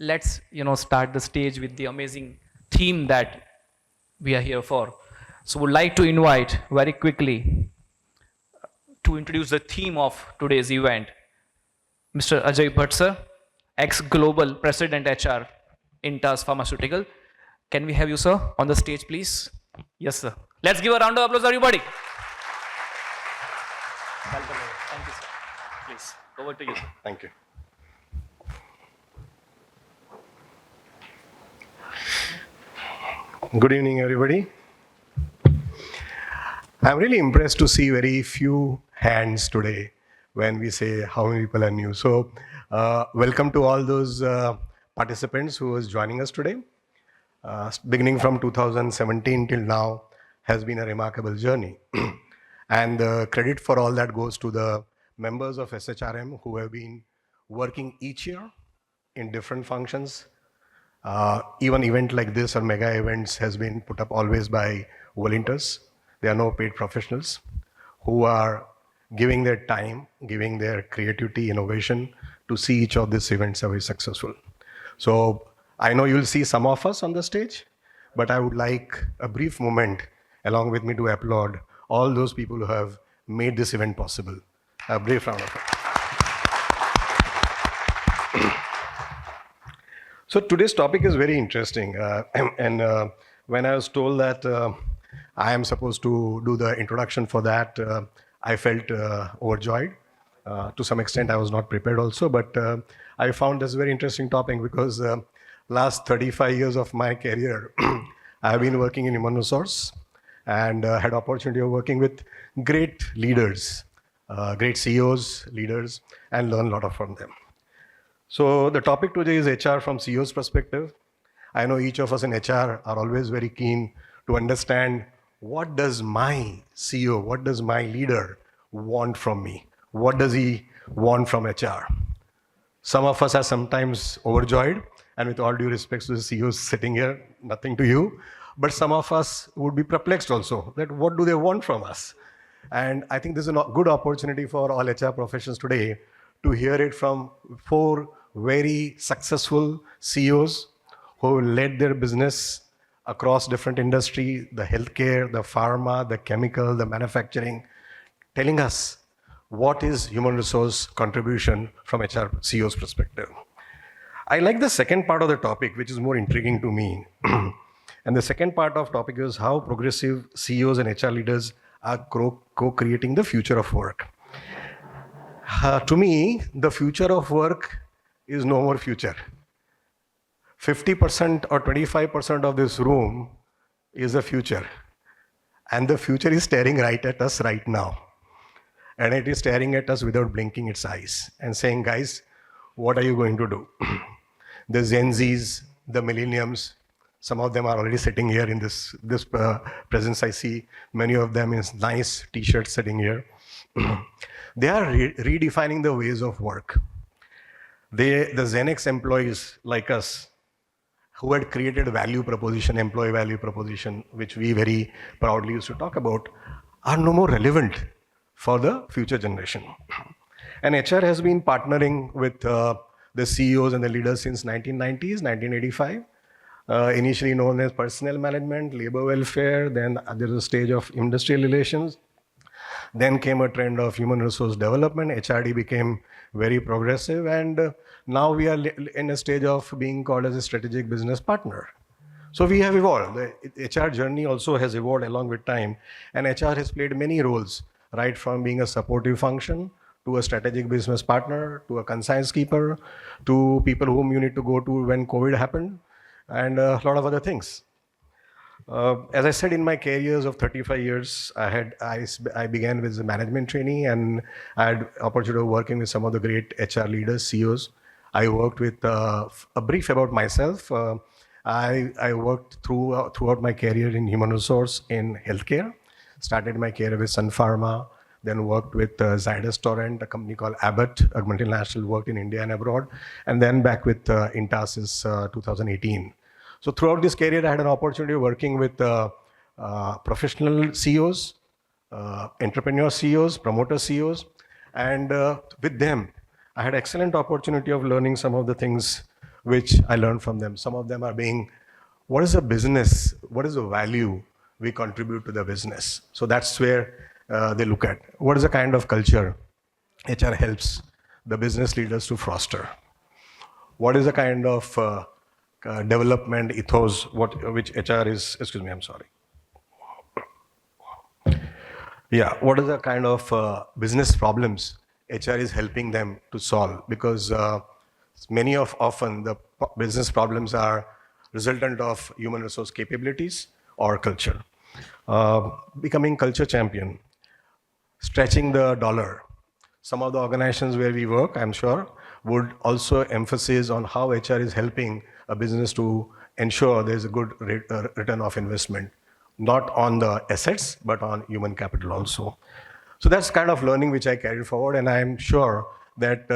let's start the stage with the amazing theme that we are here for. So would like to invite very quickly to introduce the theme of today's event, Mr. Ajay Bhatt sir, ex-global president HR in TAS Pharmaceutical. Can we have you, sir, on the stage, please? Yes, sir. Let's give a round of applause, everybody. Welcome. Thank you, sir. Please, over to you, sir. Thank you. Good evening, everybody. I'm really impressed to see very few hands today when we say how many people are new. So, welcome to all those participants who is joining us today. Beginning from 2017 till now has been a remarkable journey. And the credit for all that goes to the members of SHRM who have been working each year in different functions. Even event like this or mega events has been put up always by volunteers. There are no paid professionals who are giving their time, giving their creativity, innovation to see each of these events are very successful. So I know you'll see some of us on the stage, but I would like a brief moment along with me to applaud all those people who have made this event possible. A brief round of applause. So today's topic is very interesting, and when I was told that I am supposed to do the introduction for that, I felt overjoyed. To some extent, I was not prepared also, but I found this a very interesting topic because last 35 years of my career, I have been working in human resource and had opportunity of working with great leaders, great CEOs, leaders, and learn a lot from them. So the topic today is HR from CEO's perspective. I know each of us in HR are always very keen to understand what does my CEO, what does my leader want from me? What does he want from HR? Some of us are sometimes overjoyed, and with all due respect to the CEOs sitting here, nothing to you, but some of us would be perplexed also that what do they want from us? And I think this is a good opportunity for all HR professionals today to hear it from 4 very successful CEOs who led their business across different industries, the healthcare, the pharma, the chemical, the manufacturing, telling us what is human resource contribution from HR CEO's perspective. I like the second part of the topic, which is more intriguing to me. And the second part of topic is how progressive CEOs and HR leaders are co-creating the future of work. To me, the future of work is no more future. 50% or 25% of this room is the future. And the future is staring right at us right now. And it is staring at us without blinking its eyes and saying, guys, what are you going to do? The Gen Zs, the millenniums, some of them are already sitting here in this presence. I see many of them in nice t-shirts sitting here. They are redefining the ways of work. The Xenex employees like us, who had created value proposition, employee value proposition, which we very proudly used to talk about, are no more relevant for the future generation. And HR has been partnering with the CEOs and the leaders since 1990s, 1985. Initially known as personnel management, labor welfare, then there was a stage of industrial relations. Then came a trend of human resource development. HRD became very progressive, and now we are in a stage of being called as a strategic business partner. So we have evolved. The HR journey also has evolved along with time, and HR has played many roles, right from being a supportive function to a strategic business partner, to a conscience keeper, to people whom you need to go to when COVID happened, and a lot of other things. As I said, in my careers of 35 years, I began with the management trainee, and I had opportunity of working with some of the great HR leaders, CEOs. I worked with a brief about myself. I worked throughout my career in human resource in healthcare. Started my career with Sun Pharma, then worked with Zydus Torrent, a company called Abbott, a multinational, worked in India and abroad, and then back with Intas since 2018. So throughout this career, I had an opportunity of working with professional CEOs, entrepreneur CEOs, promoter CEOs, and with them, I had excellent opportunity of learning some of the things which I learned from them. Some of them are being, what is the business? What is the value we contribute to the business? So that's where they look at. What is the kind of culture HR helps the business leaders to foster? What is the kind of development ethos which HR is, excuse me, I'm sorry. Yeah, what are the kind of business problems HR is helping them to solve? Because often the business problems are resultant of human resource capabilities or culture. Becoming culture champion, stretching the dollar. Some of the organizations where we work, I'm sure, would also emphasize on how HR is helping a business to ensure there's a good return of investment, not on the assets, but on human capital also. So that's kind of learning which I carried forward, and I'm sure that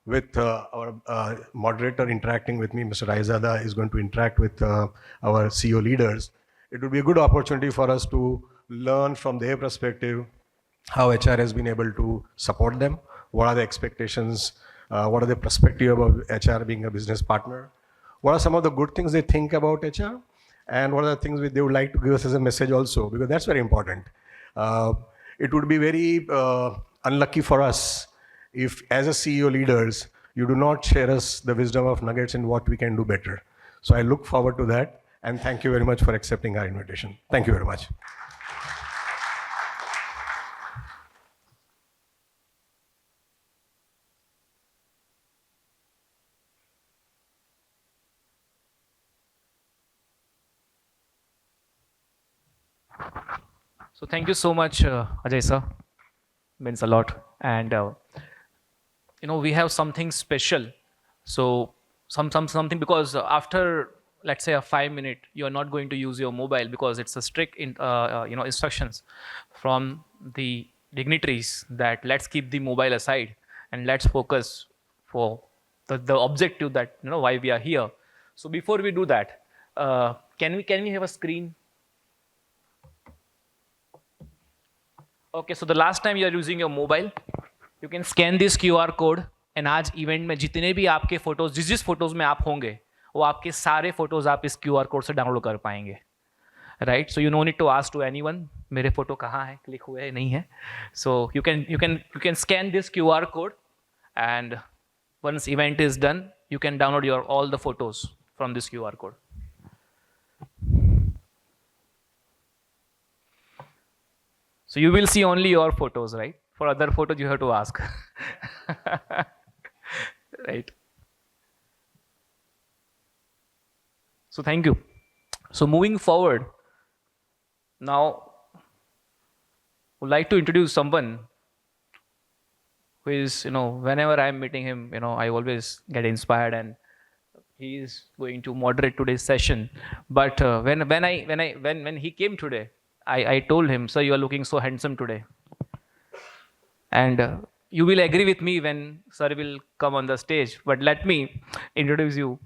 with our moderator interacting with me, Mr. Raizada is going to interact with our CEO leaders. It would be a good opportunity for us to learn from their perspective how HR has been able to support them, what are the expectations, what are the perspective of HR being a business partner, what are some of the good things they think about HR, and what are the things they would like to give us as a message also, because that's very important. It would be very unlucky for us if, as a CEO leaders, you do not share us the wisdom of nuggets and what we can do better. So I look forward to that, and thank you very much for accepting our invitation. Thank you very much. So thank you so much, Ajay sir. Means a lot. And we have something special. So something, because after, let's say, a 5 minute, you are not going to use your mobile, because it's a strict instructions from the dignitaries that let's keep the mobile aside and let's focus for the objective that why we are here. So before we do that, can we have a screen? Okay, so the last time you are using your mobile, you can scan this QR code, and आज event में जितने भी आपके photos, जिस photos में आप होंगे, वो आपके सारे फोटोज आप इस QR कोड से डाउनलोड कर पाएंगे, right? So you no need to ask to anyone मेरे फोटो कहाँ है, क्लिक हुए नहीं है. So you can scan this QR code, and once event is done, you can download all the photos from this QR code. So you will see only your photos, right? For other photos, you have to ask. Right? So thank you. So moving forward, now would like to introduce someone who is, whenever I'm meeting him, I always get inspired, and he is going to moderate today's session. But when he came today, I told him, sir, you are looking so handsome today. And you will agree with me when sir will come on the stage. But let me introduce you.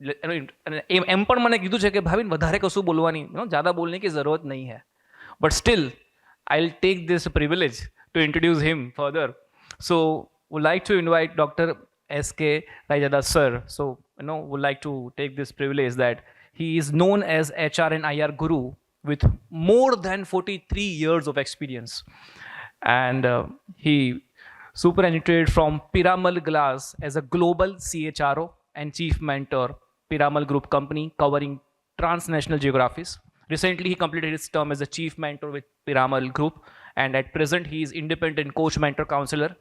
એમ પણ મને કીધું છે કે ભાવિન વધારે કશું બોલવાની, ज़्यादा बोलने की ज़रूरत नहीं है. But still, I'll take this privilege to introduce him further. So, would like to invite Dr. S.K. Raizada sir. So, would like to take this privilege that he is known as HR and IR guru with more than 43 years of experience. And he superannuated from Piramal Glass as a global CHRO and chief mentor, Piramal Group company covering transnational geographies. Recently, he completed his term as a chief mentor with Piramal Group, and at present, he is independent coach, mentor, counselor,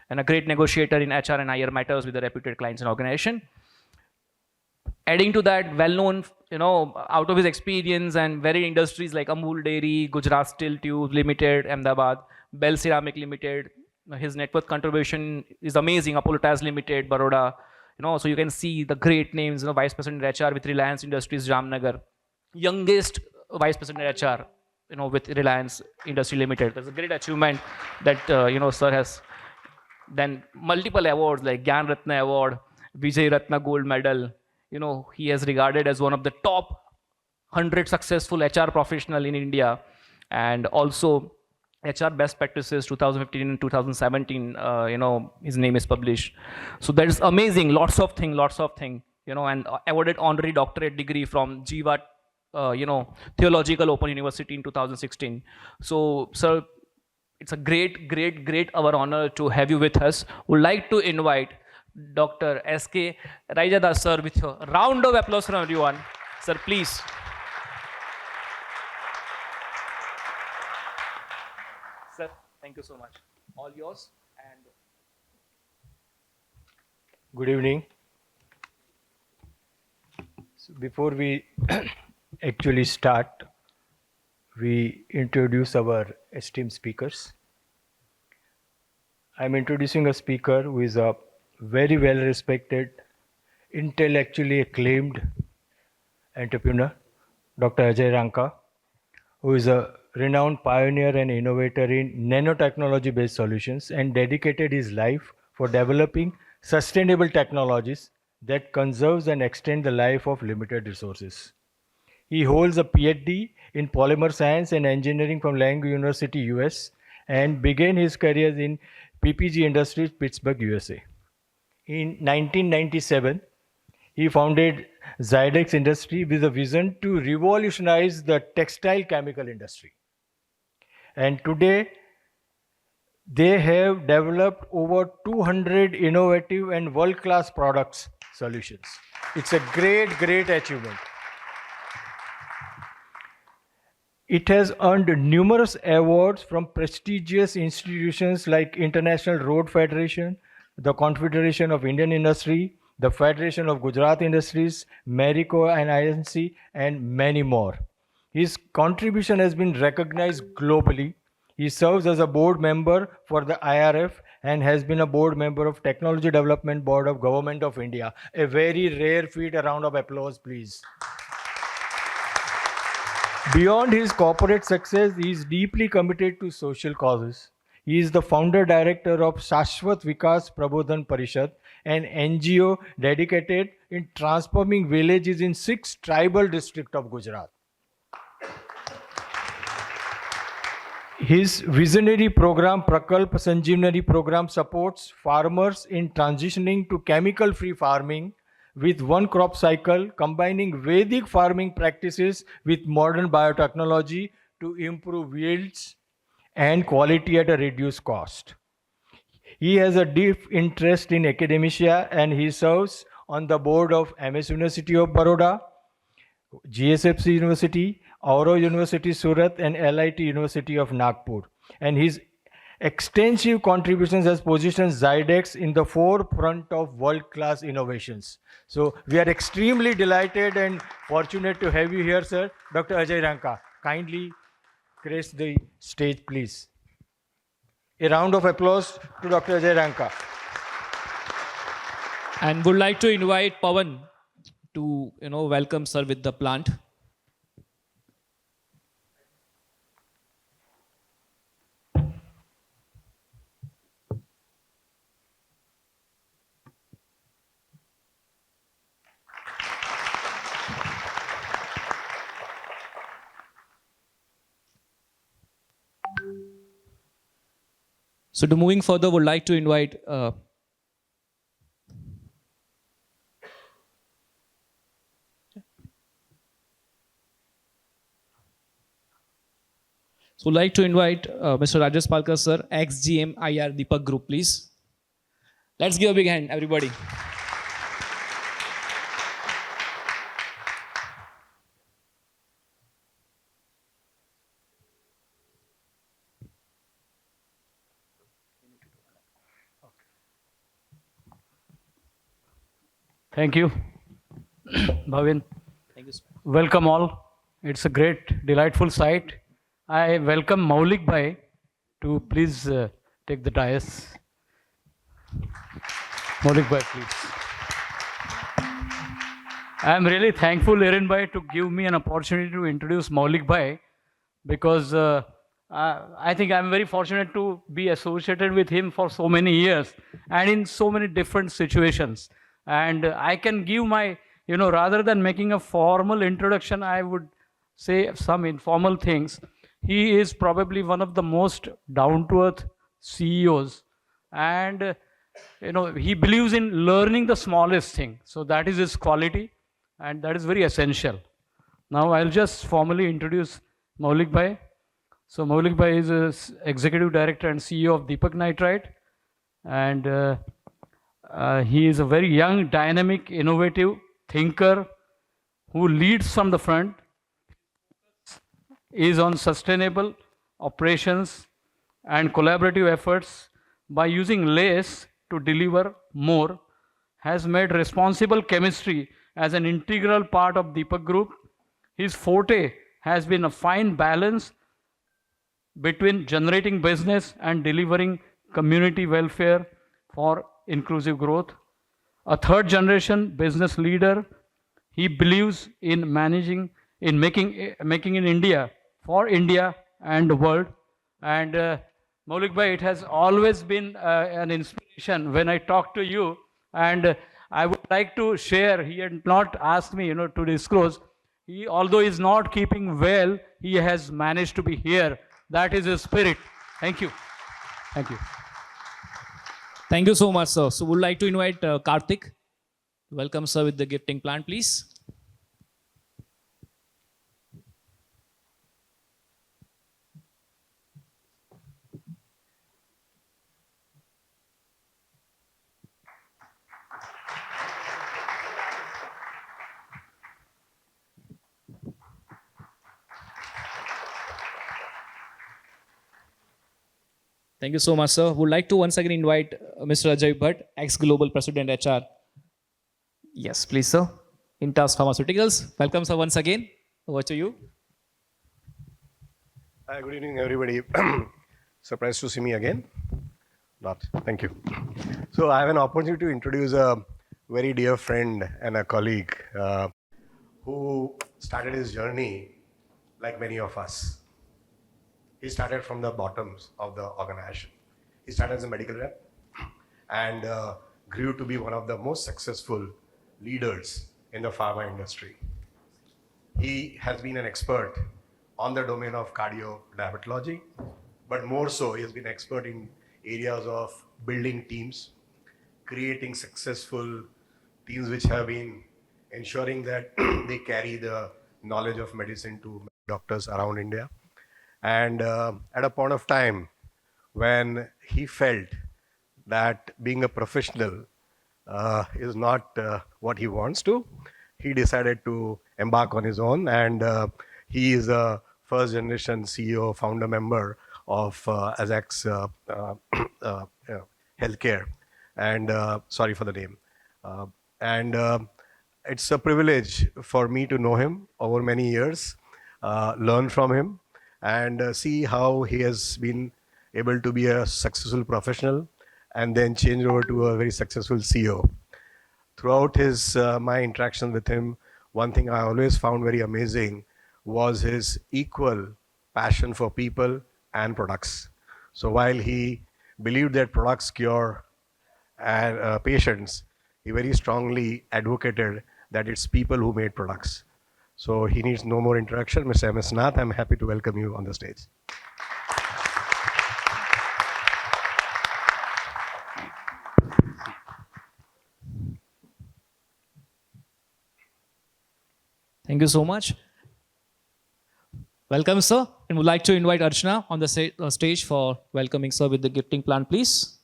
and a great negotiator in HR and IR matters with the reputed clients and organization. Adding to that, well-known, out of his experience and varied industries like Amul Dairy, Gujarat Steel Tubes Limited, Ahmedabad, Bell Ceramic Limited. His net worth contribution is amazing. Apollo Tyres Limited, Baroda. So you can see the great names. Vice President HR with Reliance Industries, Jamnagar. Youngest Vice President HR, with Reliance Industry Limited. That's a great achievement that sir has. Then multiple awards like Gyan Ratna Award, Vijay Ratna Gold Medal. He is regarded as one of the top 100 successful HR professional in India, and also HR Best Practices 2015 and 2017. His name is published. So that is amazing. Lots of thing. and awarded honorary doctorate degree from Jiva, Theological Open University in 2016. So, sir, it's a great our honor to have you with us. Would like to invite Dr. S.K. Raijadas, sir, with a round of applause from everyone. Sir, please. Sir, thank you so much. All yours. And good evening. So before we actually start, we introduce our esteemed speakers. I'm introducing a speaker who is a very well respected, intellectually acclaimed entrepreneur, Dr. Ajay Ranka, who is a renowned pioneer and innovator in nanotechnology based solutions and dedicated his life for developing sustainable technologies that conserves and extend the life of limited resources. He holds a PhD in polymer science and engineering from Lang University, US, and began his career in PPG Industries, Pittsburgh, USA. In 1997, he founded Zydex Industry with a vision to revolutionize the textile chemical industry. And today, they have developed over 200 innovative and world-class products solutions. It's a great achievement. It has earned numerous awards from prestigious institutions like International Road Federation, the Confederation of Indian Industry, the Federation of Gujarat Industries, Marico and INC, and many more. His contribution has been recognized globally. He serves as a board member for the IRF and has been a board member of Technology Development Board of Government of India. A very rare feat. A round of applause, please. Beyond his corporate success, he is deeply committed to social causes. He is the founder director of Shashwat Vikas Prabodhan Parishad, an NGO dedicated in transforming villages in 6 tribal districts of Gujarat. His visionary program, Prakalp Sanjeevani program, supports farmers in transitioning to chemical-free farming with one crop cycle, combining Vedic farming practices with modern biotechnology to improve yields and quality at a reduced cost. He has a deep interest in academia and he serves on the board of MS University of Baroda, GSFC University, Auro University Surat and LIT University of Nagpur. And his extensive contributions has positioned Zydex in the forefront of world-class innovations. So we are extremely delighted and fortunate to have you here, sir. Dr. Ajay Ranka, kindly grace the stage, please. A round of applause to Dr. Ajay Ranka. And would like to invite Pawan to welcome sir with the plant. So to moving further, would like to invite Mr. Rajesh Palkar sir, ex-GM IR Deepak Group, please. Let's give a big hand, everybody. Thank you, Bhavin. Thank you, sir. Welcome all. It's a great, delightful sight. I welcome Maulik Bhai to please take the dais. Maulik Bhai, please. I am really thankful, Erin Bhai, to give me an opportunity to introduce Maulik Bhai because I think I'm very fortunate to be associated with him for so many years and in so many different situations. And I can give my, rather than making a formal introduction, I would say some informal things. He is probably one of the most down-to-earth CEOs. And he believes in learning the smallest thing. So that is his quality, and that is very essential. Now I'll just formally introduce Maulik Bhai. So Maulik Bhai is Executive Director and CEO of Deepak Nitrite, and he is a very young, dynamic, innovative thinker who leads from the front, is on sustainable operations and collaborative efforts by using LACE to deliver more, has made responsible chemistry as an integral part of Deepak Group. His forte has been a fine balance between generating business and delivering community welfare for inclusive growth. A third generation business leader, he believes in making in India, for India and the world. And Maulik Bhai, it has always been an inspiration when I talk to you. And I would like to share, he had not asked me, to disclose. Although he is not keeping well, he has managed to be here. That is his spirit. Thank you. Thank you. Thank you so much, sir. So would like to invite Karthik. Welcome, sir, with the gifting plant, please. Thank you so much, sir. Would like to once again invite Mr. Ajay Bhatt, ex-Global President HR. Yes, please, sir. Intas Pharmaceuticals. Welcome, sir, once again. Over to you. Hi, good evening, everybody. Surprised to see me again? Not. Thank you. So I have an opportunity to introduce a very dear friend and a colleague who started his journey like many of us. He started from the bottoms of the organization. He started as a medical rep and grew to be one of the most successful leaders in the pharma industry. He has been an expert on the domain of cardio-diabetology, but more so, he has been expert in areas of building teams, creating successful teams which have been ensuring that they carry the knowledge of medicine to doctors around India. And at a point of time when he felt that being a professional is not what he wants to, he decided to embark on his own. And he is a first generation CEO, founder member of Ajax Healthcare. And sorry for the name. It's a privilege for me to know him over many years, learn from him, and see how he has been able to be a successful professional and then change over to a very successful CEO. Throughout my interaction with him, one thing I always found very amazing was his equal passion for people and products. So while he believed that products cure patients, he very strongly advocated that it's people who made products. So he needs no more introduction. Mr. M.S. Nath, I'm happy to welcome you on the stage. Thank you so much. Welcome, sir. And would like to invite Archana on the stage for welcoming sir with the gifting plant, please.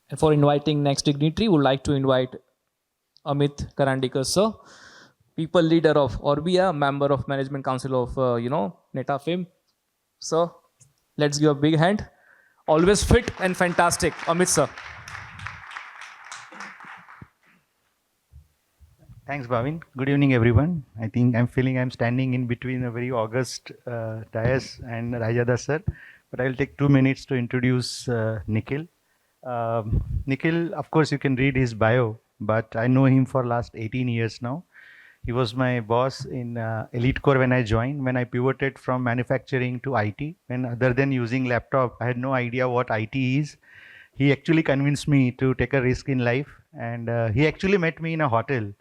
And for inviting next dignitary, would like to invite Amit Karandikar, sir, people leader of Orbia, member of Management Council of, Netafim. Sir, let's give a big hand. Always fit and fantastic, Amit, sir. Thanks, Bhavin. Good evening, everyone. I think I'm standing in between a very august dais and Rajada sir, but I'll take 2 minutes to introduce Nikhil. Nikhil, of course, you can read his bio, but I know him for last 18 years now. He was my boss in Elite Core when I joined. When I pivoted from manufacturing to IT, when other than using laptop, I had no idea what IT is. He actually convinced me to take a risk in life, and he actually met me in a hotel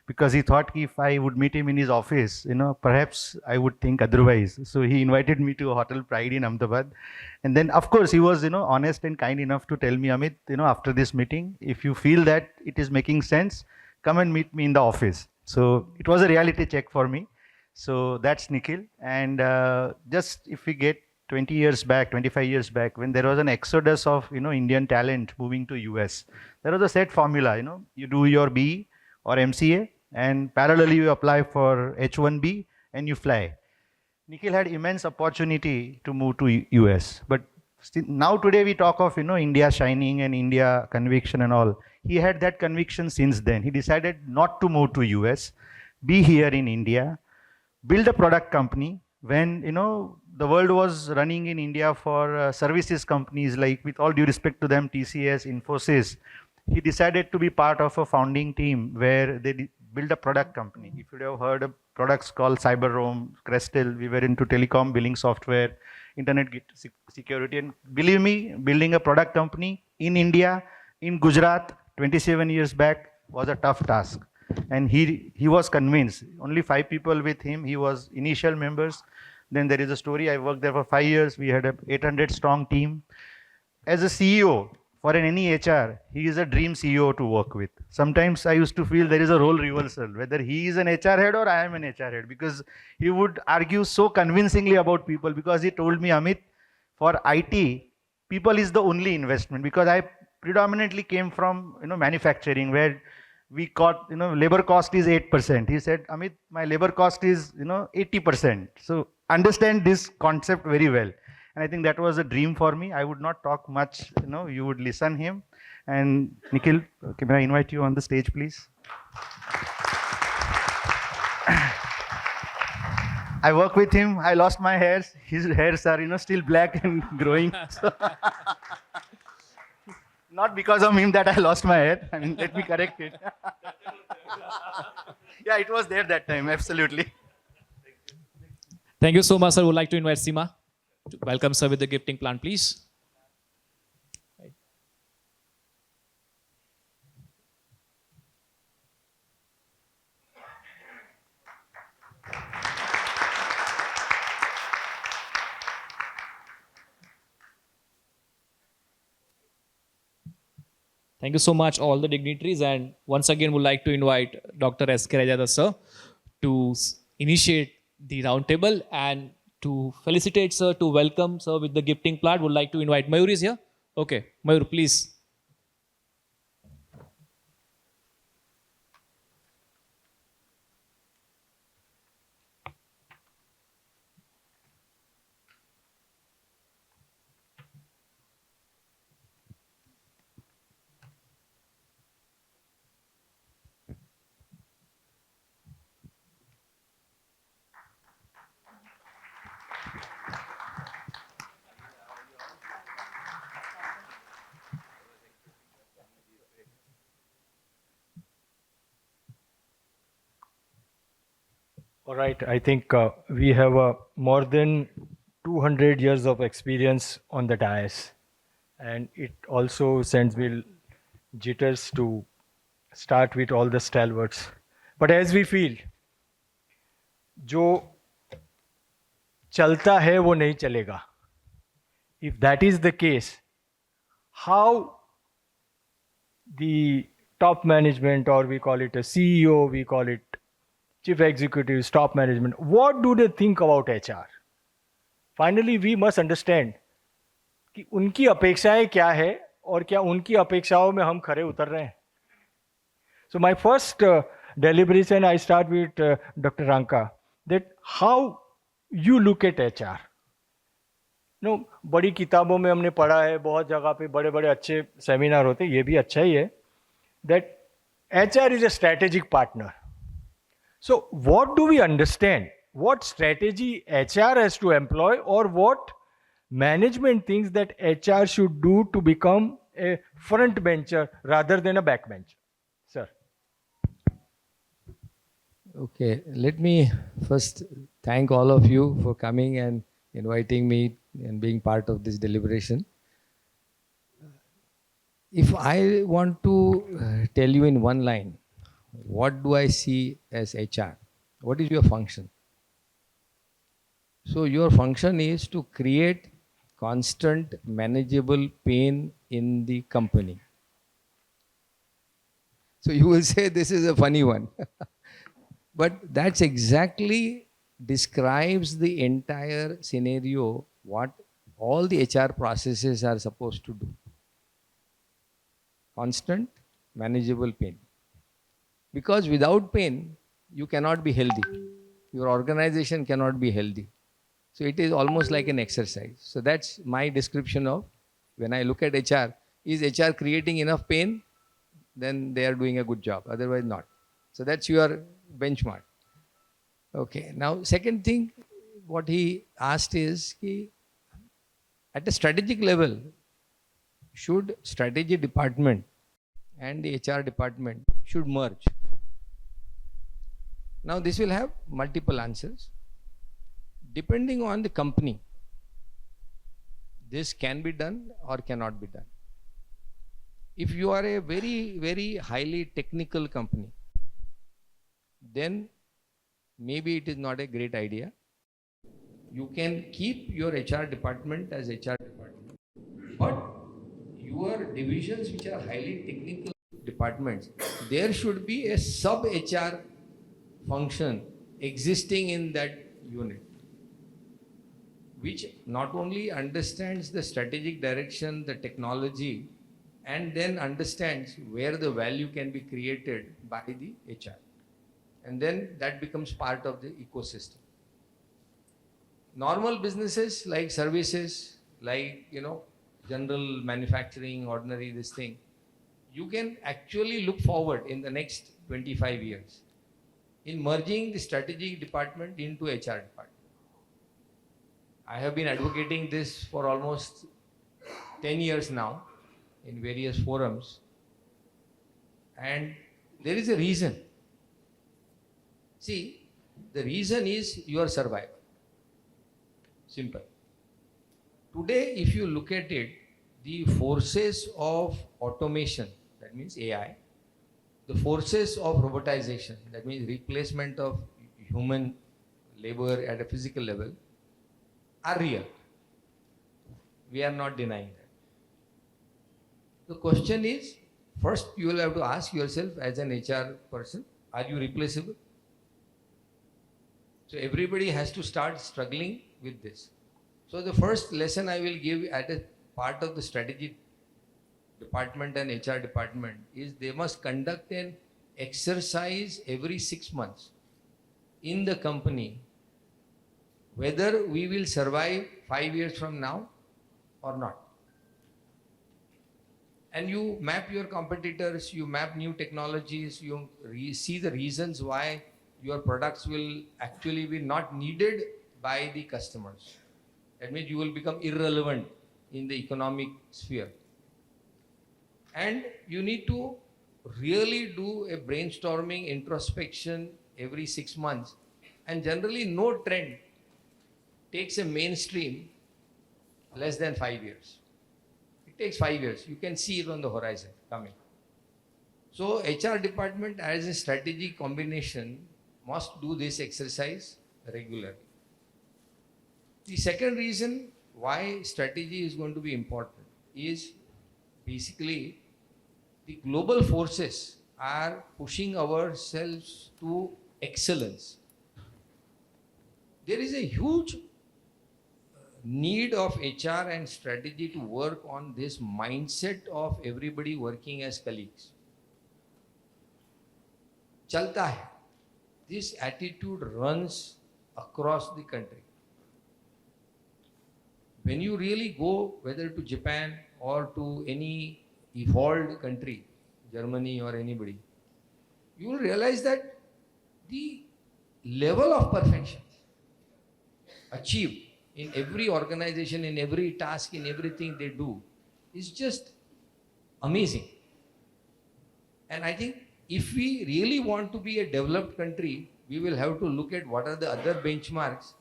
because he thought if I would meet him in his office, perhaps I would think otherwise. So he invited me to a hotel Pride in Ahmedabad. And then, of course, he was, honest and kind enough to tell me, Amit, after this meeting, if you feel that it is making sense, come and meet me in the office. So it was a reality check for me. So that's Nikhil. And just if we get 20 years back, 25 years back, when there was an exodus of, Indian talent moving to US, there was a set formula, you do your BE or MCA, and parallelly you apply for H1B and you fly. Nikhil had immense opportunity to move to US, but now today we talk of India shining and India conviction and all. He had that conviction since then. He decided not to move to US, be here in India, build a product company. When the world was running in India for services companies, like, with all due respect to them, TCS, Infosys, he decided to be part of a founding team where they build a product company. If you have heard of products called CyberRoam, Crestel, we were into telecom billing software, internet security, and believe me, building a product company in India, in Gujarat, 27 years back was a tough task. And he was convinced. Only 5 people with him. He was initial members. Then there is a story. I worked there for 5 years. We had a 800 strong team. As a CEO, for any HR, he is a dream CEO to work with. Sometimes I used to feel there is a role reversal, whether he is an HR head or I am an HR head, because he would argue so convincingly about people, because he told me, Amit, for IT, people is the only investment, because I predominantly came from manufacturing, where we got labor cost is 8%. He said, Amit, my labor cost is 80%. So understand this concept very well. And I think that was a dream for me. I would not talk much, you would listen him. And Nikhil, can I invite you on the stage, please? I work with him. I lost my hairs. His hairs are still black and growing. So not because of him that I lost my hair. I mean, let me correct it. Yeah, it was there that time, absolutely. Thank you so much, sir. Would like to invite Seema to welcome sir with the gifting plan, please. Thank you so much, all the dignitaries, and once again would like to invite Dr. S.K. Rajada sir to initiate the roundtable and to felicitate sir, to welcome sir with the gifting plaque. Would like to invite Mayur is here. Okay, Mayur, please. All right, I think we have more than 200 years of experience on the dais, and it also sends me jitters to start with all the stalwarts. But as we feel, जो चलता है वो नहीं चलेगा. If that is the case, how the top management, or we call it a CEO, we call it chief executives, top management, what do they think about HR? Finally, we must understand कि उनकी अपेक्षाएं क्या है और क्या उनकी अपेक्षाओं में हम खरे उतर रहे हैं. So my first deliberation, I start with Dr. Ranka, that how you look at HR. बड़ी किताबों में हमने पढ़ा है, बहुत जगह पे बड़े बड़े अच्छे सेमिनार होते हैं, ये भी अच्छा ही है, that HR is a strategic partner. So what do we understand? What strategy HR has to employ, or what management thinks that HR should do to become a front bencher rather than a back bencher? Sir. Okay, let me first thank all of you for coming and inviting me and being part of this deliberation. If I want to tell you in one line, what do I see as HR? What is your function? So, your function is to create constant manageable pain in the company. So, you will say this is a funny one. But that's exactly describes the entire scenario, what all the HR processes are supposed to do. Constant, manageable pain. Because without pain, you cannot be healthy. Your organization cannot be healthy. So it is almost like an exercise. So that's my description of when I look at HR. Is HR creating enough pain? Then they are doing a good job. Otherwise, not. So that's your benchmark. Okay. Now, second thing, what he asked is, at a strategic level, should strategy department and the HR department should merge? Now, this will have multiple answers. Depending on the company, this can be done or cannot be done. If you are a very, very highly technical company, then maybe it is not a great idea. You can keep your HR department as HR department, but your divisions which are highly technical departments, there should be a sub HR function existing in that unit, which not only understands the strategic direction, the technology, and then understands where the value can be created by the HR. And then that becomes part of the ecosystem. Normal businesses like services, like, general manufacturing, ordinary this thing, you can actually look forward in the next 25 years in merging the strategic department into HR department. I have been advocating this for almost 10 years now in various forums, and there is a reason. See, the reason is your survival. Simple. Today, if you look at it, the forces of automation, that means AI, the forces of robotization, that means replacement of human labor at a physical level, are real. We are not denying that. The question is, first you will have to ask yourself as an HR person, are you replaceable? So everybody has to start struggling with this. So the first lesson I will give at a part of the strategy department and HR department is they must conduct an exercise every 6 months in the company, whether we will survive 5 years from now or not. And you map your competitors, you map new technologies, you see the reasons why your products will actually be not needed by the customers. That means you will become irrelevant in the economic sphere. And you need to really do a brainstorming introspection every 6 months. And generally, no trend takes a mainstream less than 5 years. It takes 5 years. You can see it on the horizon coming. So HR department as a strategy combination must do this exercise regularly. The second reason why strategy is going to be important is basically the global forces are pushing ourselves to excellence. There is a huge need of HR and strategy to work on this mindset of everybody working as colleagues. Chalta hai. This attitude runs across the country. When you really go, whether to Japan or to any evolved country, Germany or anybody, you will realize that the level of perfection achieved in every organization, in every task, in everything they do is just amazing. And I think if we really want to be a developed country, we will have to look at what are the other benchmarks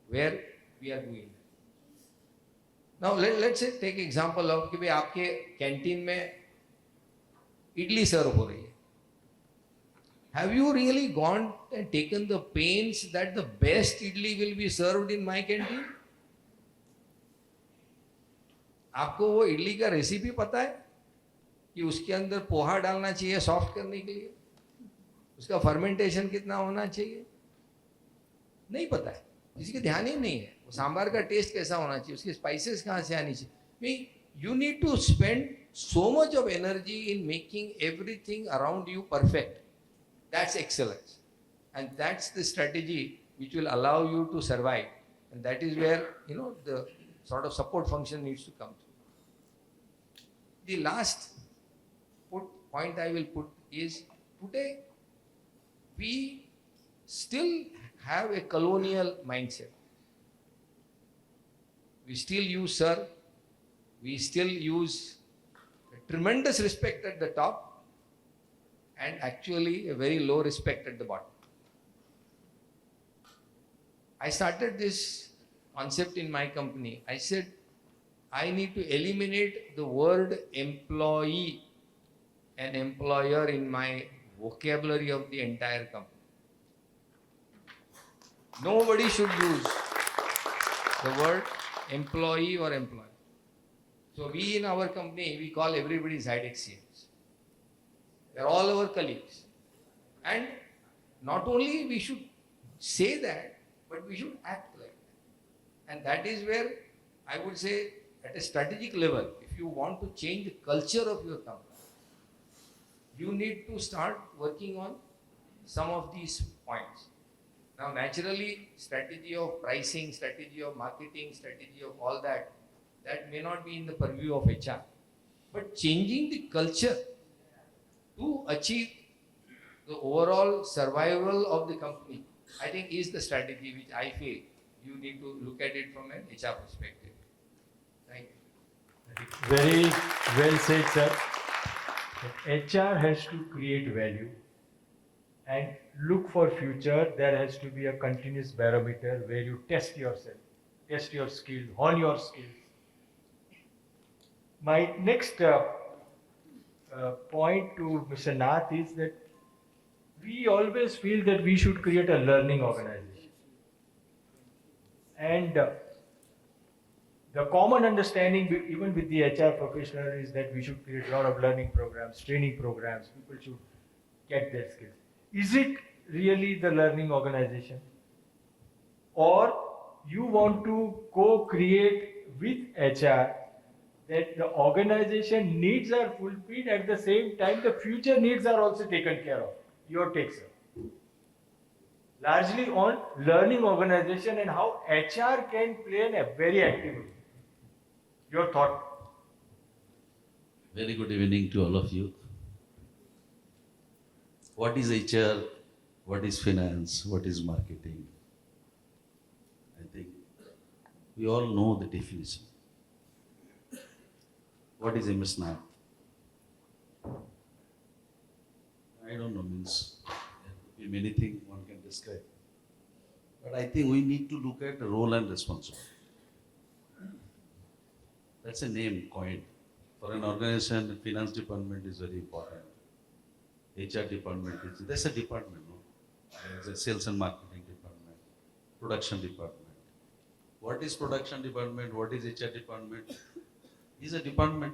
where we are doing. Now let's say take example of कि भाई आपके canteen में इडली सर्व हो रही है. Have you really gone and taken the pains that the best idli will be served in my canteen? आपको वो इडली का रेसिपी पता है कि उसके अंदर पोहा डालना चाहिए सॉफ्ट करने के लिए, उसका फर्मेंटेशन कितना होना चाहिए? नहीं पता है, किसी के ध्यान ही नहीं है. वो सांबार का टेस्ट कैसा होना चाहिए, उसकी स्पाइसेस कहाँ से आनी चाहिए. You need to spend so much of energy in making everything around you perfect. That's excellence. And that's the strategy which will allow you to survive. And that is where, the sort of support function needs to come through. The last point I will put is, today we still have a colonial mindset. We still use sir, we still use tremendous respect at the top and actually a very low respect at the bottom. I started this concept in my company. I said, I need to eliminate the word employee and employer in my vocabulary of the entire company. Nobody should use the word employee or employer. So we in our company, we call everybody Zydex CMs. They're all our colleagues. And not only we should say that, but we should act like that. And that is where I would say, at a strategic level, if you want to change the culture of your company, you need to start working on some of these points. Now, naturally, strategy of pricing, strategy of marketing, strategy of all that, that may not be in the purview of HR. But changing the culture to achieve the overall survival of the company, I think is the strategy which I feel you need to look at it from an HR perspective. Thank you. Very well said, sir. HR has to create value and look for future. There has to be a continuous barometer where you test yourself, test your skills, hone your skills. My next point to Mr. Nath is that we always feel that we should create a learning organization. And the common understanding, even with the HR professional, is that we should create a lot of learning programs, training programs. People should get their skills. Is it really the learning organization? Or you want to co-create with HR that the organization needs are fulfilled, at the same time the future needs are also taken care of? Your take, sir. Largely on learning organization and how HR can play a very active role. Your thought? Very good evening to all of you. What is HR? What is finance? What is marketing? I think we all know the definition. What is MS Nath? I don't know, means there could be many things one can describe. But I think we need to look at role and responsibility. That's a name coined. For an organization, the finance department is very important. HR department is, that's a department, no? There's a sales and marketing department, production department. What is production department? What is HR department? Is a department.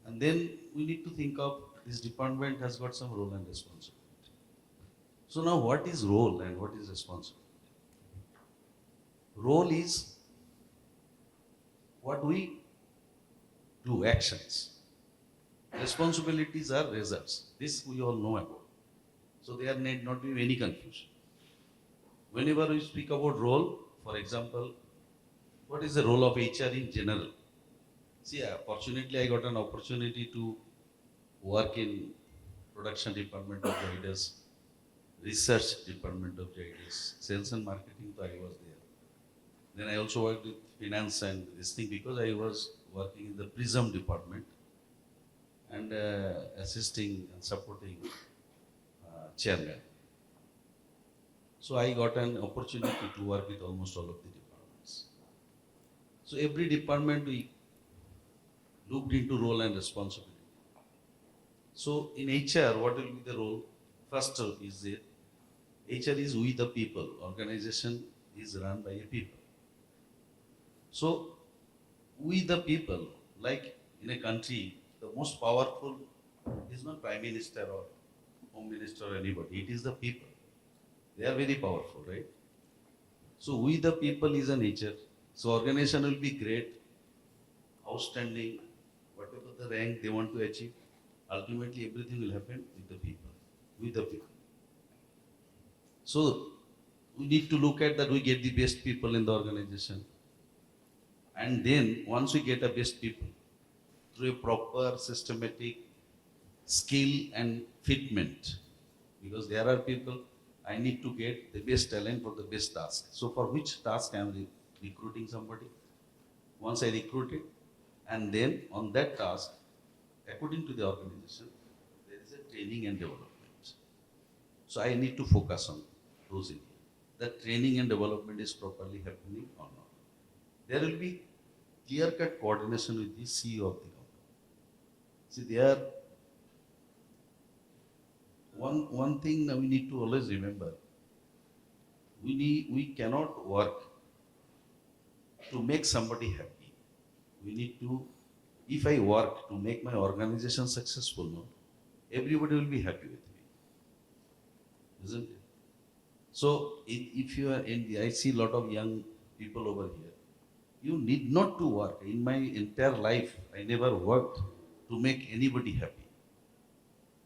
And then we need to think of this department has got some role and responsibility. So now what is role and what is responsibility? Role is what we do, actions. Responsibilities are results. This we all know about. So there need not be any confusion. Whenever we speak about role, for example, what is the role of HR in general? See, fortunately, I got an opportunity to work in production department of Zydex, research department of Zydex, sales and marketing, so I was there. Then I also worked with finance and this thing because I was working in the Prism department and assisting and supporting chairman. So I got an opportunity to work with almost all of the departments. So every department we looked into role and responsibility. So in HR, what will be the role? First is it, HR is we the people. Organization is run by a people. So we the people, like in a country, the most powerful is not Prime Minister or Home Minister or anybody. It is the people. They are very powerful, right? So we the people is a nature. So organization will be great, outstanding, whatever the rank they want to achieve. Ultimately, everything will happen with the people, with the people. So we need to look at that we get the best people in the organization. And then once we get the best people, through a proper systematic skill and fitment, because there are people, I need to get the best talent for the best task. So for which task I am recruiting somebody. Once I recruit it, and then on that task, according to the organization, there is a training and development. So I need to focus on those areas. That training and development is properly happening or not. There will be clear-cut coordination with the CEO of the company. See, there one thing that we need to always remember, we cannot work to make somebody happy. We need to, if I work to make my organization successful, no, everybody will be happy with me. Isn't it? So if you are I see a lot of young people over here, you need not to work. In my entire life, I never worked to make anybody happy.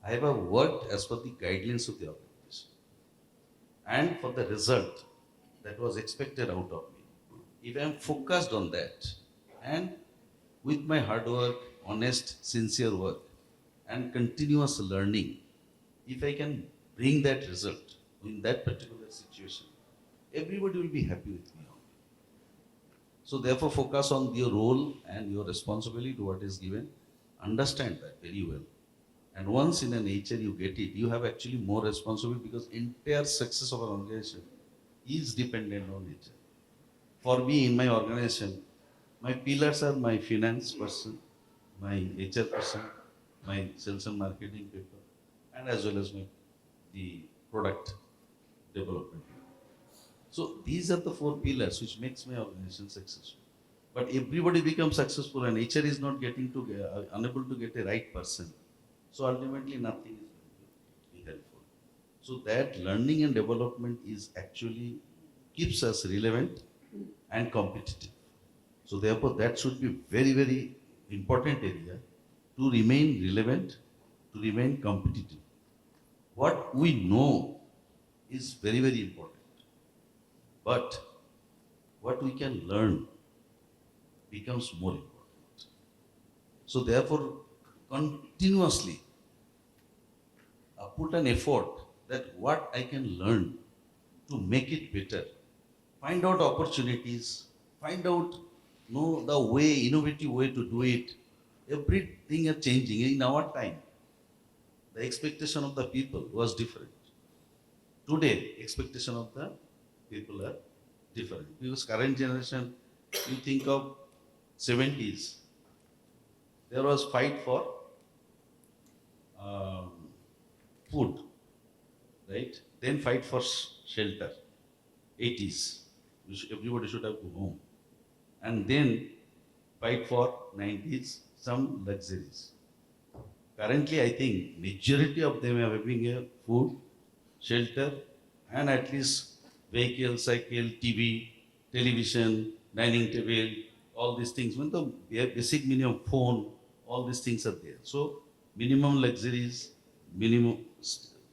I have worked as per the guidelines of the organization and for the result that was expected out of me. If I am focused on that and with my hard work, honest, sincere work and continuous learning, if I can bring that result in that particular situation, everybody will be happy with me. So therefore focus on your role and your responsibility to what is given. Understand that very well. And once in a nature you get it, you have actually more responsibility because entire success of an organization is dependent on nature. For me in my organization, my pillars are my finance person, my HR person, my sales and marketing people, and as well as the product development. So these are the 4 pillars which makes my organization successful. But everybody becomes successful and HR is not getting to unable to get a right person. So ultimately nothing is going to be helpful. So that learning and development is actually keeps us relevant and competitive. So therefore that should be very, very important area to remain relevant, to remain competitive. What we know is very, very important. But what we can learn becomes more important. So therefore, continuously put an effort that what I can learn to make it better. Find out opportunities, find out the way, innovative way to do it. Everything is changing. In our time, the expectation of the people was different. Today, expectation of the people are different. Because current generation, you think of 70s, there was fight for food, right? Then fight for shelter. 80s, everybody should have go home. And then fight for 90s, some luxuries. Currently, I think majority of them are having a food, shelter, and at least vehicle, cycle, TV, television, dining table, all these things. When the basic minimum phone, all these things are there. So minimum luxuries, minimum,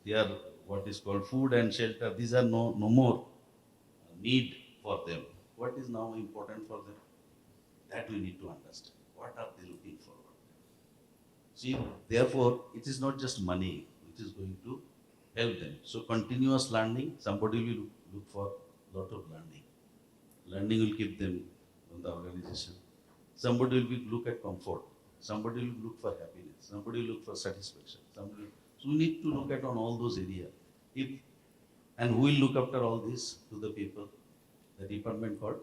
they are what is called food and shelter. These are no more need for them. What is now important for them? That we need to understand. What are they looking forward? See, therefore, it is not just money which is going to help them. So continuous learning, somebody will look for a lot of learning. Learning will keep them in the organization. Somebody will look at comfort. Somebody will look for happiness. Somebody will look for satisfaction. So we need to look at on all those areas. If and who will look after all this to the people? The department called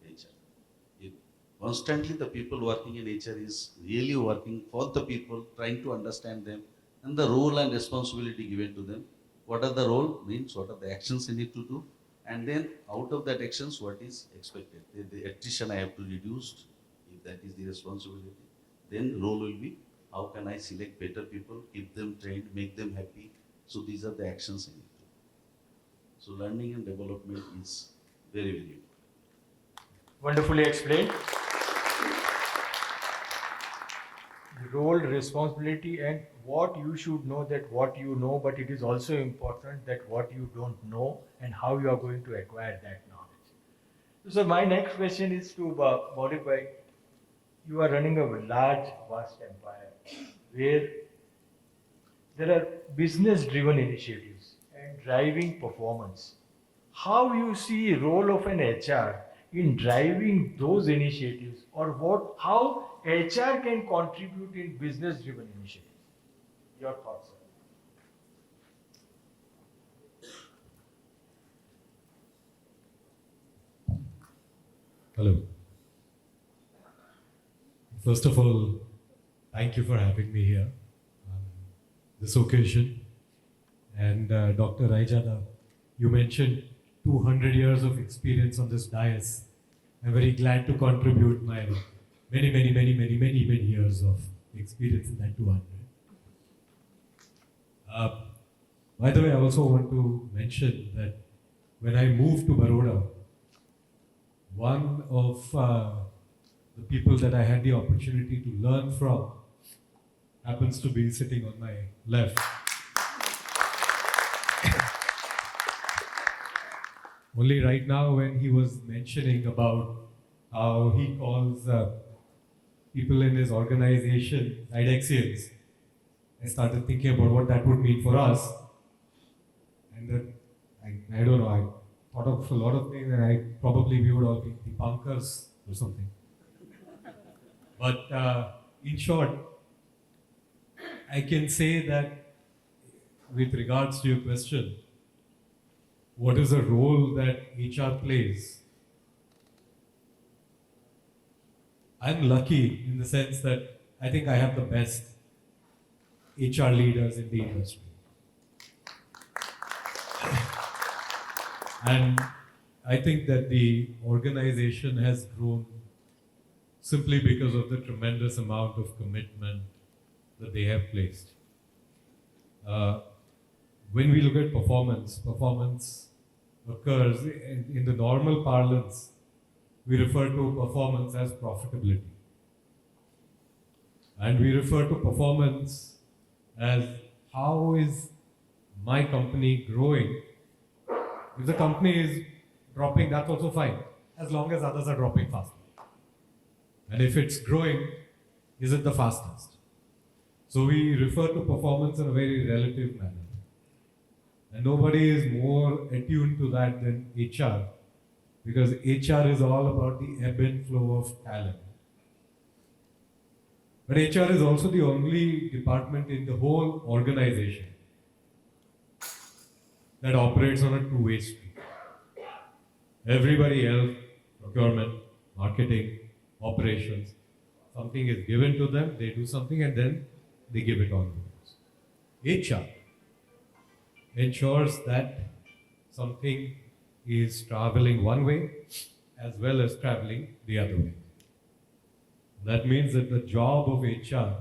HR. If constantly the people working in HR is really working for the people, trying to understand them, and the role and responsibility given to them. What are the role means? What are the actions they need to do? And then out of that actions, what is expected? The attrition I have to reduce, if that is the responsibility. Then role will be, how can I select better people, keep them trained, make them happy. So these are the actions I need to do. So learning and development is very, very important. Wonderfully explained. The role, responsibility, and what you should know, that what you know, but it is also important that what you don't know and how you are going to acquire that knowledge. So my next question is to Maulik bhai. You are running a large, vast empire where there are business-driven initiatives and driving performance. How you see role of an HR in driving those initiatives, or how HR can contribute in business-driven initiatives? Your thoughts, sir. Hello. First of all, thank you for having me here on this occasion. And Dr. Raijada, you mentioned 200 years of experience on this dais. I'm very glad to contribute my many years of experience in that 200. By the way, I also want to mention that when I moved to Baroda, one of the people that I had the opportunity to learn from happens to be sitting on my left. Only right now, when he was mentioning about how he calls people in his organization Sidexians, I started thinking about what that would mean for us. And then, I don't know, I thought of a lot of things, and we would all be Deepankars or something. But in short, I can say that with regards to your question, what is the role that HR plays? I'm lucky in the sense that I think I have the best HR leaders in the industry. And I think that the organization has grown simply because of the tremendous amount of commitment that they have placed. When we look at performance occurs in the normal parlance. We refer to performance as profitability. And we refer to performance as how is my company growing. If the company is dropping, that's also fine, as long as others are dropping faster. And if it's growing, is it the fastest? So we refer to performance in a very relative manner. And nobody is more attuned to that than HR, because HR is all about the ebb and flow of talent. But HR is also the only department in the whole organization that operates on a two-way street. Everybody else, procurement, marketing, operations, something is given to them, they do something, and then they give it on to us. HR ensures that something is traveling one way as well as traveling the other way. That means that the job of HR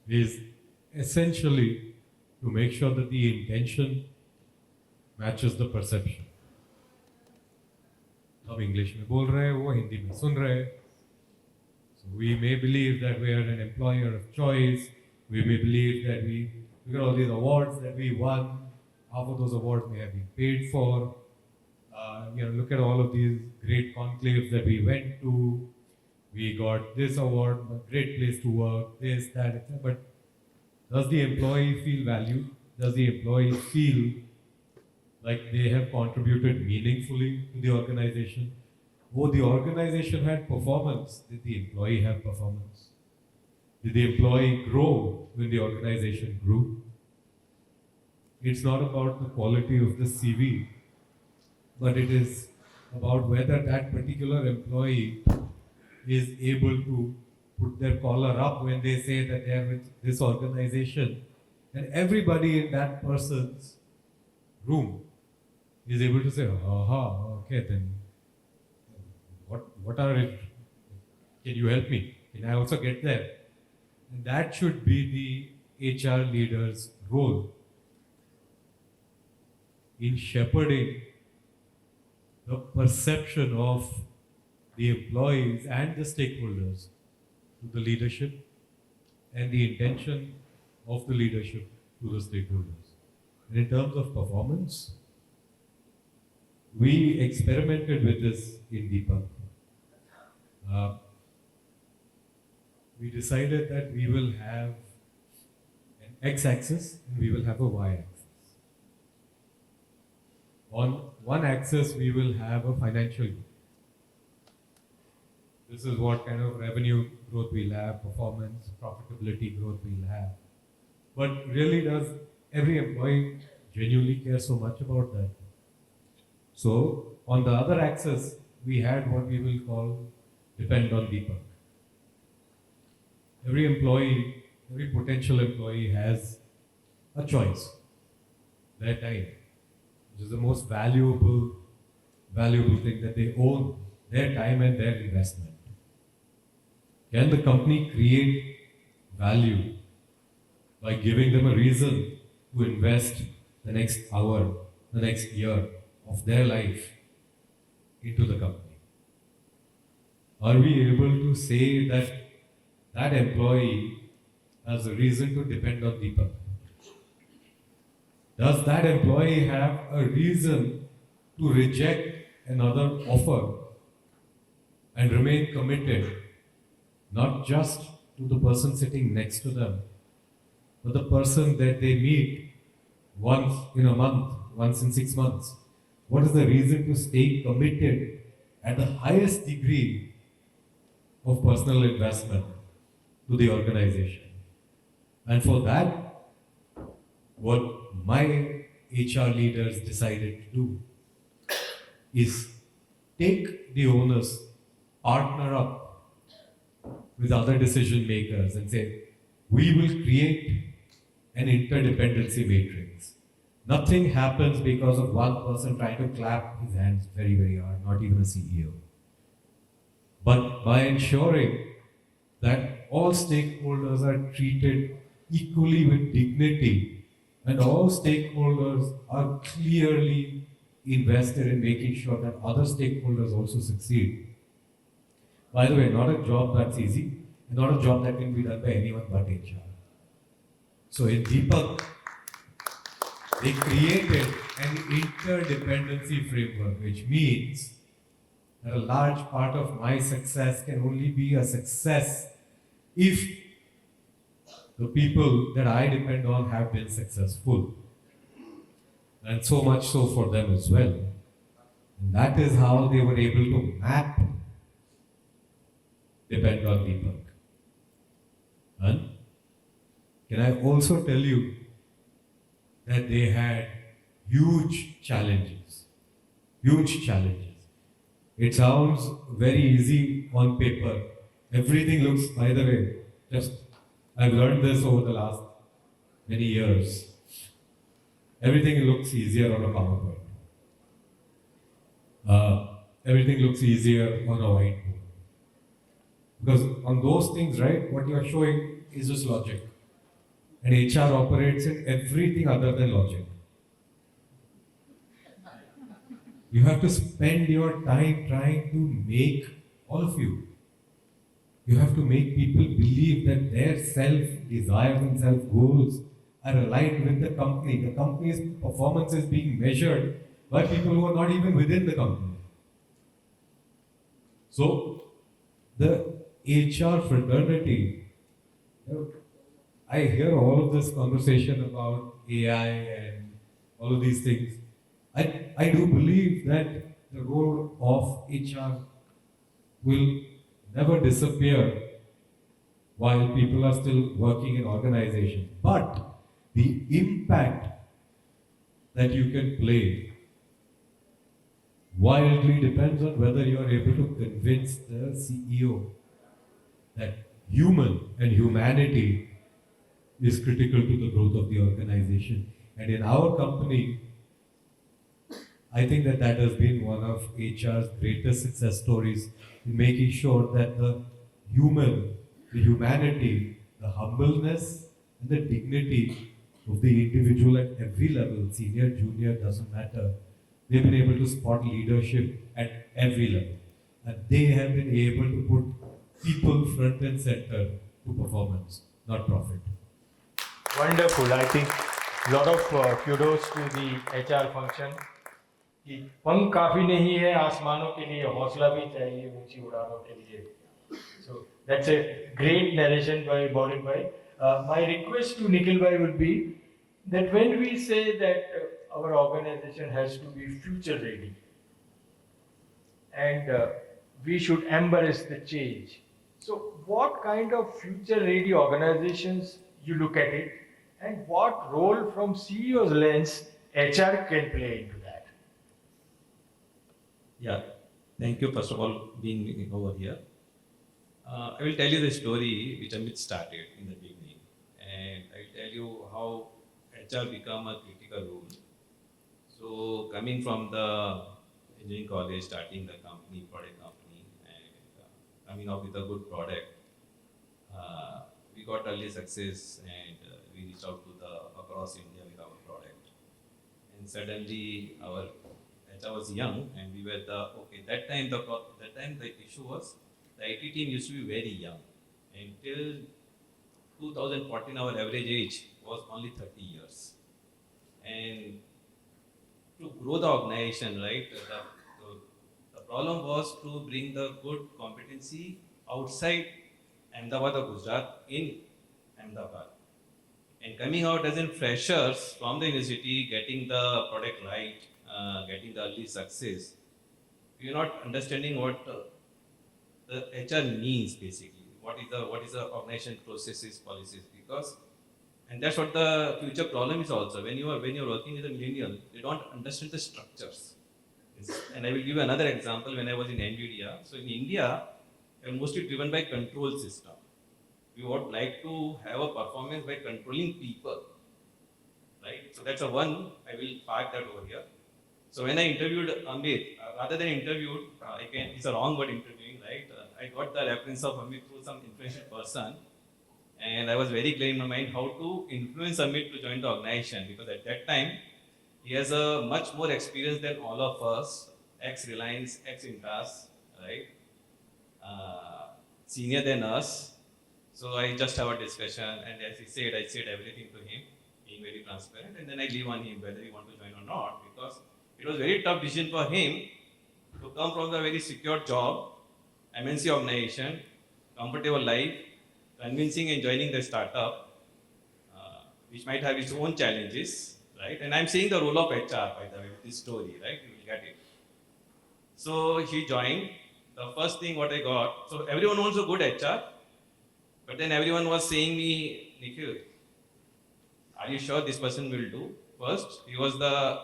is essentially to make sure that the intention matches the perception. हम English में बोल रहे हैं, वो हिंदी में सुन रहे हैं. So we may believe that we are an employer of choice. We may believe that we got all these awards that we won. Half of those awards may have been paid for. Look at all of these great conclaves that we went to. We got this award, a great place to work, this, that, etc. But does the employee feel valued? Does the employee feel like they have contributed meaningfully to the organization? Oh, the organization had performance. Did the employee have performance? Did the employee grow when the organization grew? it's not about the quality of the CV, but it is about whether that particular employee is able to put their collar up when they say that they are with this organization, and everybody in that person's room is able to say, aha, okay, then what are it? Can you help me? Can I also get there? And that should be the HR leader's role in shepherding the perception of the employees and the stakeholders to the leadership and the intention of the leadership to the stakeholders. And in terms of performance, we experimented with this in Deepak. We decided that we will have an x-axis and we will have a y-axis. On one axis, we will have a financial growth. This is what kind of revenue growth we'll have, performance, profitability growth we'll have. But really, does every employee genuinely care so much about that? So, on the other axis, we had what we will call depend on Deepak. Every employee, every potential employee has a choice, their time, which is the most valuable thing that they own, their time and their investment. Can the company create value by giving them a reason to invest the next hour, the next year of their life into the company? Are we able to say that that employee has a reason to depend on Deepak? Does that employee have a reason to reject another offer and remain committed, not just to the person sitting next to them, but the person that they meet once in a month, once in 6 months? What is the reason to stay committed at the highest degree of personal investment to the organization? And for that, what my HR leaders decided to do is take the onus, partner up with other decision makers and say, we will create an interdependency matrix. Nothing happens because of one person trying to clap his hands very, very hard, not even a CEO. But by ensuring that all stakeholders are treated equally with dignity and all stakeholders are clearly invested in making sure that other stakeholders also succeed. By the way, not a job that's easy, and not a job that can be done by anyone but HR. So in Deepak, they created an interdependency framework, which means that a large part of my success can only be a success if the people that I depend on have been successful. And so much so for them as well. And that is how they were able to map depend on Deepak. And can I also tell you that they had huge challenges. Huge challenges. It sounds very easy on paper. Everything looks, by the way, I've learned this over the last many years. Everything looks easier on a PowerPoint. Everything looks easier on a whiteboard. Because on those things, right, what you are showing is just logic. And HR operates in everything other than logic. You have to spend your time trying to make, all of you have to make people believe that their self-desires and self-goals are aligned with the company. The company's performance is being measured by people who are not even within the company. So, the HR fraternity, I hear all of this conversation about AI and all of these things. I do believe that the role of HR will never disappear while people are still working in organizations. But the impact that you can play wildly depends on whether you are able to convince the CEO that human and humanity is critical to the growth of the organization. And in our company, I think that that has been one of HR's greatest success stories in making sure that the human, the humanity, the humbleness, and the dignity of the individual at every level, senior, junior, doesn't matter, they've been able to spot leadership at every level. And they have been able to put people front and center to performance, not profit. Wonderful. I think a lot of kudos to the HR function. कि पंख काफी नहीं है आसमानों के लिए, हौसला भी चाहिए ऊंची उड़ानों के लिए. So that's a great narration by Maureen bhai. My request to Nikhil bhai would be that when we say that our organization has to be future ready and we should embrace the change. So what kind of future ready organizations you look at it, and what role from CEO's lens HR can play into that? Yeah, thank you first of all being over here. I will tell you the story which Amit started in the beginning, and I will tell you how HR become a critical role. So coming from the engineering college, starting the company, product company, and coming out with a good product, we got early success, and we reached out to the across India with our product. And suddenly our I was young, and we were that time the issue was the IT team used to be very young. Until 2014, our average age was only 30 years. And to grow the organization, right, the problem was to bring the good competency outside Ahmedabad or Gujarat in Ahmedabad. And coming out as in freshers from the university, getting the product right, getting the early success, you're not understanding what the HR means basically. What is the organization processes, policies? Because, and that's what the future problem is also. When you're working with a millennial, they don't understand the structures. And I will give you another example. When I was in NVIDIA, so in India, we're mostly driven by control system. We would like to have a performance by controlling people, right? So that's a one. I will park that over here. So when I interviewed Amit, rather than interviewed, it's a wrong word interviewing, right? I got the reference of Amit through some influential person, and I was very clear in my mind how to influence Amit to join the organization, because at that time, he has a much more experience than all of us, ex-Reliance, ex-Intas, right? Senior than us. So I just have a discussion, and as he said, I said everything to him, being very transparent, and then I leave on him whether he want to join or not, because it was a very tough decision for him to come from the very secure job, MNC organization, comfortable life, convincing and joining the startup, which might have its own challenges, right? And I'm saying the role of HR, by the way, with this story, right? You will get it. So he joined. The first thing what I got, so everyone wants a good HR, but then everyone was saying me, Nikhil, are you sure this person will do? First, he was the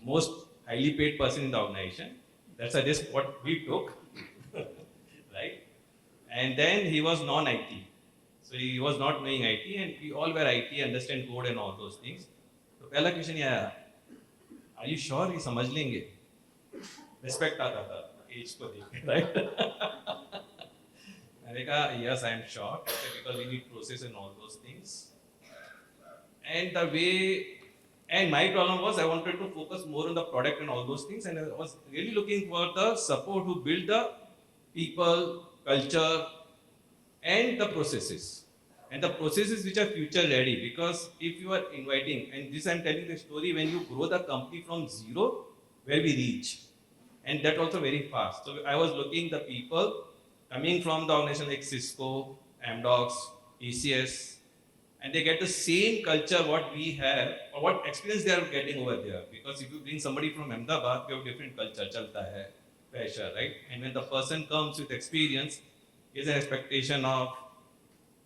most highly paid person in the organization. That's a risk what we took, right? And then he was non-IT. So he was not knowing IT, and we all were IT, understand code and all those things. So पहला question ये आया, are you sure ये समझ लेंगे? Respect आता था age को देख के, right? मैंने कहा yes, I am sure, because we need process and all those things. And the way, and my problem was I wanted to focus more on the product and all those things, and I was really looking for the support who build the people, culture, and the processes. And the processes which are future ready, because if you are inviting, and this I'm telling the story when you grow the company from zero, where we reach. And that also very fast. So I was looking the people coming from the organization like Cisco, Amdocs, TCS, and they get the same culture what we have, or what experience they are getting over there. Because if you bring somebody from Ahmedabad, we have different culture, chalta hai, pressure, right? And when the person comes with experience, is an expectation of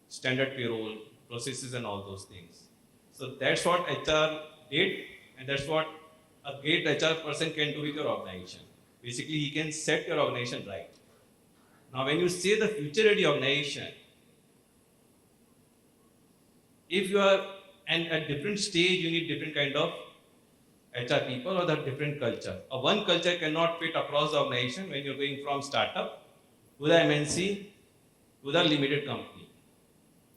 standard payroll, processes and all those things. So that's what HR did, and that's what a great HR person can do with your organization. Basically, he can set your organization right. Now, when you say the future ready organization, if you are and at different stage, you need different kind of HR people or the different culture. One culture cannot fit across the organization when you're going from startup to the MNC to the limited company.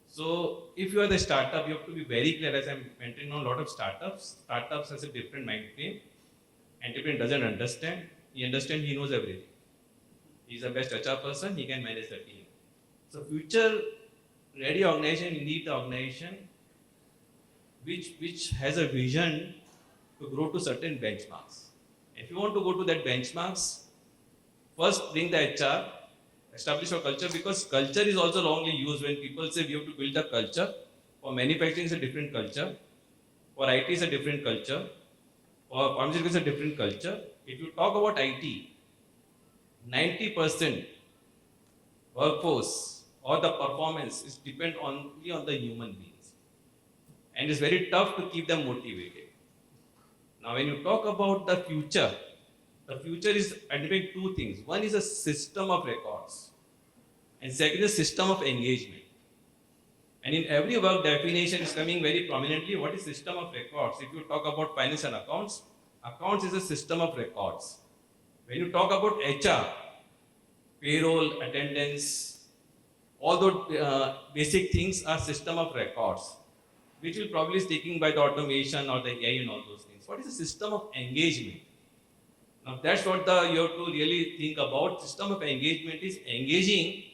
So if you are the startup, you have to be very clear. As I'm mentoring on a lot of startups, startups has a different mind frame. Entrepreneur doesn't understand. He understands, he knows everything. He's the best HR person, he can manage the team. So future ready organization, you need the organization which has a vision to grow to certain benchmarks. If you want to go to that benchmarks, first bring the HR, establish your culture, because culture is also wrongly used when people say we have to build a culture. For manufacturing is a different culture, for IT is a different culture, for pharmaceutical is a different culture. If you talk about IT, 90% workforce or the performance is depend only on the human beings. And it's very tough to keep them motivated. Now, when you talk about the future is identifying two things. One is a system of records, and second is system of engagement. And in every work definition is coming very prominently, what is system of records? If you talk about finance and accounts, accounts is a system of records. When you talk about HR, payroll, attendance, all those basic things are system of records, which will probably is taken by the automation or the AI and all those things. What is the system of engagement? Now that's what you have to really think about. System of engagement is engaging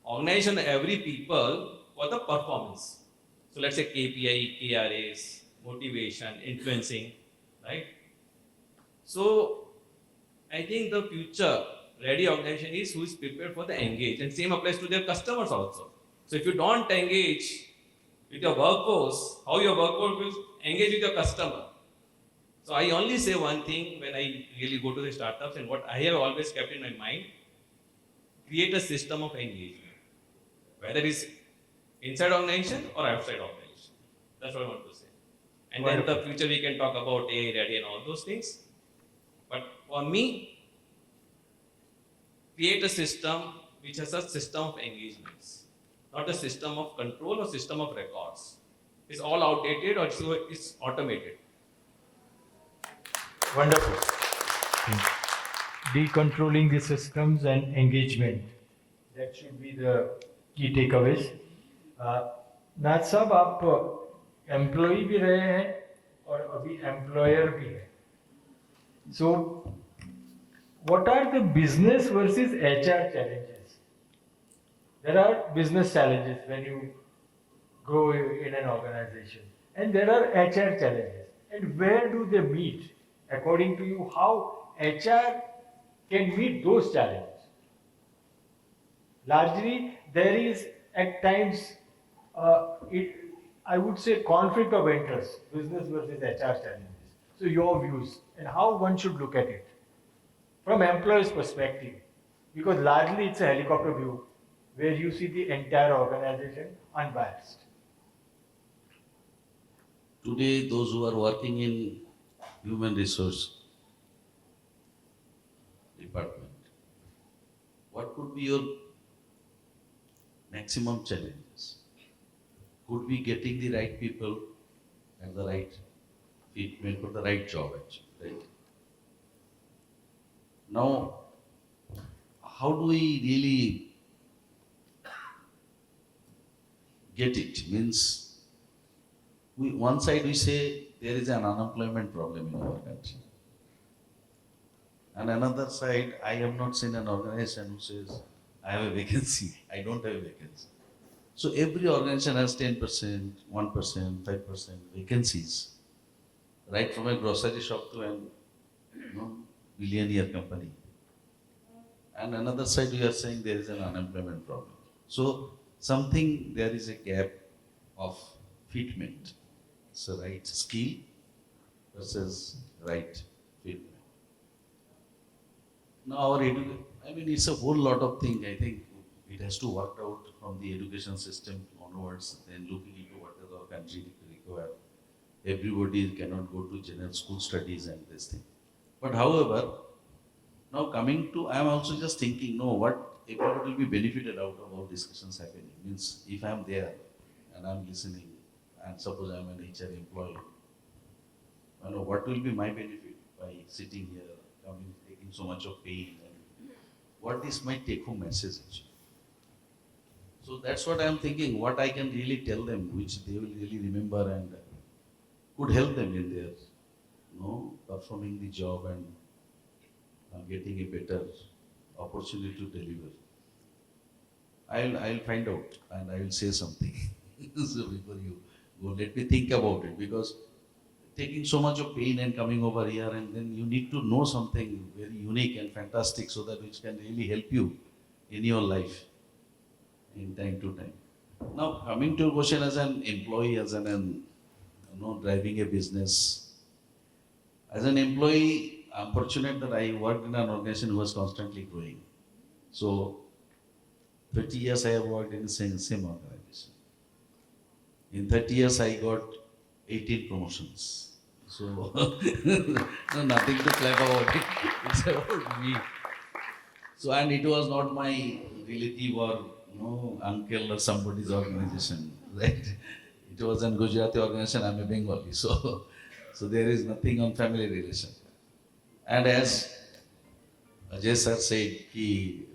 organization, every people for the performance. So let's say KPI, KRAs, motivation, influencing, right? So I think the future ready organization is who is prepared for the engage, and same applies to their customers also. So if you don't engage with your workforce, how your workforce will engage with your customer? So I only say one thing when I really go to the startups, and what I have always kept in my mind, create a system of engagement, whether it's inside organization or outside organization. That's what I want to say. And then in the future we can talk about AI ready and all those things. But for me, create a system which has a system of engagements, not a system of control or system of records. It's all outdated or it's automated. Wonderful. Decontrolling the systems and engagement. That should be the key takeaways. नाथ साहब, आप employee भी रहे हैं और अभी employer भी हैं. So, what are the business versus HR challenges? There are business challenges when you grow in an organization, and there are HR challenges. And where do they meet? According to you, how HR can meet those challenges? Largely, there is at times, I would say, conflict of interest, business versus HR challenges. So your views and how one should look at it from employee's perspective, because largely it's a helicopter view where you see the entire organization unbiased. Today, those who are working in human resource department, what could be your maximum challenges? Could be getting the right people and the right treatment for the right job actually, right? Now, how do we really get it? Means, one side we say there is an unemployment problem in our country. And another side, I have not seen an organization who says, I have a vacancy, I don't have a vacancy. So every organization has 10%, 1%, 5% vacancies, right from a grocery shop to an billionaire company. And another side we are saying there is an unemployment problem. So something, there is a gap of fitment. So right skill versus right fitment. Now our education, it's a whole lot of things. I think it has to work out from the education system onwards, then looking into what does our country require. everybody cannot go to general school studies and this thing. But however, now coming to, I am also just thinking, no, what everybody will be benefited out of all discussions happening. Means if I am there and I am listening, and suppose I am an HR employee, I know what will be my benefit by sitting here, coming, taking so much of pain, and what is my take-home message actually. So that's what I am thinking, what I can really tell them, which they will really remember and could help them in their, performing the job and getting a better opportunity to deliver. I'll find out and I will say something. So before you go, let me think about it, because taking so much of pain and coming over here, and then you need to know something very unique and fantastic so that which can really help you in your life in time to time. Now coming to your question, as an employee, as an driving a business, as an employee, I'm fortunate that I worked in an organization who was constantly growing. So 30 years I have worked in the same organization. In 30 years I got 18 promotions. So no, nothing to clap about it. It's about me. So, and it was not my relative or uncle or somebody's organization, right? It was an Gujarati organization. I'm a Bengali, so there is nothing on family relation. And as Ajay sir said, he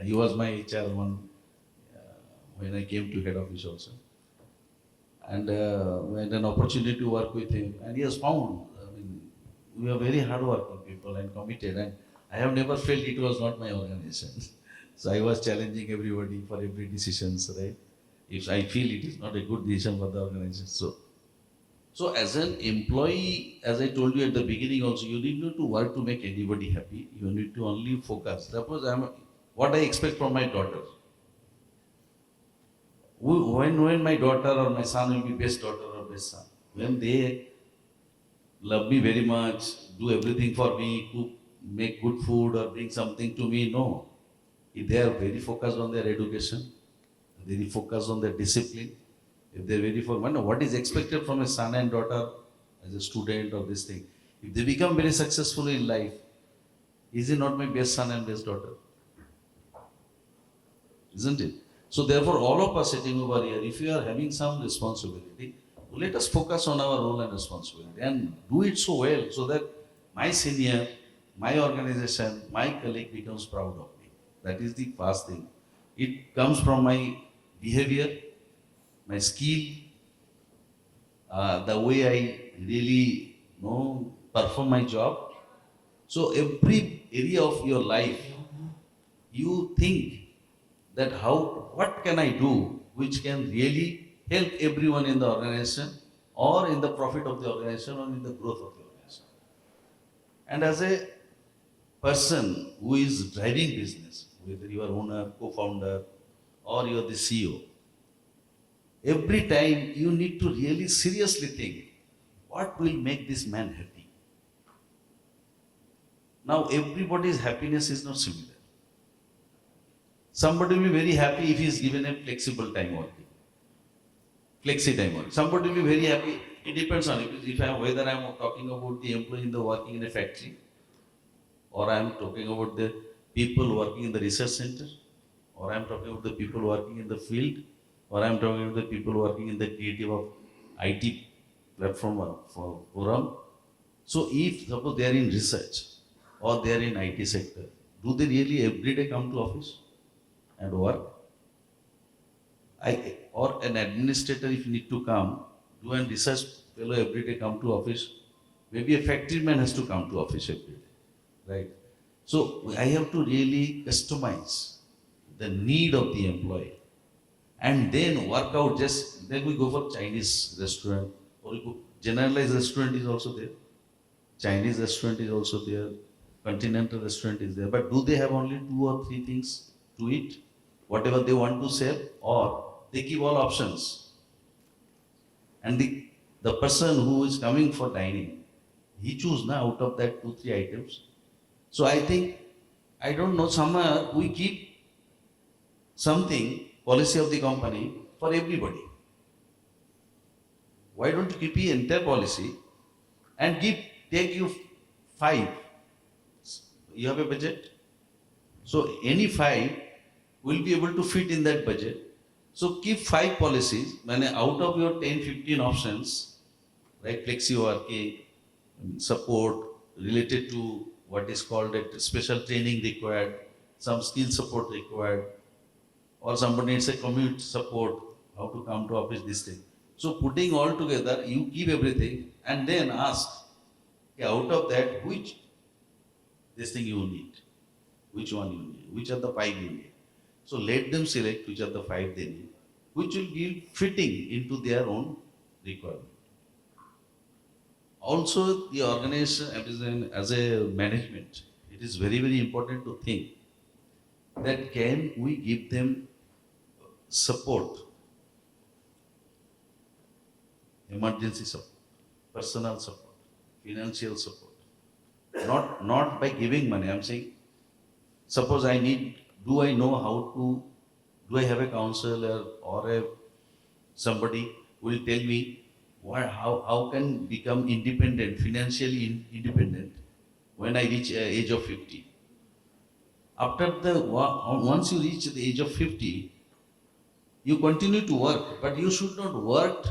was my HR when I came to head office also. And we had an opportunity to work with him, and he has found, we are very hardworking people and committed, and I have never felt it was not my organization. So I was challenging everybody for every decision, right? If I feel it is not a good decision for the organization. So as an employee, as I told you at the beginning also, you need not to work to make anybody happy. You need to only focus. Suppose what I expect from my daughter. When my daughter or my son will be best daughter or best son, when they love me very much, do everything for me, cook, make good food or bring something to me, no. If they are very focused on their education, very focused on their discipline, if they are very focused, what is expected from a son and daughter as a student or this thing, if they become very successful in life, is he not my best son and best daughter? Isn't it? So therefore, all of us sitting over here, if you are having some responsibility, let us focus on our role and responsibility and do it so well so that my senior, my organization, my colleague becomes proud of me. That is the first thing. It comes from my behavior, my skill, the way I really perform my job. So every area of your life, you think that what can I do which can really help everyone in the organization or in the profit of the organization or in the growth of the organization. And as a person who is driving business, whether you are owner, co-founder, or you are the CEO, every time you need to really seriously think, what will make this man happy? Now everybody's happiness is not similar. Somebody will be very happy if he is given a flexible time working. Flexi time working. Somebody will be very happy. It depends on whether I am talking about the employee working in a factory, or I am talking about the people working in the research center, or I am talking about the people working in the field, or I am talking about the people working in the creative of IT platform for forum. So if suppose they are in research or they are in IT sector, do they really every day come to office and work? Or an administrator, if need to come, do an research fellow every day come to office? Maybe a factory man has to come to office every day, right? So I have to really customize the need of the employee and then work out then we go for Chinese restaurant, or generalized restaurant is also there. Chinese restaurant is also there. Continental restaurant is there. But do they have only 2 or 3 things to eat? Whatever they want to sell, or they give all options. And the person who is coming for dining, he choose out of that 2-3 items. So I think, I don't know, somewhere we keep something, policy of the company for everybody. Why don't you keep the entire policy and take you 5? You have a budget? So any 5 will be able to fit in that budget. So keep 5 policies, when out of your 10-15 options, like flexi working, support related to what is called a special training required, some skill support required, or somebody needs a commute support, how to come to office, this thing. So putting all together, you give everything and then ask, okay, out of that, which this thing you need, which one you need, which are the 5 you need. So let them select which are the 5 they need, which will be fitting into their own requirement. Also, the organization as a management, it is very, very important to think that can we give them support, emergency support, personal support, financial support. Not by giving money. I'm saying, suppose do I know how to, do I have a counselor or somebody who will tell me how can become independent, financially independent when I reach age of 50. Once you reach the age of 50, you continue to work, but you should not work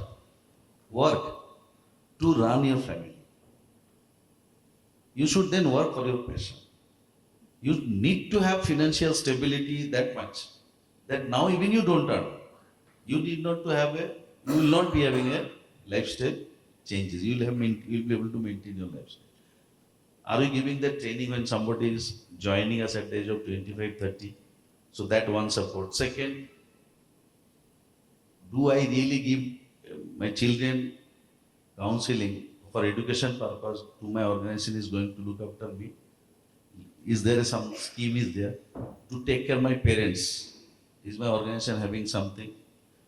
to run your family. You should then work for your passion. You need to have financial stability that much that now even you don't earn, you will not be having a lifestyle changes. You'll be able to maintain your lifestyle. Are we giving that training when somebody is joining us at the age of 25, 30? So that one support. Second, do I really give my children counseling for education purpose? To my organization is going to look after me? Is there some scheme is there to take care of my parents? Is my organization having something?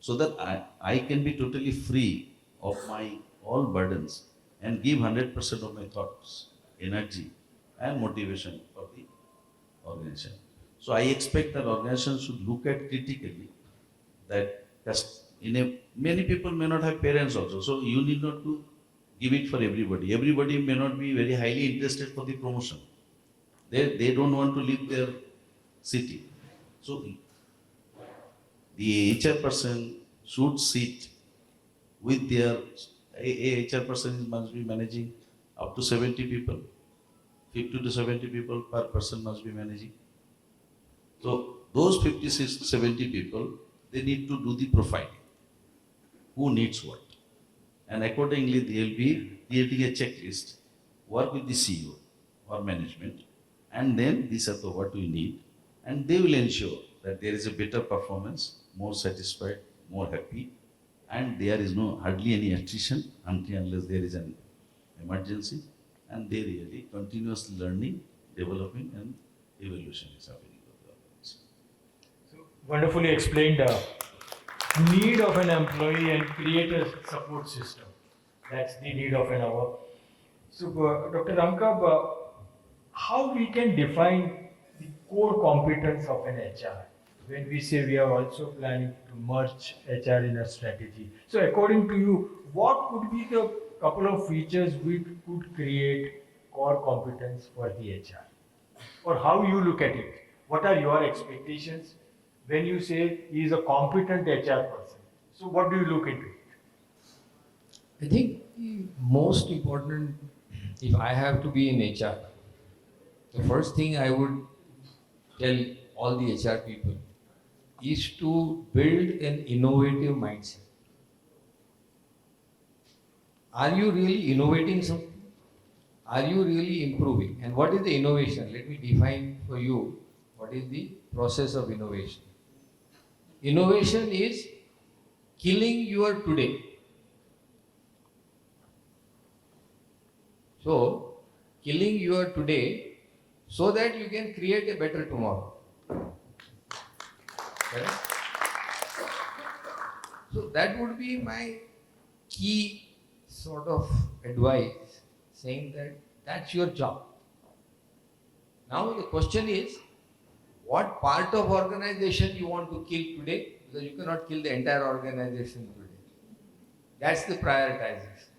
So that I can be totally free of my all burdens and give 100% of my thoughts, energy and motivation for the organization. So I expect that organization should look at critically that many people may not have parents also. So you need not to give it for everybody. Everybody may not be very highly interested for the promotion. They don't want to leave their city. So the HR person should sit with their, a HR person must be managing up to 70 people. 50 to 70 people per person must be managing. So those 50, 60, 70 people, they need to do the profiling. Who needs what? And accordingly, they'll be creating a checklist, work with the CEO or management, and then these are what we need. And they will ensure that there is a better performance, more satisfied, more happy, and there is hardly any attrition until unless there is an emergency, and they really continuously learning, developing, and evolution is happening for the organization. So wonderfully explained need of an employee and create a support system. That's the need of an hour. So Dr. Ramkab, how we can define the core competence of an HR when we say we are also planning to merge HR in a strategy? So according to you, what would be the couple of features we could create core competence for the HR? Or how you look at it? What are your expectations when you say he is a competent HR person? So what do you look into it? I think the most important, if I have to be in HR, the first thing I would tell all the HR people is to build an innovative mindset. Are you really innovating something? Are you really improving? And what is the innovation? Let me define for you what is the process of innovation. Innovation is killing your today. So, killing your today so that you can create a better tomorrow. Correct? So that would be my key sort of advice, saying that that's your job. Now the question is, what part of organization you want to kill today? Because you cannot kill the entire organization today. That's the prioritization.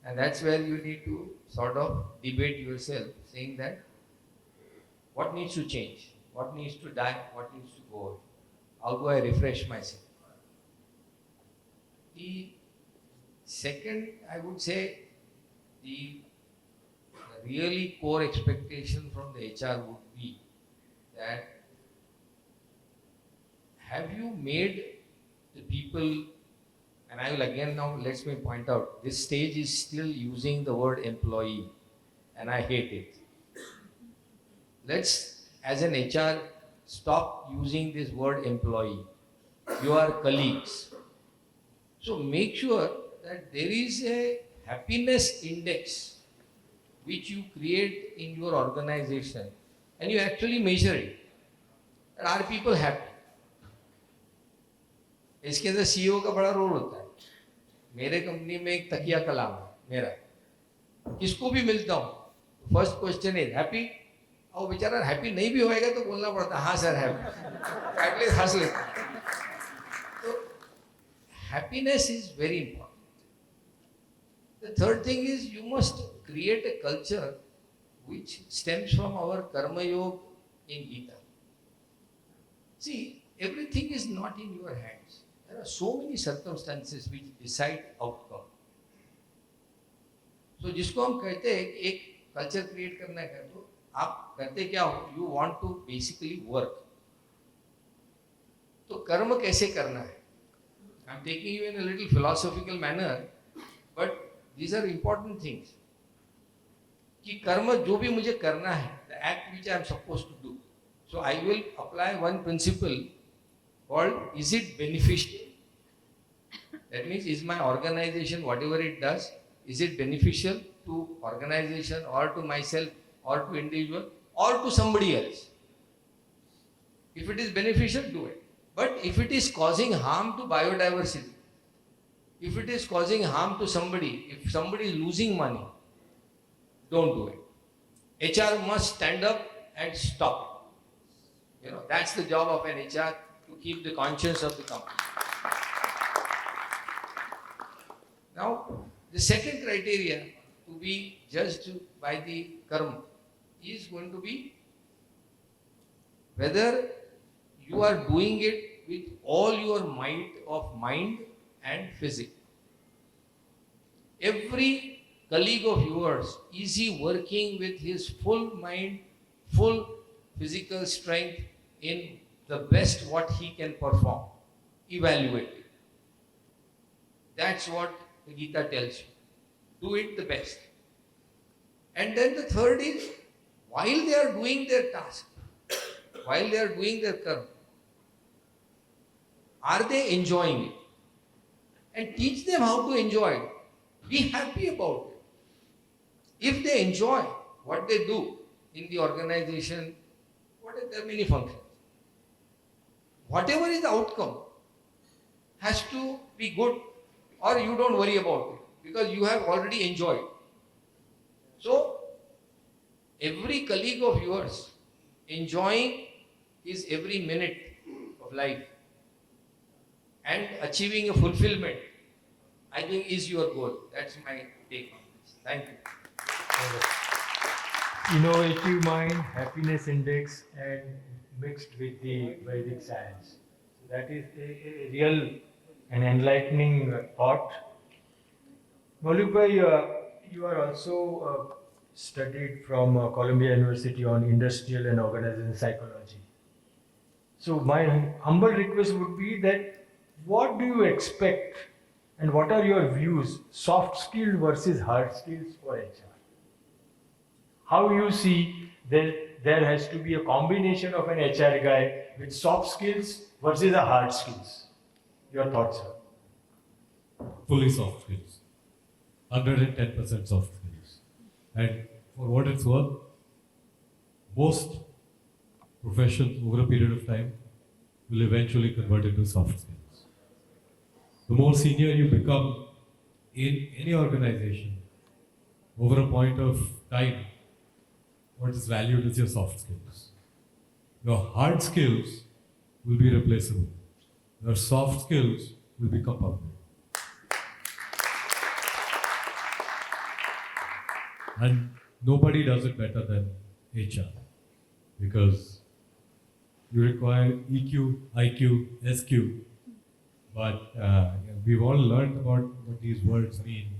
And that's where you need to sort of debate yourself, saying that what needs to change, what needs to die, what needs to go, how do I refresh myself. The second, I would say, the really core expectation from the HR would be that have you made the people, and I will again now let me point out, this stage is still using the word employee and I hate it. Let's, as an HR, stop using this word employee. You are colleagues. So make sure that there is a happiness index which you create in your organization and you actually measure it. And are people happy? इसके अंदर CEO का बड़ा role होता है. मेरे company में एक तकिया कलाम है मेरा, किसको भी मिलता हूँ फर्स्ट क्वेश्चन इज हैप्पी, और बेचारा हैप्पी नहीं भी होएगा तो बोलना पड़ता हाँ सर हैप्पी, एटलीस्ट हंस लेता. तो happiness is very important. The third thing is you must create a culture which stems from our Karma Yoga in Gita. See, everything is not in your hands. There are so many circumstances which decide outcome. So जिसको हम कहते हैं एक culture create करना है, तो आप करते क्या हो, you want to basically work. तो कर्म कैसे करना है? I am taking you in a little philosophical manner, but these are important things. कि कर्म जो भी मुझे करना है, the act which I am supposed to do. So I will apply one principle called, is it beneficial? That means, is my organization, whatever it does, is it beneficial to organization or to myself or to individual or to somebody else? If it is beneficial, do it. But if it is causing harm to biodiversity, if it is causing harm to somebody, if somebody is losing money, don't do it. HR must stand up and stop it. That's the job of an HR, to keep the conscience of the company. Now, the second criteria to be judged by the karma is going to be whether you are doing it with all your might of mind and physics. Every colleague of yours, is he working with his full mind, full physical strength in the best what he can perform? Evaluate it. That's what the Gita tells you. Do it the best. And then the third is, while they are doing their task, while they are doing their karma, are they enjoying it? And teach them how to enjoy it. Be happy about it. If they enjoy what they do in the organization, there are many functions. Whatever is the outcome has to be good, or you don't worry about it because you have already enjoyed. So, every colleague of yours enjoying his every minute of life and achieving a fulfillment, I think, is your goal. That's my take on this. Thank you. Innovative mind, happiness index, and mixed with the Vedic science. So that is a real and enlightening thought. Maulik bhai, you are also studied from Columbia University on industrial and organizational psychology. So my humble request would be that what do you expect and what are your views, soft skills versus hard skills for HR? How you see that there has to be a combination of an HR guy with soft skills versus a hard skills? Your thoughts, sir? Fully soft skills. 110% soft skills. And for what it's worth, most professions over a period of time will eventually convert into soft skills. The more senior you become in any organization, over a point of time, what is valued is your soft skills. Your hard skills will be replaceable. Your soft skills will become permanent. And nobody does it better than HR because you require EQ, IQ, SQ. But we've all learned about what these words mean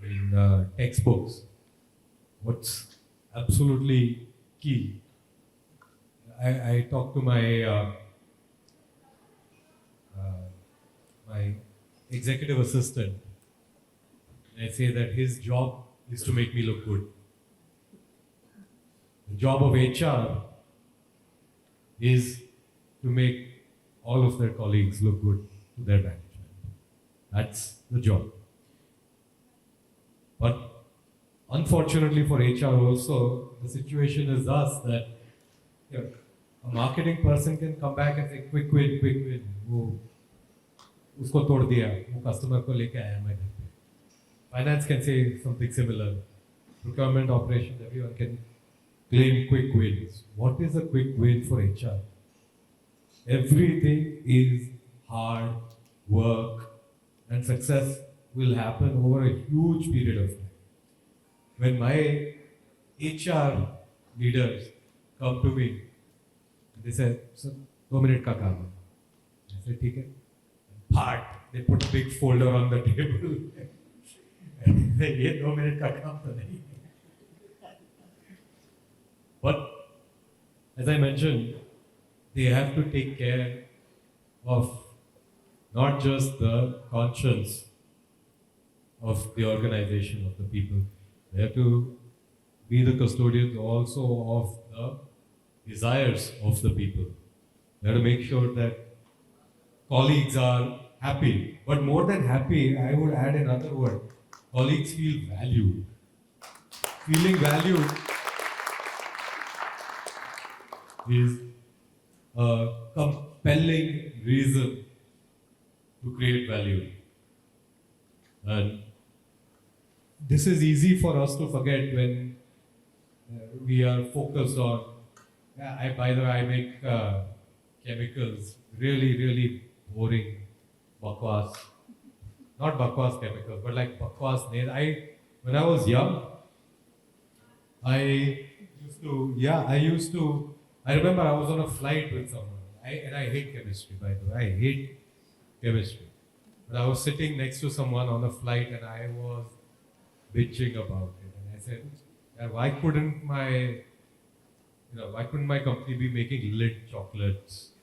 in textbooks. What's absolutely key. I talked to my my executive assistant. I say that his job is to make me look good. The job of HR is to make all of their colleagues look good to their management. That's the job. But unfortunately for HR also, the situation is thus that a marketing person can come back and say, quick win. वो उसको तोड़ दिया, वो customer को लेके आया मैं घर पे. Finance can say something similar. Procurement, operations, everyone can claim quick wins. What is a quick win for HR? Everything is hard work, and success will happen over a huge period of time. When my HR leaders come to me, they say, "Sir, 2 minutes का काम है." I say, "ठीक है." Part. They put a big folder on the table. And they say, "ये 2 minutes का काम तो नहीं." But as I mentioned, they have to take care of not just the conscience of the organization, of the people. They have to be the custodians also of the desires of the people. They have to make sure that colleagues are happy. But more than happy, I would add another word. Colleagues feel valued. Feeling valued is a compelling reason to create value. And this is easy for us to forget when we are focused on, by the way, I make chemicals, really boring, bakwas. Not bakwas chemicals, but like bakwas. When I was young, I remember I was on a flight with someone, and I hate chemistry, by the way. I hate chemistry. But I was sitting next to someone on a flight, and I was bitching about it. And I said, why couldn't my company be making Lindt chocolates?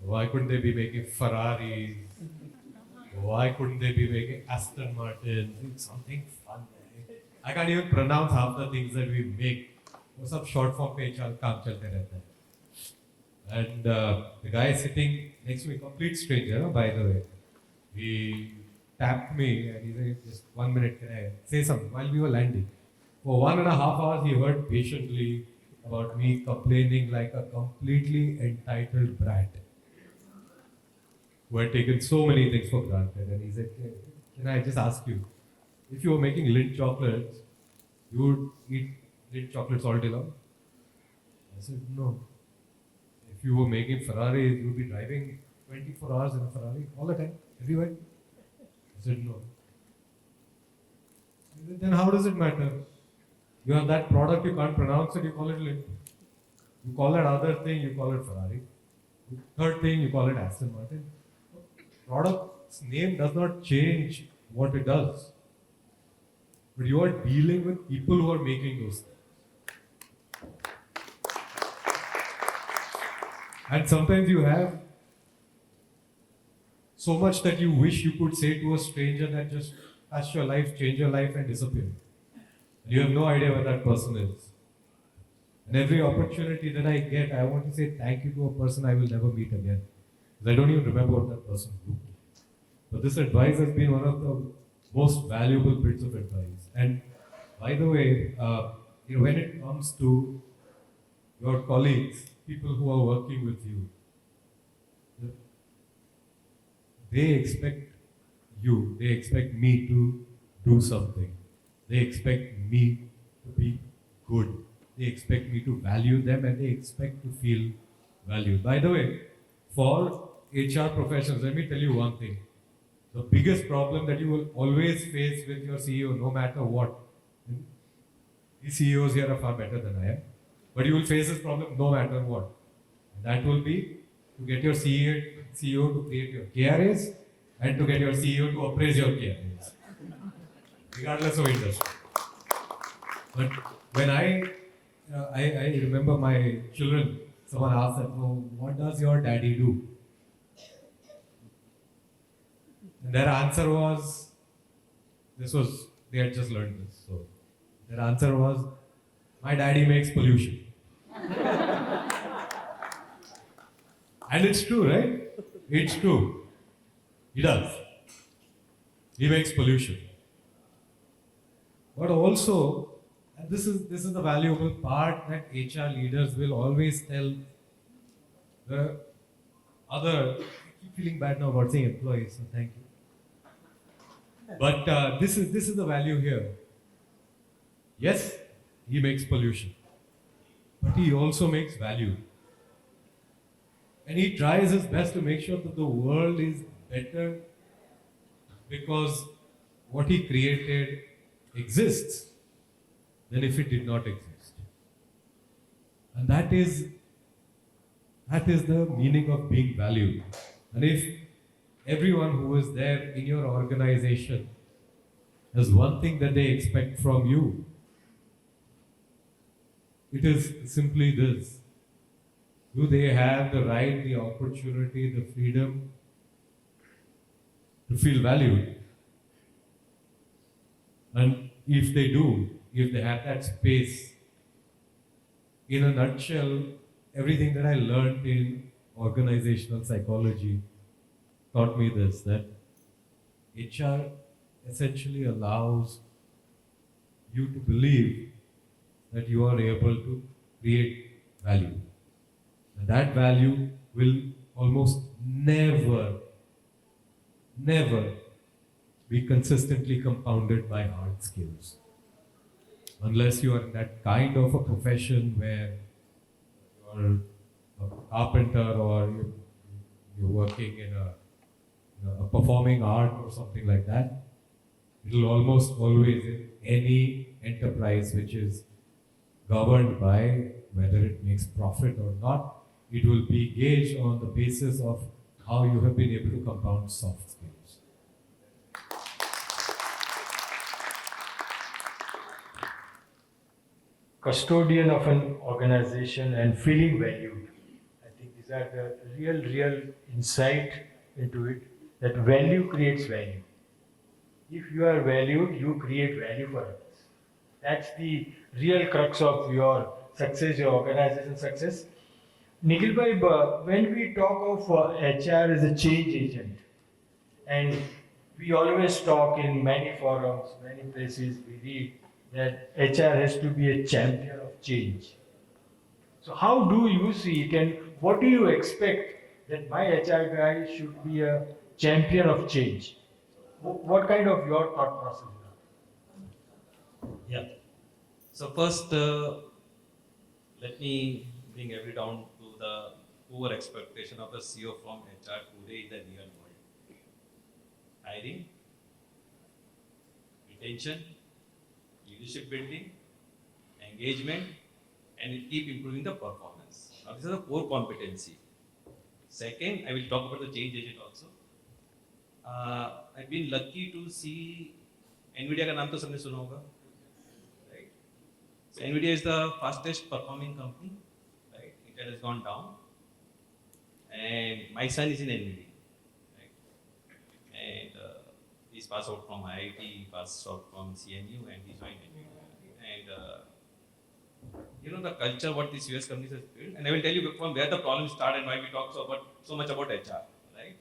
Why couldn't they be making Ferraris? Why couldn't they be making Aston Martin? Something fun. I can't even pronounce half the things that we make. वो सब short form पे काम चलते रहता है. And the guy sitting next to me, complete stranger, by the way, he tapped me and he said, "Just 1 minute, can I say something?" While we were landing. For 1.5 hours, he heard patiently about me complaining like a completely entitled brat who had taken so many things for granted. And he said, "Can I just ask you, if you were making Lindt chocolates, you would eat Lindt chocolates all day long?" I said, "No." If you were making Ferraris, you would be driving 24 hours in a Ferrari all the time, everywhere. I said, "No." I said, "Then how does it matter? You have that product, you can't pronounce it, you call it Lindt. You call that other thing, you call it Ferrari. Third thing, you call it Aston Martin. Product's name does not change what it does. But you are dealing with people who are making those things. And sometimes you have so much that you wish you could say to a stranger that just touch your life, change your life, and disappear. And you have no idea where that person is. And every opportunity that I get, I want to say thank you to a person I will never meet again. Because I don't even remember what that person looked like. But this advice has been one of the most valuable bits of advice. And by the way, when it comes to your colleagues, people who are working with you, they expect me to do something. They expect me to be good. They expect me to value them, and they expect to feel valued. By the way, for HR professionals, let me tell you one thing. The biggest problem that you will always face with your CEO, no matter what, These CEOs here are far better than I am. But you will face this problem no matter what. And that will be to get your CEO to create your KRAs and to get your CEO to appraise your KRAs, regardless of industry. But when I remember my children, someone asked them, "Oh, what does your daddy do?" And their answer was, they had just learned this. So their answer was, "My daddy makes pollution." And it's true, right? It's true. He does. He makes pollution. But also, and this is the valuable part that HR leaders will always tell the other. I keep feeling bad now about saying employees, so thank you. But this is the value here. Yes, he makes pollution, but he also makes value. And he tries his best to make sure that the world is better because what he created exists than if it did not exist. And that is the meaning of being valued. And if everyone who is there in your organization has one thing that they expect from you, it is simply this. Do they have the right, the opportunity, the freedom to feel valued? And if they do, if they have that space, in a nutshell, everything that I learned in organizational psychology taught me this, that HR essentially allows you to believe that you are able to create value. And that value will almost never be consistently compounded by hard skills. Unless you are in that kind of a profession where you're a carpenter or you're working in a performing art or something like that, it will almost always, in any enterprise which is governed by whether it makes profit or not, it will be gauged on the basis of how you have been able to compound soft skills. Custodian of an organization and feeling valued. I think these are the real insight into it, that value creates value. If you are valued, you create value for others. That's the real crux of your success, your organization success. Nikhil bhai, when we talk of HR as a change agent, and we always talk in many forums, many places, we read that HR has to be a champion of change. So how do you see it, and what do you expect that my HR guy should be a champion of change? What kind of your thought process? Yeah. So first, let me bring every down to the poor expectation of the CEO from HR today in the real world. Hiring, retention, leadership building, engagement, and keep improving the performance. Now, this is a core competency. Second, I will talk about the change agent also. I've been lucky to see NVIDIA का नाम तो सबने सुना होगा, right? So NVIDIA is the fastest performing company, right? Intel has gone down, and my son is in NVIDIA, right? And he's passed out from IIT, passed out from CMU, and he joined NVIDIA. And you know the culture what these US companies have built, and I will tell you from where the problem started and why we talk so much about HR, right?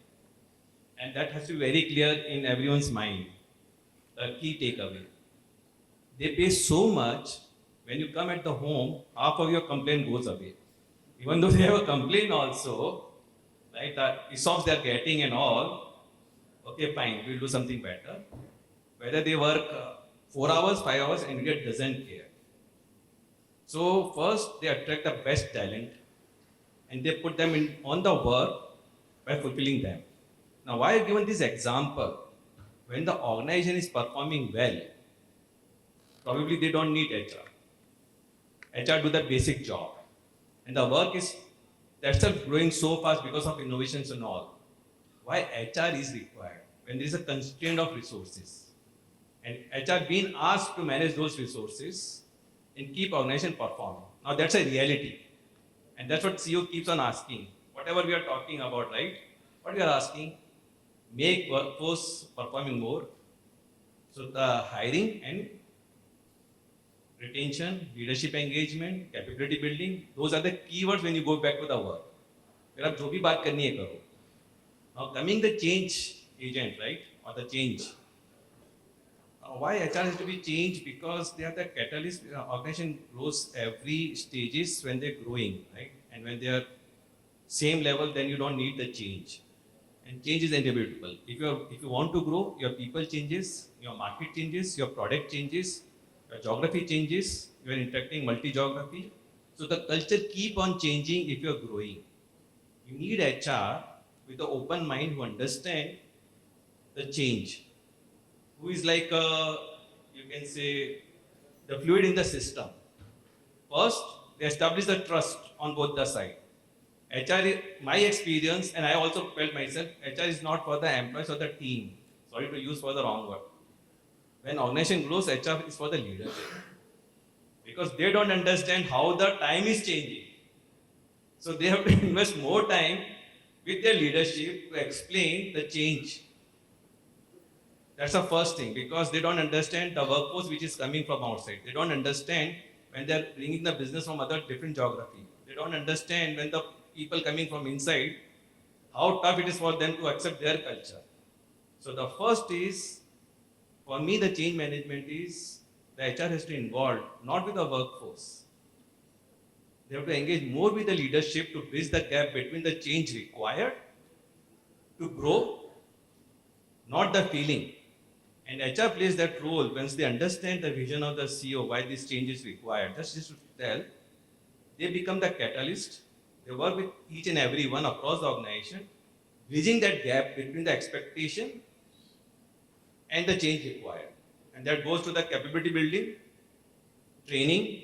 And that has to be very clear in everyone's mind. The key takeaway. They pay so much, when you come at the home, half of your complaint goes away. Even though they have a complaint also, right, the ESOPs they are getting and all, okay, fine, we'll do something better. Whether they work 4 hours, 5 hours, NVIDIA doesn't care. So first, they attract the best talent, and they put them on the work by fulfilling them. Now, why I've given this example? When the organization is performing well, probably they don't need HR. HR do the basic job. And the work is that's growing so fast because of innovations and all. Why HR is required when there is a constraint of resources. And HR being asked to manage those resources and keep organization performing. Now that's a reality. And that's what CEO keeps on asking. Whatever we are talking about, right? What we are asking, make workforce performing more. So the hiring and retention, leadership engagement, capability building, those are the keywords when you go back to the work. फिर आप जो भी बात करनी है करो. Now coming the change agent, right, or the change. Why HR has to be changed? Because they are the catalyst. Organization grows every stages when they're growing, right? And when they are same level, then you don't need the change. And change is inevitable. If you want to grow, your people changes, your market changes, your product changes, your geography changes, you are interacting multi-geography. So the culture keep on changing if you are growing. You need HR with an open mind who understand the change. Who is like, you can say, the fluid in the system. First, they establish the trust on both the sides. HR, my experience, and I also felt myself, HR is not for the employees or the team. Sorry to use for the wrong word. When organization grows, HR is for the leadership. Because they don't understand how the time is changing. So they have to invest more time with their leadership to explain the change. That's the first thing, because they don't understand the workforce which is coming from outside. They don't understand when they're bringing the business from other different geography. They don't understand when the people coming from inside, how tough it is for them to accept their culture. So the first is, for me, the change management is the HR has to involve not with the workforce. They have to engage more with the leadership to bridge the gap between the change required to grow, not the feeling. And HR plays that role once they understand the vision of the CEO, why this change is required. That's just to tell. They become the catalyst. They work with each and every one across the organization, bridging that gap between the expectation and the change required. And that goes to the capability building, training,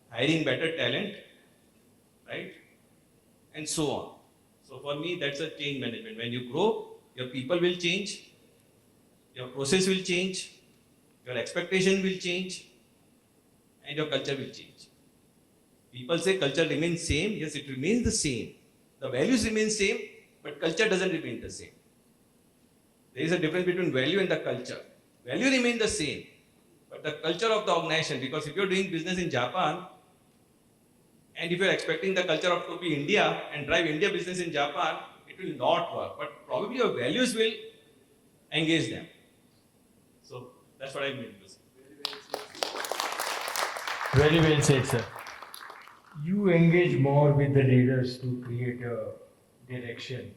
hiring better talent, right? And so on. So for me, that's a change management. When you grow, your people will change, your process will change, your expectation will change, and your culture will change. People say culture remains same. Yes, it remains the same. The values remain same, but culture doesn't remain the same. There is a difference between value and the culture. Value remains the same, but the culture of the organization, because if you're doing business in Japan, and if you're expecting the culture of to be India and drive India business in Japan, it will not work. But probably your values will engage them. So that's what I mean to say. Very well said, sir. You engage more with the leaders to create a direction.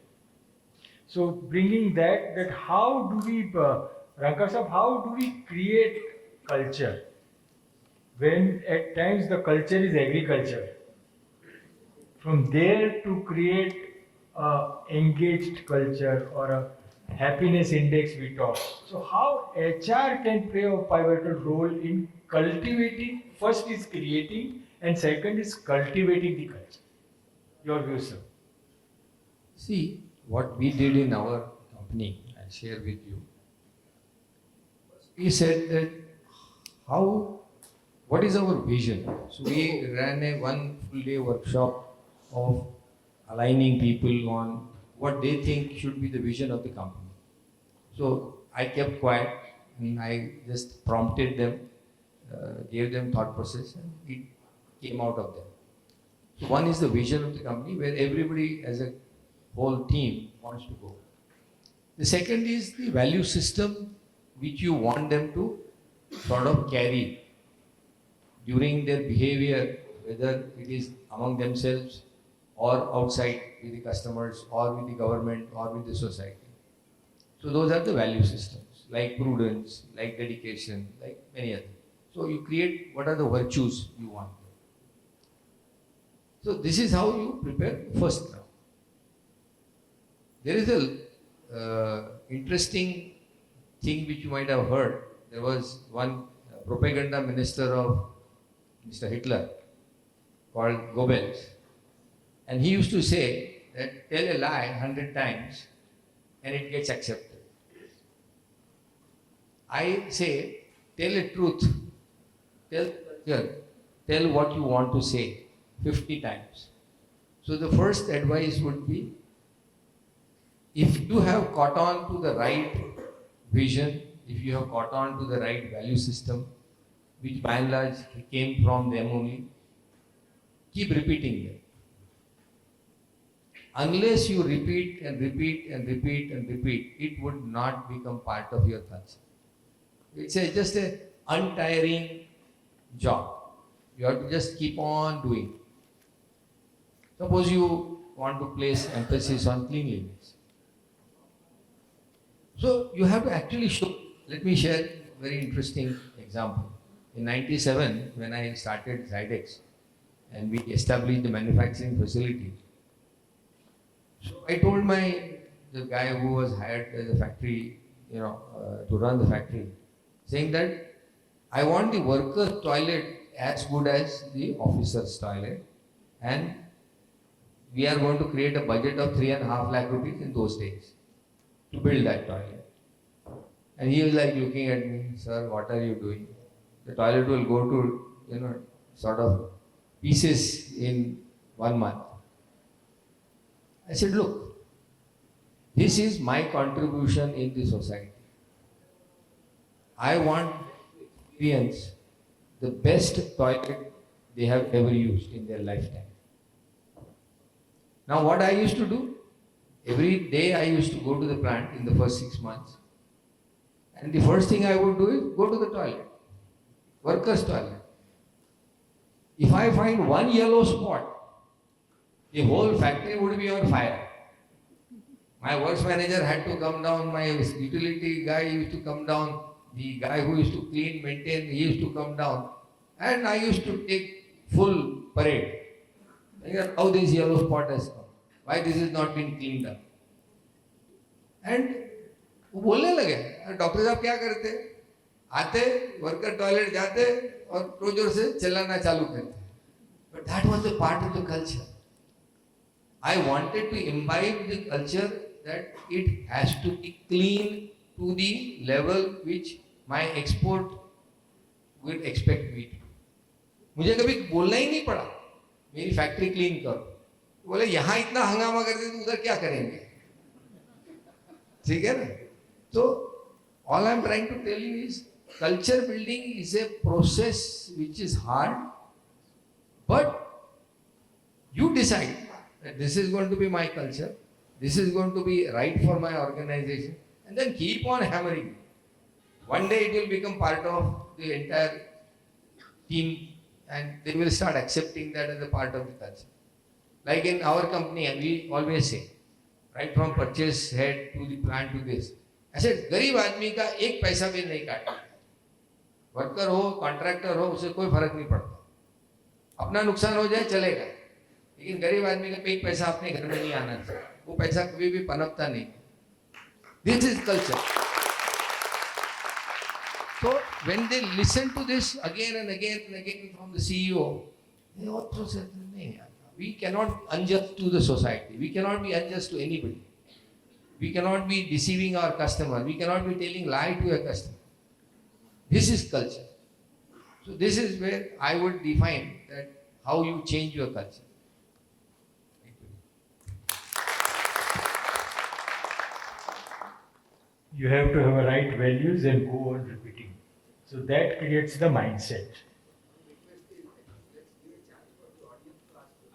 So bringing that how do we, Rankar sir, how do we create culture when at times the culture is agriculture? From there to create a engaged culture or a happiness index we talk. So how HR can play a pivotal role in cultivating, first is creating and second is cultivating the culture. Your view, sir. See, what we did in our company, I'll share with you. We said that what is our vision? So we ran a one full day workshop of aligning people on what they think should be the vision of the company. So I kept quiet and I just prompted them, gave them thought process, and it came out of them. So one is the vision of the company where everybody as a whole team wants to go. The second is the value system which you want them to sort of carry during their behavior, whether it is among themselves or outside with the customers or with the government or with the society. So those are the value systems, like prudence, like dedication, like many others. So you create what are the virtues you want. So this is how you prepare first round. There is a interesting thing which you might have heard. There was one propaganda minister of Mr. Hitler. called Goebbels. And he used to say that tell a lie 100 times and it gets accepted. I say tell a truth, tell what you want to say 50 times. So the first advice would be, if you have caught on to the right vision, if you have caught on to the right value system, which by and large came from them only, keep repeating them. Unless you repeat and repeat and repeat and repeat, it would not become part of your culture. It's just an untiring job. You have to just keep on doing. Suppose you want to place emphasis on cleanliness. So you have to actually show. Let me share a very interesting example. In 97, when I started Zydex and we established the manufacturing facility, so I told the guy who was hired as a factory, to run the factory, saying that I want the worker's toilet as good as the officer's toilet, and we are going to create a budget of 3.5 lakh rupees in those days to build that toilet. And he was like looking at me, sir, what are you doing? The toilet will go to, sort of pieces in 1 month. I said, look, this is my contribution in the society. I want to experience the best toilet they have ever used in their lifetime. Now what I used to do, every day I used to go to the plant in the first 6 months, and the first thing I would do is go to the toilet, workers' toilet. If I find one yellow spot, the whole factory would be on fire. My works manager had to come down, my utility guy used to come down, the guy who used to clean, maintain, he used to come down, and I used to take full parade. How this yellow spot has come, why this has not been cleaned up. And वो बोलने लगे, doctor साहब क्या करते, आते worker toilet जाते और जोर से चिल्लाना चालू करते. But that was a part of the culture. I wanted to imbibe the culture that it has to be clean to the level which my export will expect me to. मुझे कभी बोलना ही नहीं पड़ा, मेरी फैक्ट्री क्लीन करो. बोले यहाँ इतना हंगामा करते तो उधर क्या करेंगे? ठीक है ना? So all I am trying to tell you is, culture building is a process which is hard, but you decide that this is going to be my culture, this is going to be right for my organization, and then keep on hammering. One day it will become part of the entire team and they will start accepting that as a part of the culture. Like in our company, we always say, right from purchase head to the plant to this, I said, गरीब आदमी का एक पैसा भी नहीं काटा. Worker हो, contractor हो, उसे कोई फर्क नहीं पड़ता. अपना नुकसान हो जाए चलेगा, लेकिन गरीब आदमी का एक पैसा अपने घर में नहीं आना चाहिए. वो पैसा कभी भी पनपता नहीं. This is culture. So when they listen to this again and again and again from the CEO, they also say, we cannot unjust to the society. We cannot be unjust to anybody. We cannot be deceiving our customer. We cannot be telling lie to a customer. This is culture. So this is where I would define that how you change your culture. You have to have a right values and go on repeating. So that creates the mindset.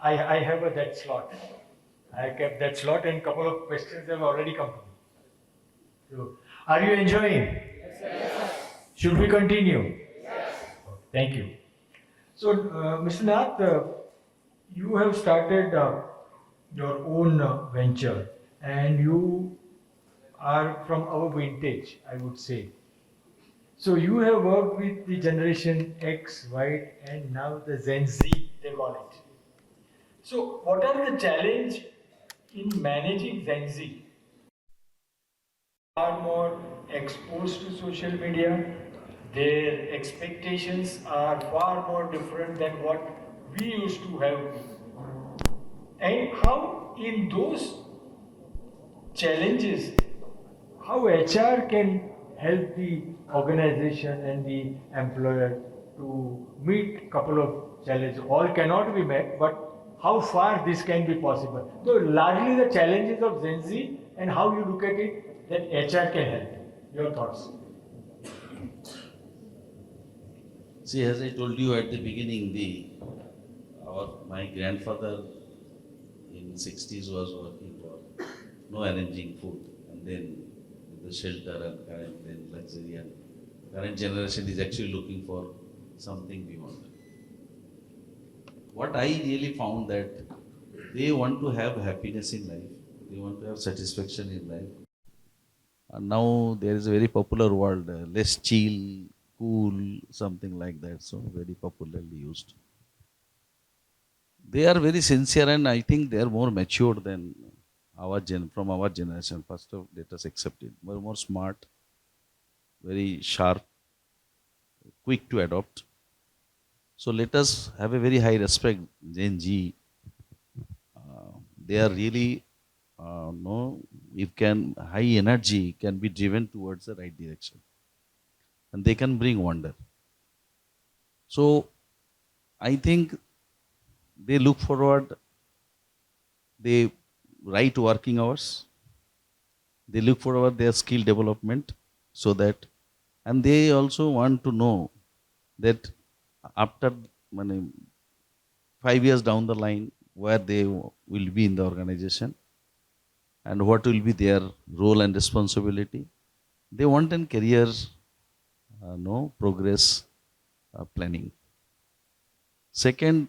I have that slot. I kept that slot and couple of questions have already come. So, are you enjoying? Yes. Should we continue? Yes. Thank you. So, Mr. Nath, you have started your own venture and you are from our vintage, I would say. So you have worked with the generation X, Y, and now the Gen Z, they call it. So what are the challenges in managing Gen Z? Are more exposed to social media. Their expectations are far more different than what we used to have, and how in those challenges, how HR can help the organization and the employer to meet couple of challenges. All cannot be met, but how far this can be possible. So largely the challenges of Gen Z and how you look at it, that HR can help. Your thoughts? See, as I told you at the beginning, my grandfather in 60s was working for no arranging food, and then the shelter and current then luxury, and current generation is actually looking for something beyond. What I really found that they want to have happiness in life, they want to have satisfaction in life. And now there is a very popular word, less chill, cool, something like that. So very popularly used. They are very sincere, and I think they are more mature than from our generation. First of, let us accept it. We're more smart, very sharp, quick to adopt. So let us have a very high respect. Gen Z, they are really high energy can be driven towards the right direction, and they can bring wonder. So I think they look forward. They write working hours. They look forward their skill development, so that, and they also want to know that after 5 years down the line, where they will be in the organization and what will be their role and responsibility. They want a career progress planning. Second,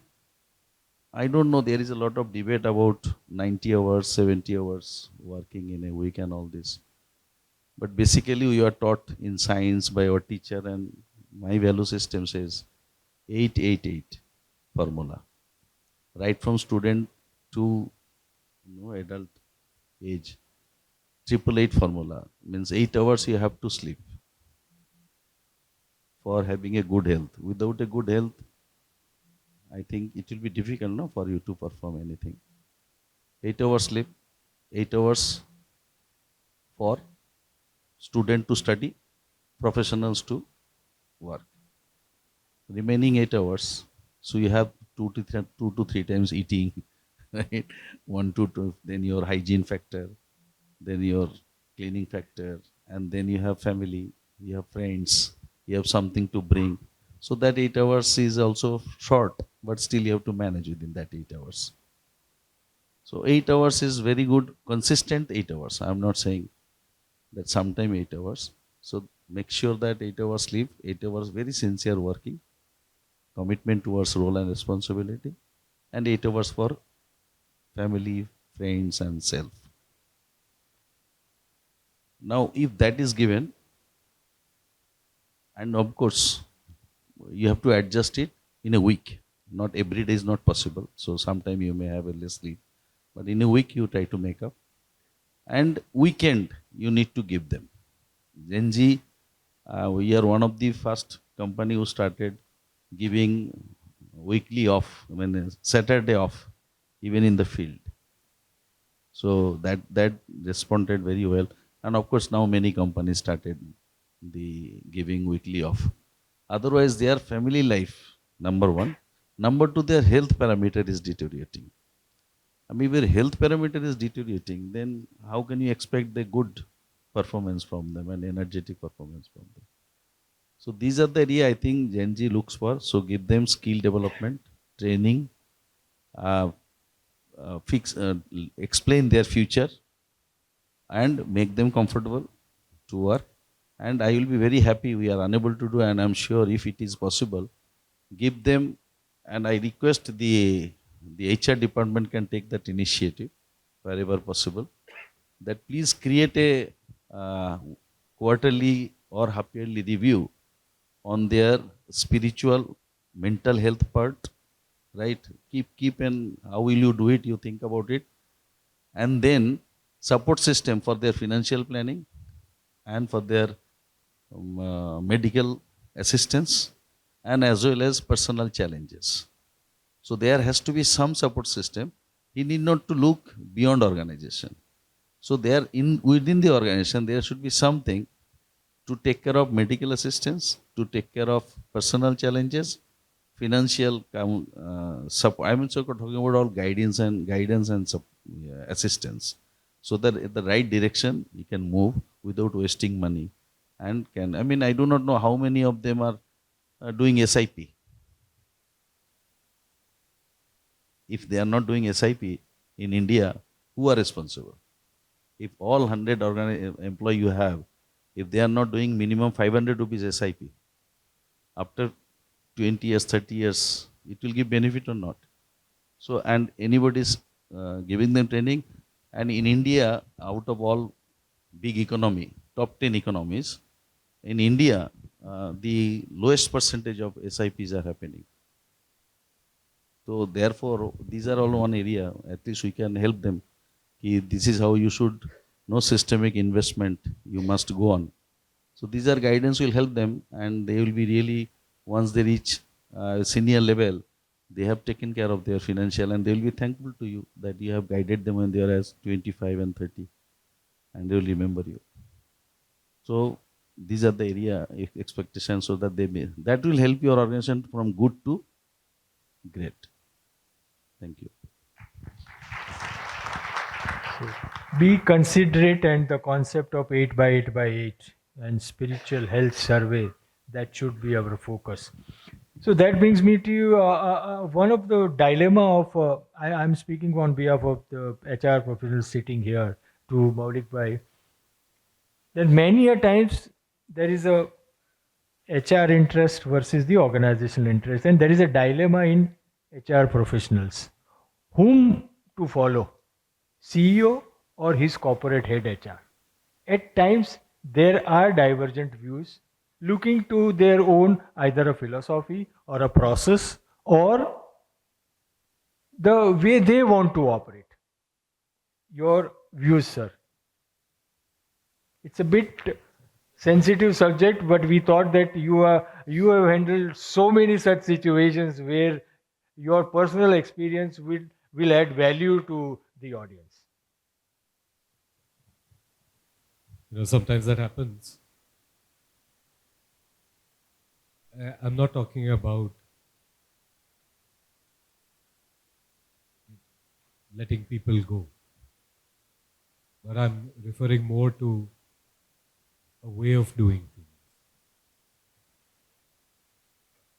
I don't know, there is a lot of debate about 90 hours, 70 hours working in a week and all this. But basically we are taught in science by our teacher, and my value system says 888 formula. Right from student to adult age. 888 formula means 8 hours you have to sleep for having a good health. Without a good health, I think it will be difficult for you to perform anything. 8 hours sleep, 8 hours for student to study, professionals to work. Remaining 8 hours, so you have 2 to 3 times eating, right? 1 to 2, then your hygiene factor, then your cleaning factor, and then you have family, you have friends, you have something to bring. So that 8 hours is also short, but still you have to manage within that 8 hours. So 8 hours is very good, consistent 8 hours. I am not saying that sometime 8 hours. So make sure that 8 hours sleep, 8 hours very sincere working, commitment towards role and responsibility, and 8 hours for family, friends, and self. Now, if that is given, and of course, you have to adjust it in a week. Not every day is not possible. So sometime you may have a less sleep, but in a week you try to make up. And weekend you need to give them. Gen Z, we are one of the first company who started giving weekly off, Saturday off, even in the field. So that responded very well. And of course now many companies started the giving weekly off. Otherwise their family life, number one. Number two, their health parameter is deteriorating. I mean, if your health parameter is deteriorating, then how can you expect the good performance from them and energetic performance from them? So these are the area I think Gen Z looks for. So give them skill development, training, explain their future, and make them comfortable to work. And I will be very happy. We are unable to do, and I'm sure if it is possible, give them, and I request the HR department can take that initiative wherever possible, that please create a quarterly or half-yearly review on their spiritual, mental health part, right? Keep and how will you do it? You think about it, and then support system for their financial planning and for their medical assistance, and as well as personal challenges. So there has to be some support system. He need not to look beyond organization. So there within the organization there should be something to take care of medical assistance, to take care of personal challenges, financial support. I'm also talking about all guidance and assistance, so that in the right direction you can move without wasting money, and can. I mean, I do not know how many of them are doing SIP. If they are not doing SIP in India, who are responsible? If all 100 employee you have, if they are not doing minimum 500 rupees SIP, after 20 years, 30 years, it will give benefit or not. So, and anybody is giving them training. And in India, out of all big economy, top 10 economies, in India, the lowest percentage of SIPs are happening. So therefore, these are all one area, at least we can help them. This is how you should, no systemic investment, you must go on. So these are guidance will help them, and they will be really, once they reach senior level, they have taken care of their financial, and they will be thankful to you that you have guided them when they are as 25 and 30, and they will remember you. So these are the area expectations, so that that will help your organization from good to great. Thank you. Be considerate, and the concept of 8 by 8 by 8 and spiritual health survey, that should be our focus. So that brings me to you, one of the dilemma of, I'm speaking on behalf of the HR professionals sitting here to Maulik Bhai, that many a times there is a HR interest versus the organizational interest, and there is a dilemma in HR professionals. Whom to follow? CEO or his corporate head HR? At times, there are divergent views looking to their own, either a philosophy or a process or the way they want to operate. Your views, sir? It's a bit sensitive subject, but we thought that you have handled so many such situations where your personal experience will add value to the audience. You know, sometimes that happens. I'm not talking about letting people go, but I'm referring more to a way of doing things.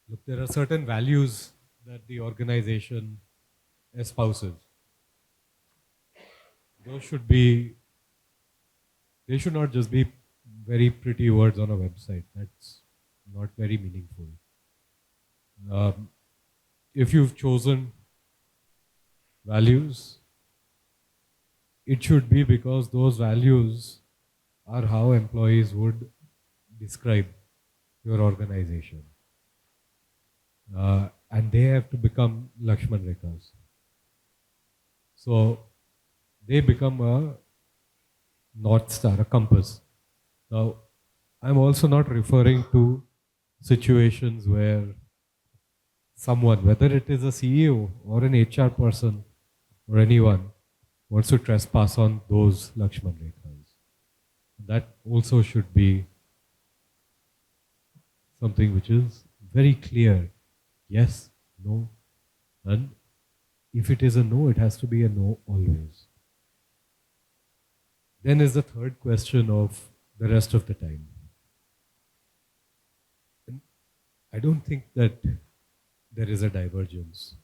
Look, there are certain values that the organization espouses. Those should be, they should not just be very pretty words on a website. That's not very meaningful. If you've chosen values, it should be because those values are how employees would describe your organization. And they have to become Lakshman Rekhas. So they become a North Star, a compass. Now, I'm also not referring to situations where someone, whether it is a CEO or an HR person or anyone, wants to trespass on those Lakshman Rekhas. That also should be something which is very clear. Yes, no, and if it is a no, it has to be a no always. Then is the third question of the rest of the time. And I don't think that there is a divergence.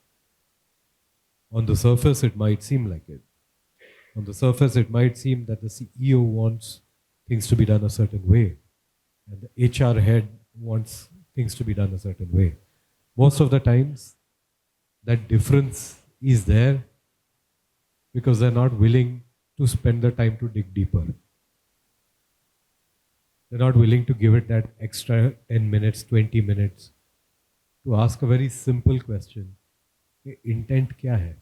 On the surface, it might seem like it. On the surface, it might seem that the CEO wants things to be done a certain way, and the HR head wants things to be done a certain way. Most of the times, that difference is there because they're not willing to spend the time to dig deeper. They're not willing to give it that extra 10 minutes, 20 minutes to ask a very simple question. Intent kya hai?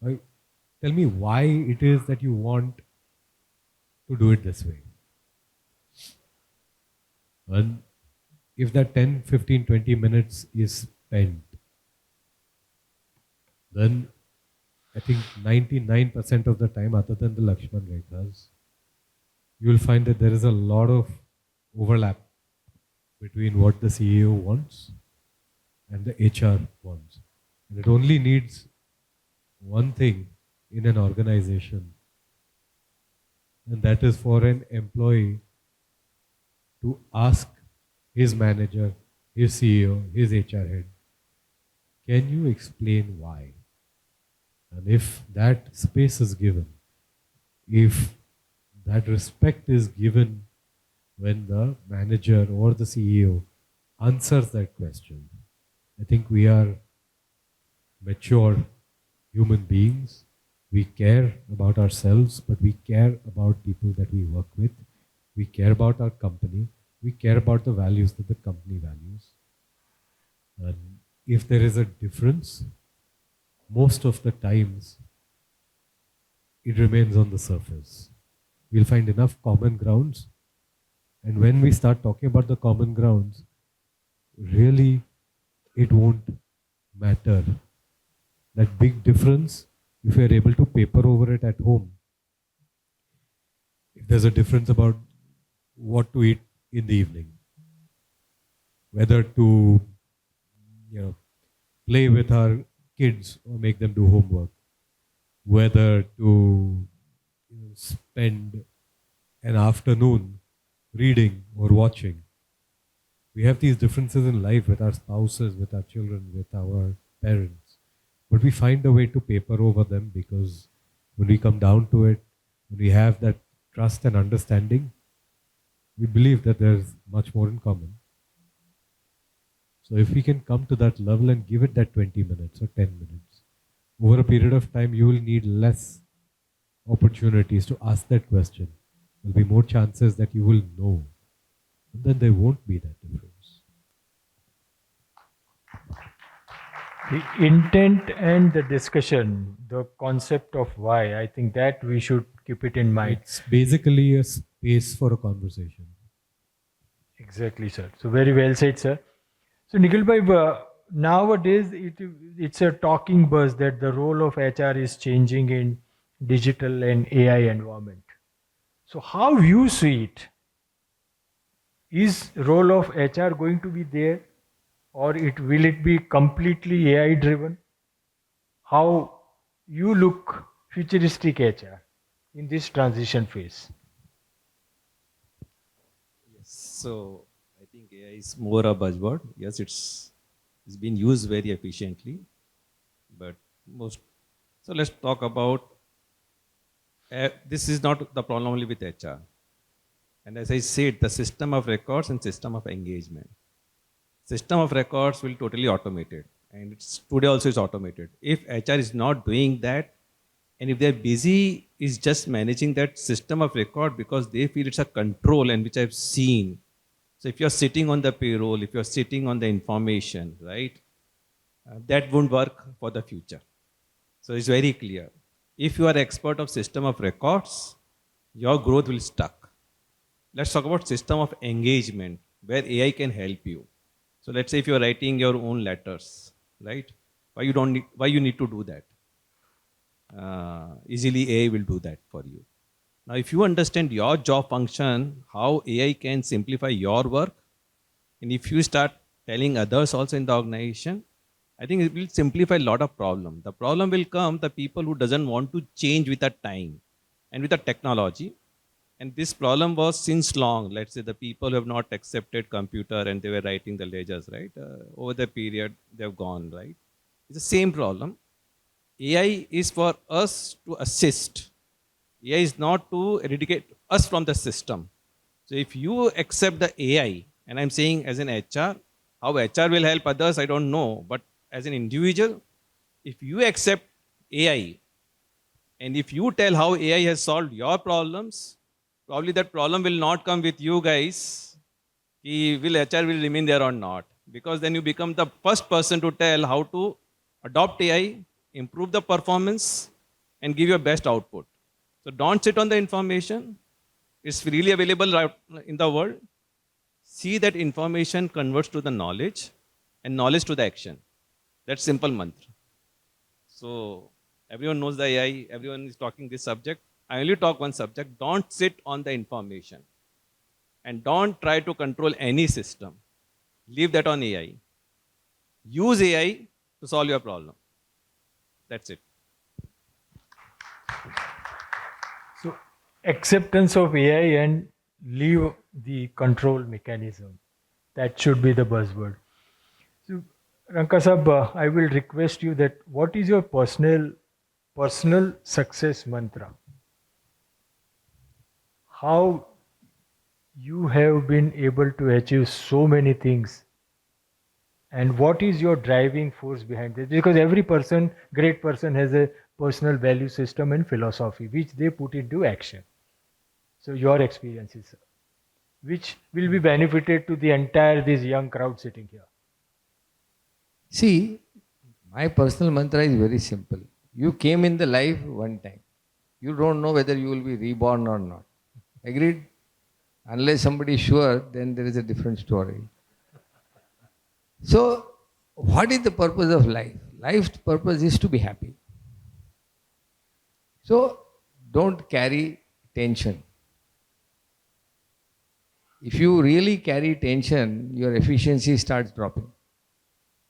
Right? Tell me why it is that you want to do it this way. And if that 10, 15, 20 minutes is spent then I think 99% of the time, other than the Lakshman Rekhas, you will find that there is a lot of overlap between what the CEO wants and the HR wants. And it only needs one thing in an organization, and that is for an employee to ask his manager, his CEO, his HR head, can you explain why? And if that space is given, if that respect is given when the manager or the CEO answers that question, I think we are mature human beings. We care about ourselves, but we care about people that we work with. We care about our company. We care about the values that the company values. And if there is a difference, most of the times it remains on the surface. We'll find enough common grounds. And when we start talking about the common grounds, really it won't matter. That big difference, if we are able to paper over it at home, if there's a difference about what to eat in the evening, whether to play with our kids or make them do homework, whether to spend an afternoon reading or watching. We have these differences in life with our spouses, with our children, with our parents. But we find a way to paper over them, because when we come down to it, when we have that trust and understanding, we believe that there's much more in common. So if we can come to that level and give it that 20 minutes or 10 minutes, over a period of time, you will need less opportunities to ask that question. There will be more chances that you will know. And then there won't be that difference. The intent and the discussion, the concept of why, I think that we should keep it in mind. It's basically a space for a conversation. Exactly, sir. So very well said, sir. So Nikhil bhai, nowadays it's a talking buzz that the role of HR is changing in digital and AI environment. So how you see it? Is role of HR going to be there, or will it be completely AI driven? How you look futuristic HR in this transition phase? So I think AI is more a buzzword. Yes, it's been used very efficiently, but so let's talk about this is not the problem only with HR. And as I said, the system of records and system of engagement. System of records will totally automated, and today also is automated. If HR is not doing that, and if they're busy is just managing that system of record because they feel it's a control, and which I've seen. So if you're sitting on the payroll, if you're sitting on the information, right, that won't work for the future. So it's very clear. If you are expert of system of records, your growth will stuck. Let's talk about system of engagement, where AI can help you. So let's say if you're writing your own letters, right? Why you need to do that? Easily AI will do that for you. Now, if you understand your job function, how AI can simplify your work, and if you start telling others also in the organization, I think it will simplify a lot of problems. The problem will come the people who doesn't want to change with the time and with the technology. And this problem was since long. Let's say the people who have not accepted computer and they were writing the ledgers, right? Over the period, they've gone, right? It's the same problem. AI is for us to assist. AI is not to eradicate us from the system. So if you accept the AI, and I'm saying as an HR, how HR will help others, I don't know. But as an individual, if you accept AI, and if you tell how AI has solved your problems, probably that problem will not come with you guys. Will HR will remain there or not? Because then you become the first person to tell how to adopt AI, improve the performance, and give your best output. So don't sit on the information. It's freely available right in the world. See that information converts to the knowledge, and knowledge to the action. That's simple mantra. So everyone knows the AI, everyone is talking this subject. I only talk one subject. Don't sit on the information and don't try to control any system. Leave that on AI. Use AI to solve your problem. That's it. So, acceptance of AI and leave the control mechanism. That should be the buzzword. So, Ranka Sahab, I will request you that what is your personal success mantra? How you have been able to achieve so many things, and what is your driving force behind this? Because every person, great person, has a personal value system and philosophy which they put into action. So your experiences, sir, which will be benefited to the entire this young crowd sitting here. See, my personal mantra is very simple. You came in the life one time. You don't know whether you will be reborn or not. Agreed? Unless somebody is sure, then there is a different story. So, what is the purpose of life? Life's purpose is to be happy. So, don't carry tension. If you really carry tension, your efficiency starts dropping.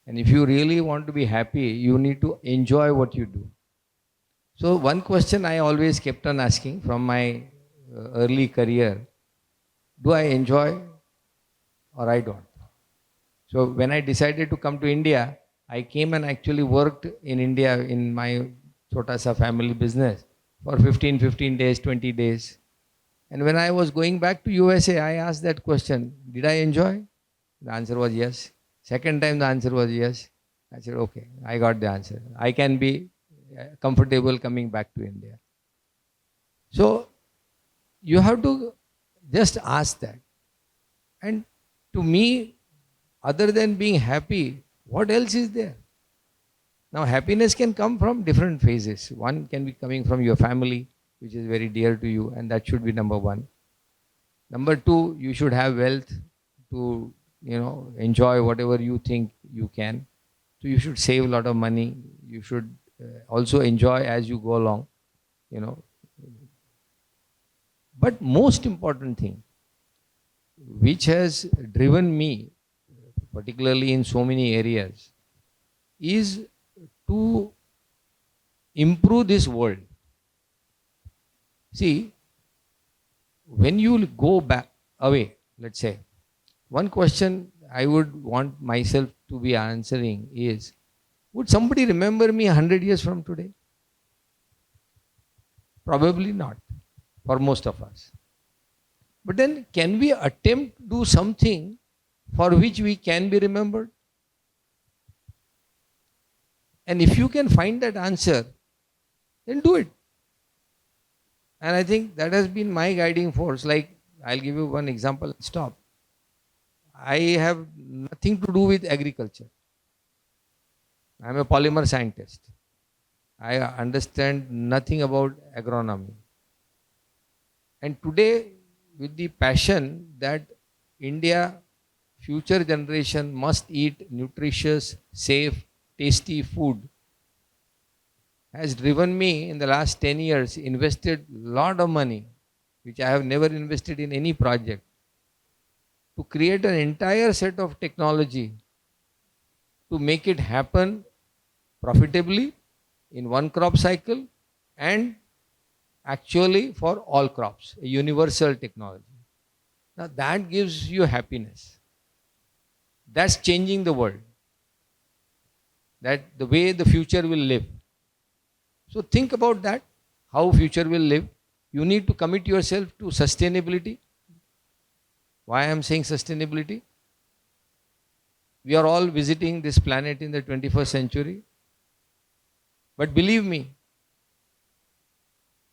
And if you really want to be happy, you need to enjoy what you do. So, one question I always kept on asking from my early career, do I enjoy or I don't? So when I decided to come to India, I came and actually worked in India in my Chota Sa family business for 15 days, 20 days. And when I was going back to USA, I asked that question, did I enjoy? The answer was yes. Second time the answer was yes. I said, okay, I got the answer. I can be comfortable coming back to India. So you have to just ask that. And to me, other than being happy, what else is there? Now, happiness can come from different phases. One can be coming from your family, which is very dear to you, and that should be number one. Number two, you should have wealth to, enjoy whatever you think you can. So you should save a lot of money. You should also enjoy as you go along, But most important thing, which has driven me, particularly in so many areas, is to improve this world. See, when you go back away, let's say, one question I would want myself to be answering is, would somebody remember me 100 years from today? Probably not, for most of us. But then, can we attempt to do something for which we can be remembered? And if you can find that answer, then do it. And I think that has been my guiding force. Like, I'll give you one example. Stop. I have nothing to do with agriculture. I'm a polymer scientist. I understand nothing about agronomy. And today, with the passion that India, future generation must eat nutritious, safe, tasty food, has driven me in the last 10 years, invested a lot of money, which I have never invested in any project, to create an entire set of technology to make it happen profitably in one crop cycle and actually for all crops, a universal technology. Now that gives you happiness. That's changing the world. That the way the future will live. So think about that, how future will live. You need to commit yourself to sustainability. Why I am saying sustainability? We are all visiting this planet in the 21st century. But believe me,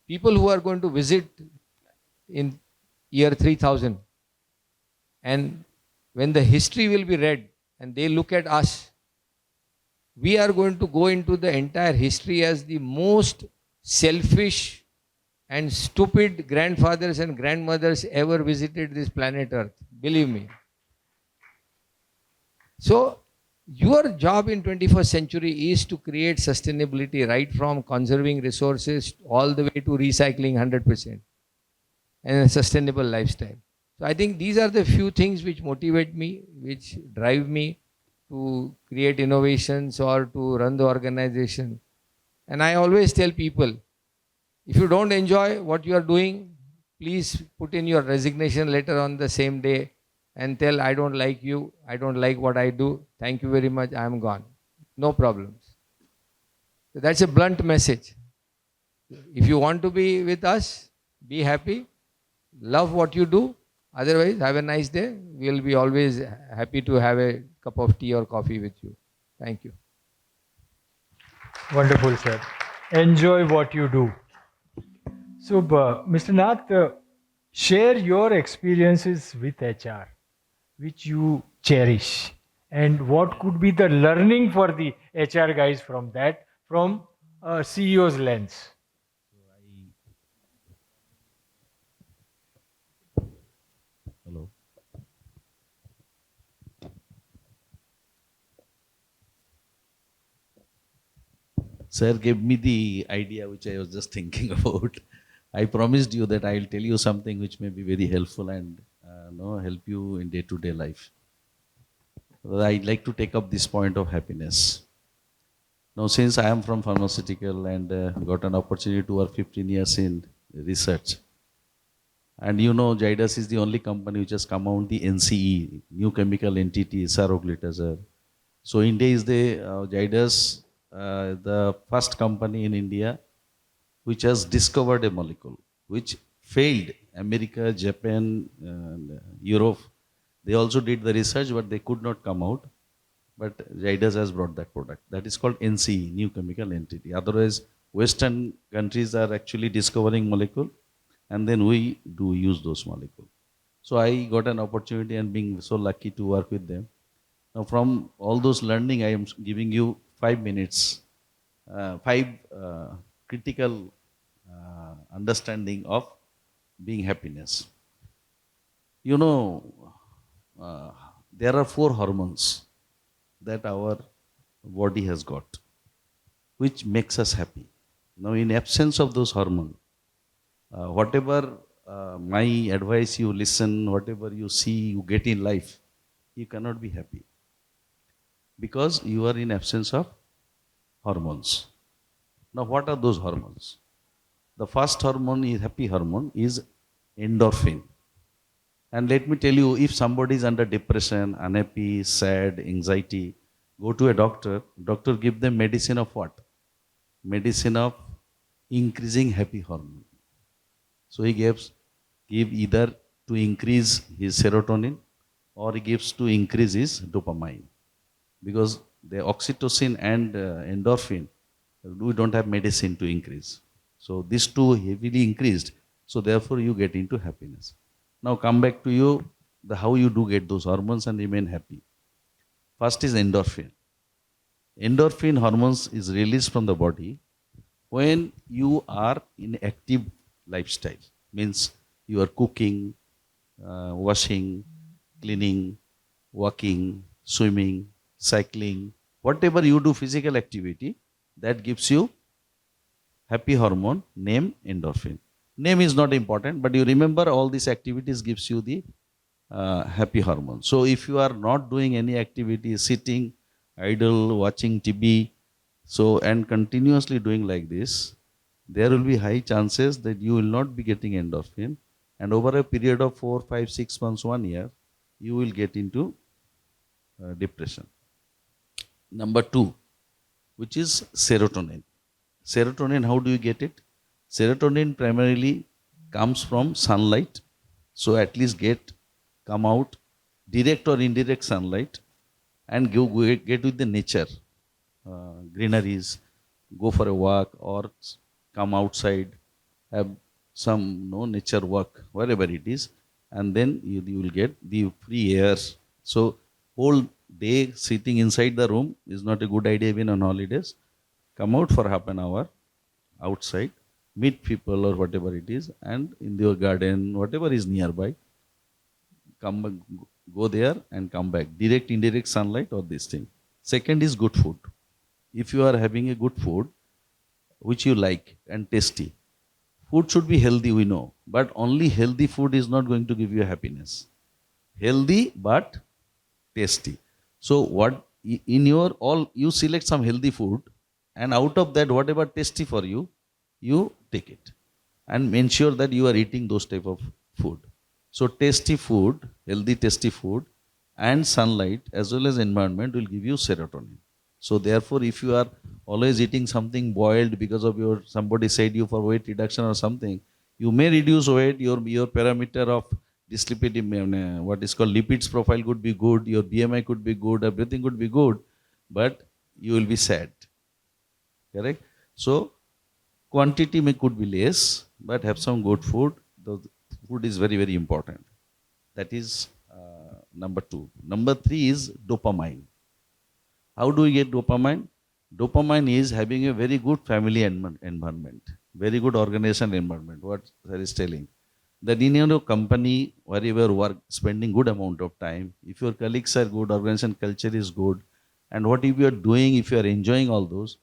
people who are going to visit in year 3000, and when the history will be read and they look at us, we are going to go into the entire history as the most selfish and stupid grandfathers and grandmothers ever visited this planet Earth. Believe me. So, Your job in 21st century is to create sustainability right from conserving resources all the way to recycling 100% and a sustainable lifestyle. So I think these are the few things which motivate me, which drive me to create innovations or to run the organization. And I always tell people, if you don't enjoy what you are doing, please put in your resignation letter on the same day and tell, I don't like you, I don't like what I do, thank you very much, I am gone. No problems. So that's a blunt message. If you want to be with us, be happy, love what you do. Otherwise, have a nice day. We'll be always happy to have a cup of tea or coffee with you. Thank you. Wonderful, sir. Enjoy what you do. So, Mr. Nath, share your experiences with HR, which you cherish, and what could be the learning for the HR guys from that, from a CEO's lens. Hello. Sir gave me the idea which I was just thinking about. I promised you that I will tell you something which may be very helpful and help you in day-to-day life. I'd like to take up this point of happiness. Now, since I am from pharmaceutical and got an opportunity to work 15 years in research, and you know, Zydus is the only company which has come out the NCE, new chemical entity, saroglitazar. So India is the Zydus, the first company in India which has discovered a molecule which failed. America, Japan, and Europe, they also did the research, but they could not come out. But Zydus has brought that product. That is called NCE, new chemical entity. Otherwise, Western countries are actually discovering molecule, and then we do use those molecules. So I got an opportunity and being so lucky to work with them. Now from all those learning, I am giving you 5 minutes, five critical understanding of being happiness. You know, there are 4 hormones that our body has got, which makes us happy. Now in absence of those hormones, whatever my advice you listen, whatever you see, you get in life, you cannot be happy. Because you are in absence of hormones. Now what are those hormones? The first hormone is happy hormone is endorphin. And let me tell you, if somebody is under depression, unhappy, sad, anxiety, go to a doctor, doctor give them medicine of what? Medicine of increasing happy hormone. So he give either to increase his serotonin or he gives to increase his dopamine. Because the oxytocin and endorphin, we don't have medicine to increase. So these two heavily increased, so therefore you get into happiness. Now come back to you, how you do get those hormones and remain happy. First is endorphin. Endorphin hormones is released from the body when you are in active lifestyle. Means you are cooking, washing, cleaning, walking, swimming, cycling, whatever you do physical activity, that gives you happy hormone named endorphin. Name is not important, but you remember all these activities gives you the happy hormone. So if you are not doing any activity, sitting, idle, watching TV, so and continuously doing like this, there will be high chances that you will not be getting endorphin, and over a period of 4, 5, 6 months, 1 year, you will get into depression. Number 2, which is serotonin. Serotonin, how do you get it? Serotonin primarily comes from sunlight. So at least come out direct or indirect sunlight and get with the nature, greeneries, go for a walk or come outside, have some nature walk, wherever it is, and then you will get the free air. So whole day sitting inside the room is not a good idea even on holidays. Come out for half an hour outside, meet people or whatever it is, and in your garden, whatever is nearby, go there and come back. Direct, indirect sunlight or this thing. Second is good food. If you are having a good food, which you like and tasty, food should be healthy, we know, but only healthy food is not going to give you happiness. Healthy but tasty. So what in your all you select some healthy food, and out of that whatever tasty for you, you take it and ensure that you are eating those type of food. So tasty food, healthy tasty food, and sunlight as well as environment will give you serotonin. So therefore, if you are always eating something boiled because of your somebody said you for weight reduction or something, you may reduce weight. Your parameter of dyslipidemia, what is called lipids profile could be good. Your BMI could be good. Everything could be good, but you will be sad. Correct. So quantity could be less, but have some good food. The food is very, very important. That is number 2. Number 3 is dopamine. How do we get dopamine? Dopamine is having a very good family environment, very good organization environment. What sir is telling, that in your company, wherever you work, spending good amount of time, if your colleagues are good, organization culture is good, and what if you are doing, if you are enjoying all those,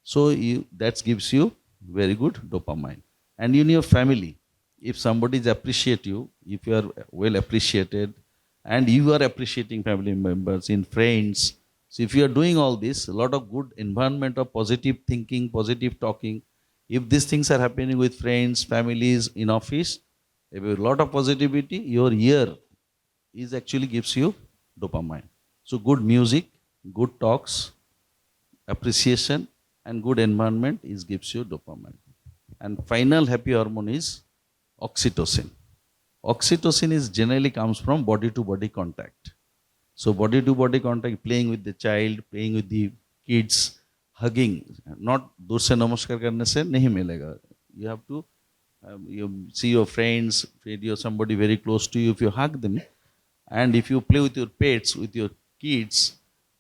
so that gives you very good dopamine. And in your family, if somebody is appreciate you, if you are well appreciated, and you are appreciating family members, in friends, so if you are doing all this, a lot of good environment of positive thinking, positive talking, if these things are happening with friends, families, in office, if you have a lot of positivity, your ear is actually gives you dopamine. So good music, good talks, appreciation, and good environment gives you dopamine. And final happy hormone is oxytocin. Oxytocin is generally comes from body to body contact. So body to body contact, playing with the child, playing with the kids, hugging, not दूर से नमस्कार करने से नहीं मिलेगा. You have to you see your friends, your somebody very close to you. If you hug them, and if you play with your pets, with your kids,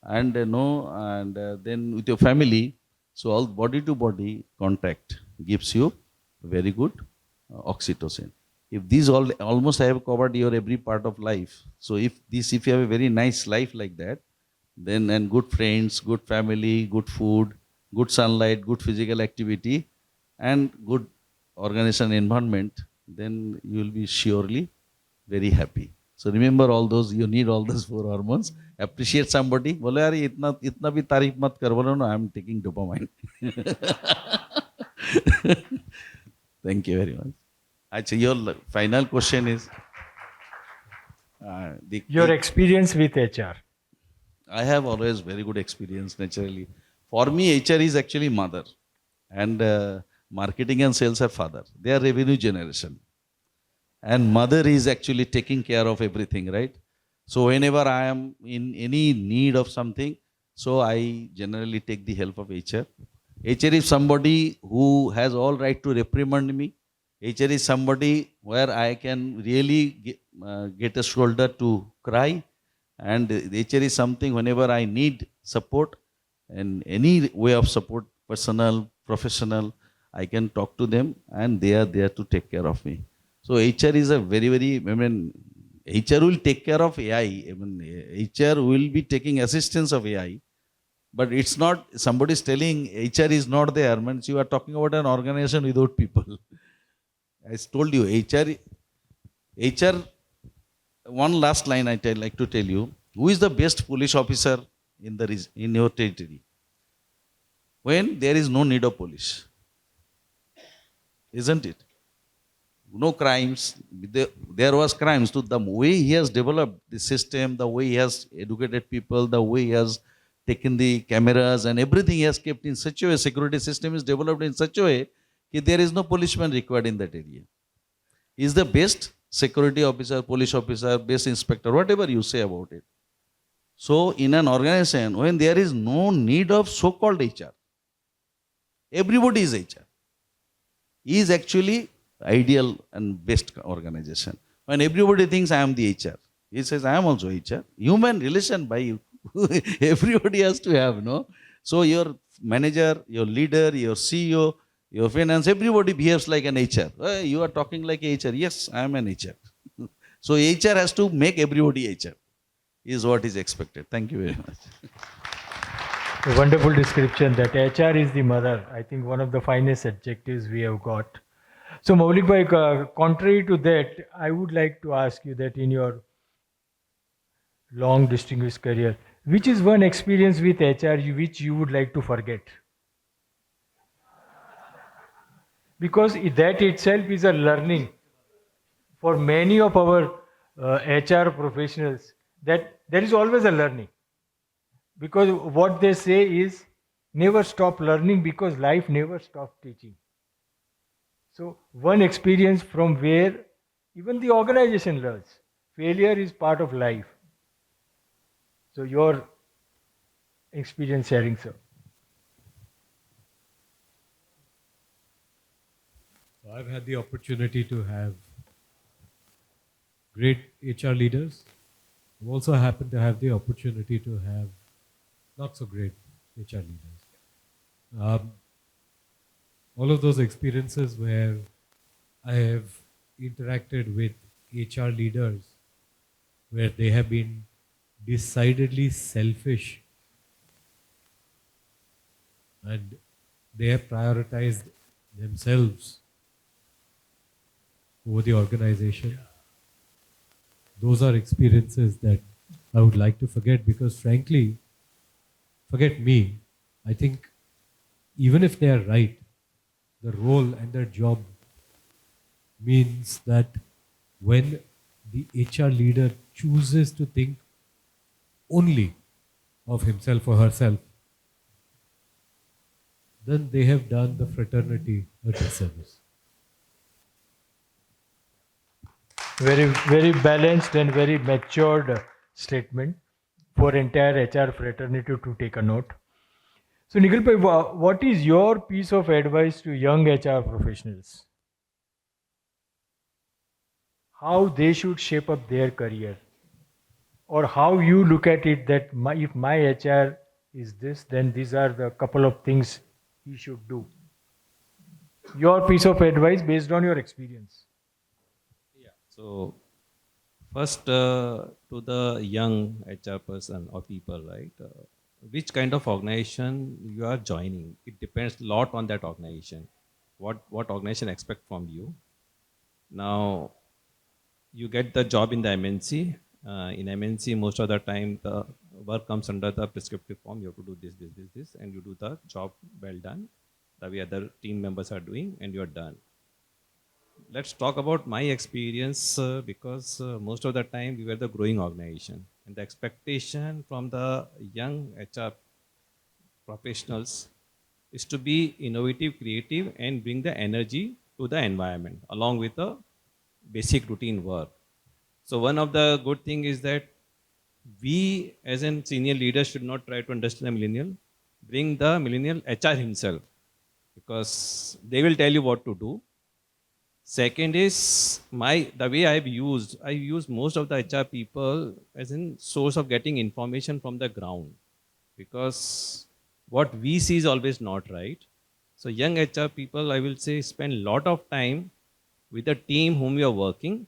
and then with your family, so all body to body contact gives you very good oxytocin. If these almost have covered your every part of life, so if you have a very nice life like that, then and good friends, good family, good food, good sunlight, good physical activity, and good organization environment, then you will be surely very happy. So remember all those, you need all those 4 hormones. Appreciate somebody. बोले यार इतना भी तारीफ मत कर. बोलो no, I am taking dopamine. Thank you very much. Actually, your final question is Your experience with HR. I have always very good experience naturally. For me, HR is actually mother, and marketing and sales are father. They are revenue generation, and mother is actually taking care of everything, right? So whenever I am in any need of something, so I generally take the help of HR. HR is somebody who has all right to reprimand me. HR is somebody where I can really get a shoulder to cry, and HR is something whenever I need support and any way of support, personal, professional, I can talk to them and they are there to take care of me. So HR is a very, HR will take care of AI. HR will be taking assistance of AI, but it's not, somebody is telling HR is not there, means you are talking about an organization without people. I told you, HR, one last line I like to tell you, who is the best police officer in your territory? When there is no need of police. Isn't it? No crimes. There was crimes. So the way he has developed the system, the way he has educated people, the way he has taken the cameras and everything he has kept in such a way, security system is developed in such a way that there is no policeman required in that area. He is the best security officer, police officer, best inspector, whatever you say about it. So in an organization, when there is no need of so-called HR, everybody is HR. He is actually ideal and best organization. When everybody thinks I am the HR, he says I am also HR. Human relation by you. Everybody has to have, no? So your manager, your leader, your CEO, your finance, everybody behaves like an HR. You are talking like HR. Yes, I am an HR. So HR has to make everybody HR, is what is expected. Thank you very much. A wonderful description that HR is the mother. I think one of the finest adjectives we have got. So Maulik bhai, contrary to that, I would like to ask you that in your long distinguished career, which is one experience with HR which you would like to forget? Because that itself is a learning for many of our HR professionals, that there is always a learning. Because what they say is never stop learning, because life never stops teaching. So one experience from where even the organization learns. Failure is part of life. So your experience sharing, sir. So I've had the opportunity to have great HR leaders. I've also happened to have the opportunity to have not so great HR leaders. All of those experiences where I have interacted with HR leaders where they have been decidedly selfish and they have prioritized themselves over the organization. Those are experiences that I would like to forget, because frankly, forget me, I think even if they are right, the role and their job means that when the HR leader chooses to think only of himself or herself, then they have done the fraternity a disservice. Very, very balanced and very matured statement for entire HR fraternity to take a note. So Nikhil bhai, what is your piece of advice to young HR professionals? How they should shape up their career? Or how you look at it that if my HR is this, then these are the couple of things he should do. Your piece of advice based on your experience. Yeah. So first, to the young HR person or people, right? Which kind of organization you are joining? It depends a lot on that organization. What organization expect from you? Now, you get the job in the MNC. In MNC, most of the time, the work comes under the prescriptive form. You have to do this, and you do the job well done, the way other team members are doing, and you're done. Let's talk about my experience, because most of the time we were the growing organization, and the expectation from the young HR professionals is to be innovative, creative, and bring the energy to the environment along with the basic routine work. So one of the good thing is that we as in senior leaders should not try to understand the millennial, bring the millennial HR himself, because they will tell you what to do. Second is the way I use most of the HR people as in source of getting information from the ground, because what we see is always not right. So young HR people, I will say, spend a lot of time with the team whom you are working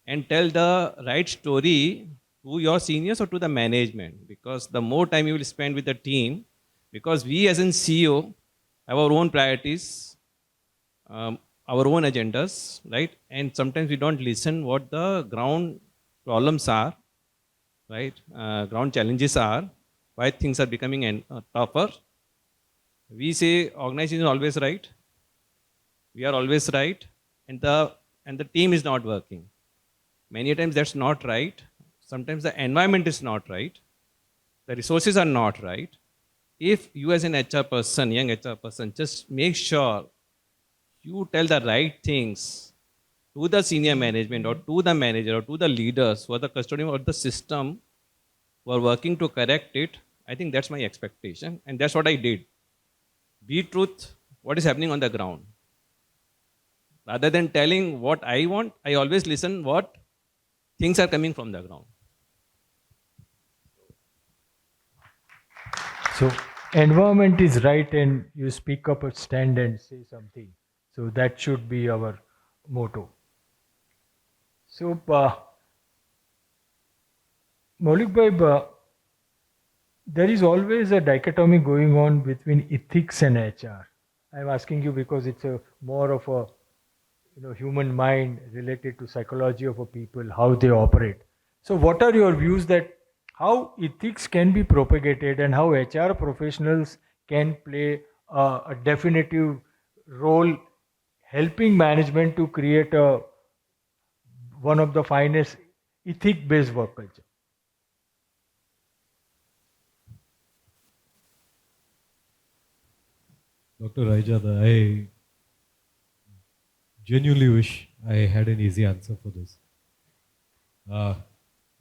and tell the right story to your seniors or to the management, because the more time you will spend with the team, because we as in CEO have our own priorities, our own agendas, right? And sometimes we don't listen what the ground problems are, right? Ground challenges are, why things are becoming tougher. We say organization is always right. We are always right, and the team is not working. Many times that's not right. Sometimes the environment is not right. The resources are not right. If you as an HR person, young HR person, just make sure you tell the right things to the senior management or to the manager or to the leaders who are the custodian of the system who are working to correct it, I think that's my expectation. And that's what I did. Be truth, what is happening on the ground. Rather than telling what I want, I always listen what things are coming from the ground. So environment is right and you speak up, stand and say something. So that should be our motto. So Maulik bhai, there is always a dichotomy going on between ethics and HR. I'm asking you because it's a more of a human mind related to psychology of a people, how they operate. So, what are your views that how ethics can be propagated and how HR professionals can play a definitive role helping management to create a one of the finest ethic-based work culture? Dr. Raijada, I genuinely wish I had an easy answer for this. I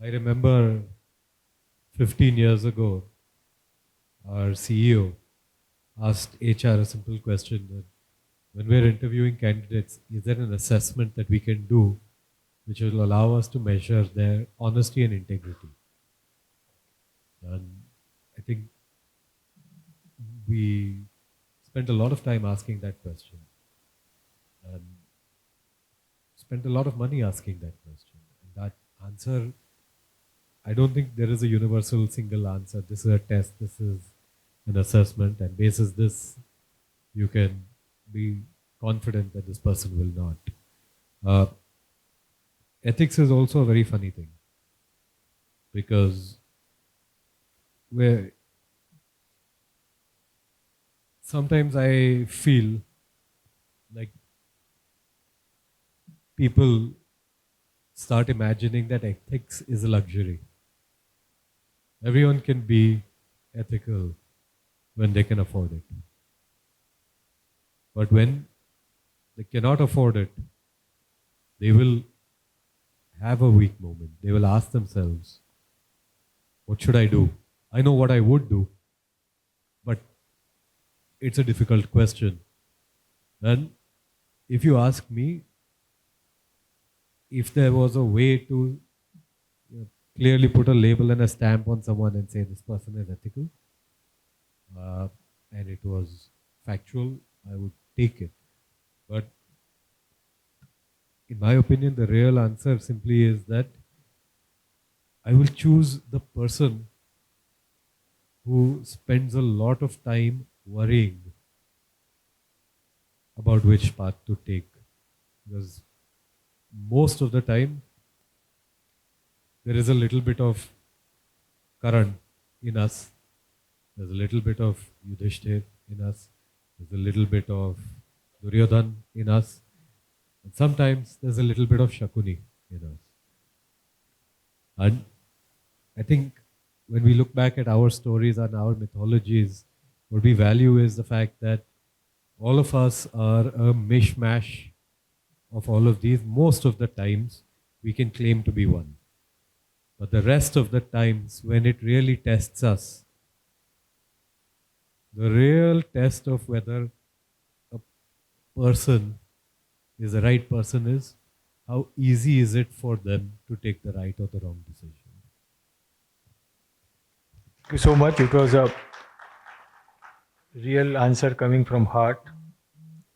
remember 15 years ago, our CEO asked HR a simple question that when we're interviewing candidates, is there an assessment that we can do which will allow us to measure their honesty and integrity? And I think we spent a lot of time asking that question and spent a lot of money asking that question. And that answer, I don't think there is a universal single answer. This is a test, this is an assessment, and basis this, you can be confident that this person will not. Ethics is also a very funny thing because sometimes I feel like people start imagining that ethics is a luxury. Everyone can be ethical when they can afford it. But when they cannot afford it, they will have a weak moment. They will ask themselves, what should I do? I know what I would do, but it's a difficult question. And if you ask me, if there was a way to clearly put a label and a stamp on someone and say this person is ethical, and it was factual, I would take it. But in my opinion, the real answer simply is that I will choose the person who spends a lot of time worrying about which path to take. Because most of the time, there is a little bit of Karan in us. There's a little bit of Yudhishthir in us. There's a little bit of Duryodhan in us. And sometimes there's a little bit of Shakuni in us. And I think when we look back at our stories and our mythologies, what we value is the fact that all of us are a mishmash of all of these. Most of the times, we can claim to be one. But the rest of the times, when it really tests us, the real test of whether a person is the right person is how easy is it for them to take the right or the wrong decision. Thank you so much. It was a real answer coming from heart.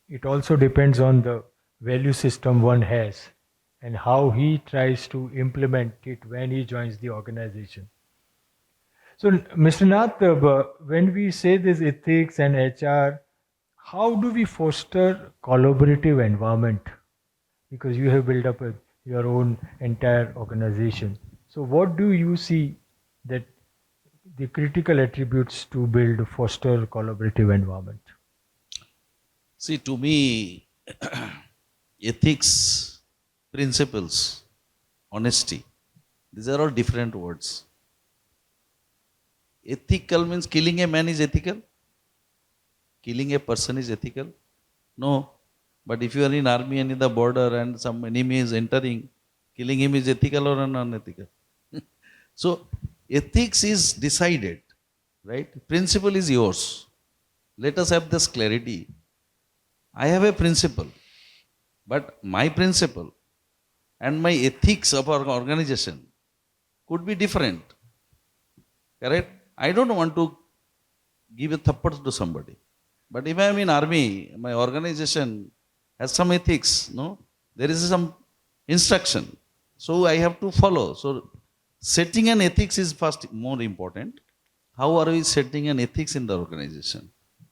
It also depends on the value system one has and how he tries to implement it when he joins the organization. So, Mr. Nath, when we say this ethics and HR, how do we foster collaborative environment? Because you have built up your own entire organization. So, what do you see that the critical attributes to build, foster collaborative environment? See, to me, ethics, principles, honesty, these are all different words. Ethical means killing a man is ethical? Killing a person is ethical? No. But if you are in army and in the border and some enemy is entering, killing him is ethical or unethical? So, ethics is decided, right? Principle is yours. Let us have this clarity. I have a principle, but my principle and my ethics of our organization could be different. Correct? I don't want to give a thappad to somebody. But if I am in army, my organization has some ethics, no? There is some instruction. So I have to follow. So setting an ethics is first more important. how are we setting an ethics in the organization?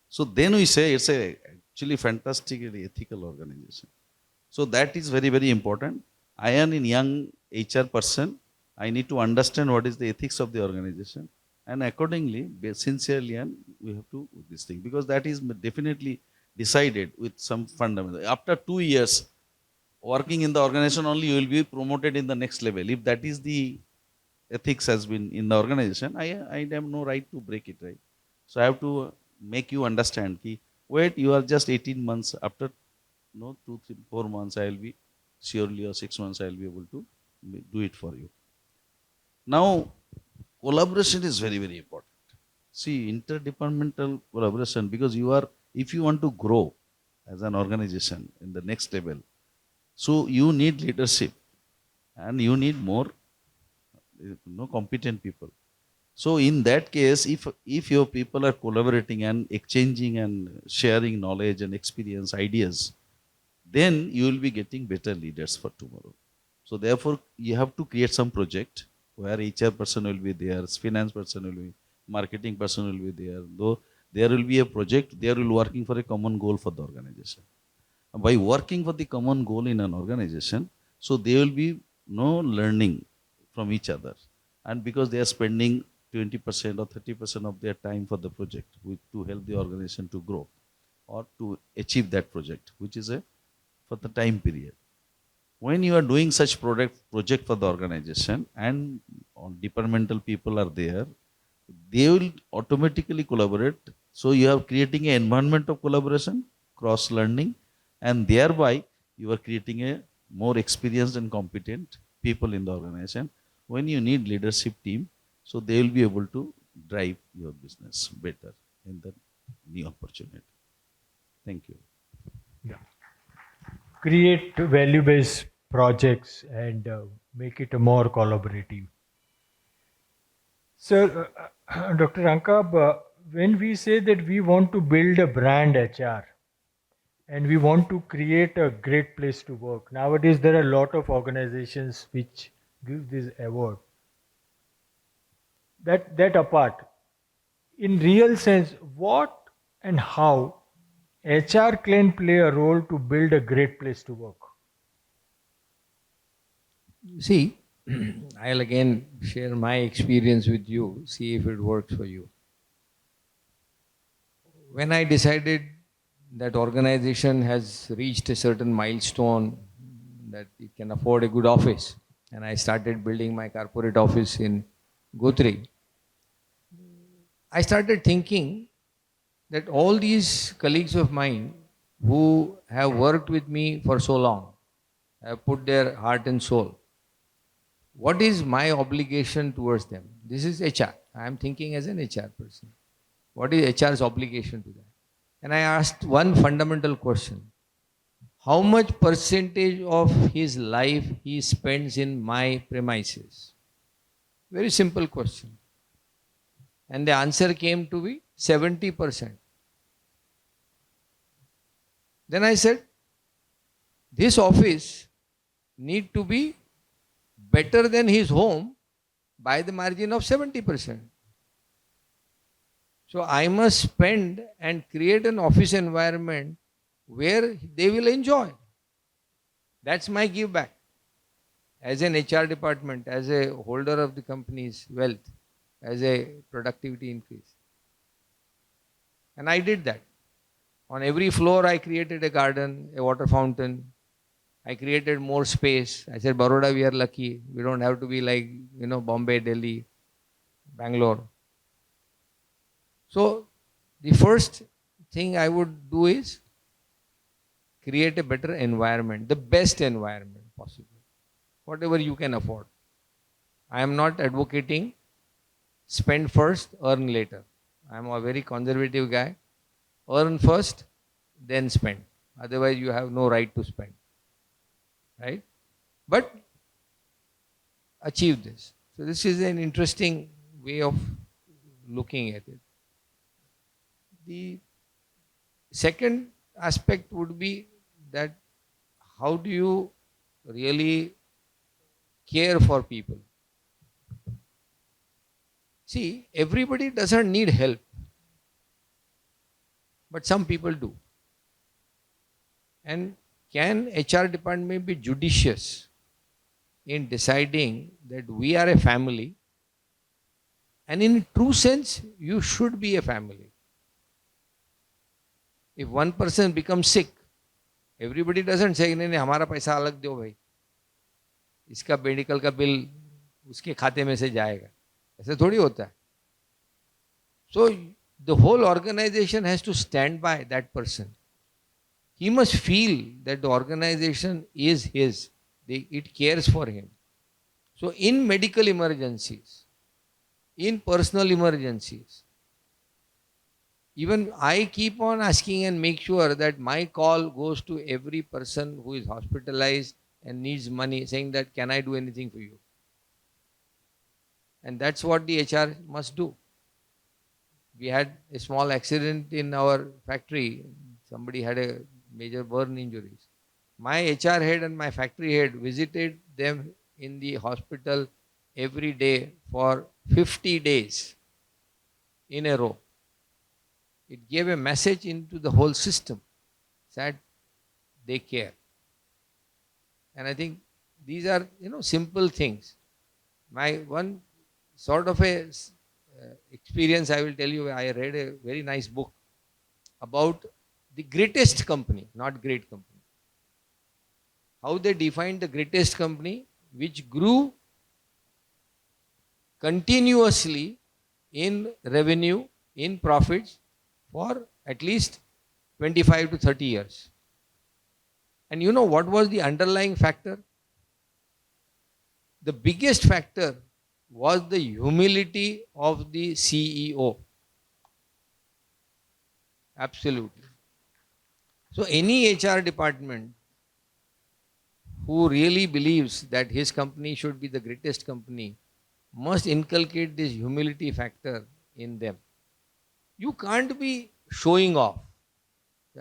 So then we say it's a actually fantastically ethical organization. So that is very, very important. I am a young HR person. I need to understand what is the ethics of the organization. And accordingly, sincerely, and we have to do this thing because that is definitely decided with some fundamental. After 2 years working in the organization only, you will be promoted in the next level. If that is the ethics has been in the organization, I have no right to break it, right? So I have to make you understand ki, wait, you are just 18 months after, no, 2, 3, 4 months, I will be surely, or 6 months, I will be able to do it for you. Now, collaboration is very, very important. See, interdepartmental collaboration, because if you want to grow as an organization in the next level, so you need leadership and you need more competent people. So in that case, if your people are collaborating and exchanging and sharing knowledge and experience, ideas, then you will be getting better leaders for tomorrow. So therefore, you have to create some project where HR person will be there, finance person will be, marketing person will be there. Though there will be a project, they will working for a common goal for the organization. By working for the common goal in an organization, so they will be learning from each other. And because they are spending 20% or 30% of their time for the project to help the organization to grow or to achieve that project, which is for the time period. When you are doing such project for the organization and departmental people are there, they will automatically collaborate. So you are creating an environment of collaboration, cross learning, and thereby you are creating a more experienced and competent people in the organization. When you need leadership team, so they will be able to drive your business better in the new opportunity. Thank you. Create value-based projects and make it more collaborative. Sir, Dr. Ankab, when we say that we want to build a brand HR and we want to create a great place to work, nowadays there are a lot of organizations which give this award. That apart, in real sense, what and how HR can play a role to build a great place to work? See, I'll again share my experience with you, see if it works for you. When I decided that organization has reached a certain milestone that it can afford a good office, and I started building my corporate office in Guthrie, I started thinking that all these colleagues of mine who have worked with me for so long, have put their heart and soul, what is my obligation towards them? This is HR. I am thinking as an HR person. What is HR's obligation to them? And I asked one fundamental question. How much percentage of his life he spends in my premises? Very simple question. And the answer came to be 70%. Then I said, this office need to be better than his home by the margin of 70%. So I must spend and create an office environment where they will enjoy. That's my give back. As an HR department, as a holder of the company's wealth, as a productivity increase. And I did that. On every floor, I created a garden, a water fountain. I created more space. I said, Baroda, we are lucky. We don't have to be like, Bombay, Delhi, Bangalore. So, the first thing I would do is create a better environment, the best environment possible, whatever you can afford. I am not advocating spend first, earn later. I am a very conservative guy. Earn first, then spend. Otherwise, you have no right to spend. Right? But achieve this. So this is an interesting way of looking at it. The second aspect would be that how do you really care for people? See, everybody doesn't need help, but some people do. And can HR department be judicious in deciding that we are a family? And in true sense, you should be a family. If one person becomes sick, everybody doesn't say, नहीं नहीं हमारा पैसा अलग दो भाई, इसका medical का bill उसके खाते में से जाएगा, ऐसे थोड़ी होता है. So the whole organization has to stand by that person. He must feel that the organization is his, it cares for him. So in medical emergencies, in personal emergencies, even I keep on asking and make sure that my call goes to every person who is hospitalized and needs money, saying that, can I do anything for you? And that's what the HR must do. We had a small accident in our factory. Somebody had a major burn injuries. My HR head and my factory head visited them in the hospital every day for 50 days in a row. It gave a message into the whole system that they care. And I think these are, simple things. My one sort of a experience I will tell you, I read a very nice book about the greatest company, not great company. How they defined the greatest company which grew continuously in revenue, in profits for at least 25 to 30 years. And you know what was the underlying factor? The biggest factor was the humility of the CEO. Absolutely. So any HR department who really believes that his company should be the greatest company must inculcate this humility factor in them. You can't be showing off.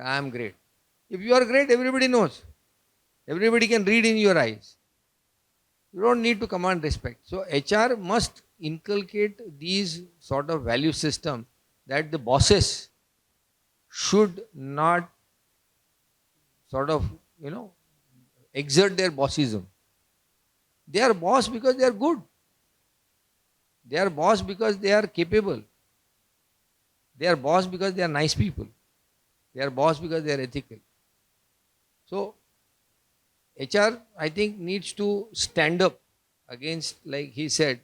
I am great. If you are great, everybody knows. Everybody can read in your eyes. You don't need to command respect. So HR must inculcate these sort of value system that the bosses should not sort of, exert their bossism. They are boss because they are good. They are boss because they are capable. They are boss because they are nice people. They are boss because they are ethical. So HR, I think, needs to stand up against, like he said,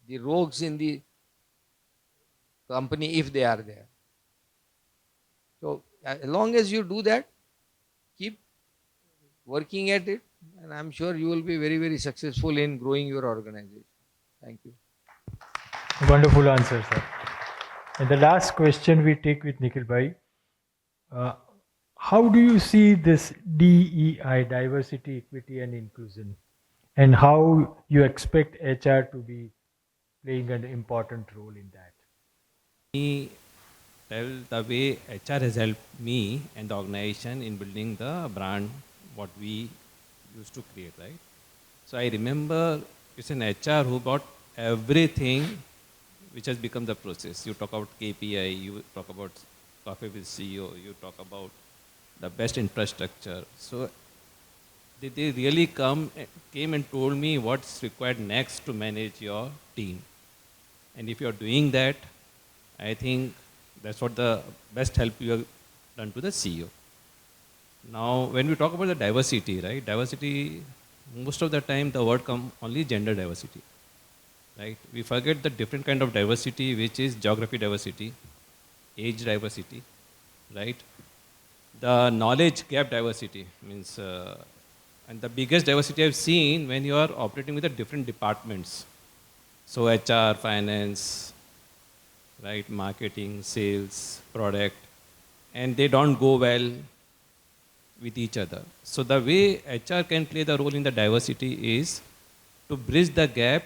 the rogues in the company if they are there. So as long as you do that, keep working at it, and I'm sure you will be very, very successful in growing your organization. Thank you. Wonderful answer, sir. And the last question we take with Nikhil Bhai. How do you see this DEI, diversity, equity and inclusion, and how you expect HR to be playing an important role in that? Me tell the way HR has helped me and the organization in building the brand what we used to create, right? So I remember it's an HR who brought everything which has become the process. You talk about KPI, you talk about coffee with CEO, you talk about the best infrastructure. So they really came and told me what's required next to manage your team. And if you're doing that, I think that's what the best help you have done to the CEO. Now, when we talk about the diversity, right? Diversity, most of the time the word come only gender diversity, right? We forget the different kind of diversity, which is geography diversity, age diversity, right? The knowledge gap diversity means, and the biggest diversity I've seen when you are operating with the different departments. So HR, finance, right, marketing, sales, product, and they don't go well with each other. So the way HR can play the role in the diversity is to bridge the gap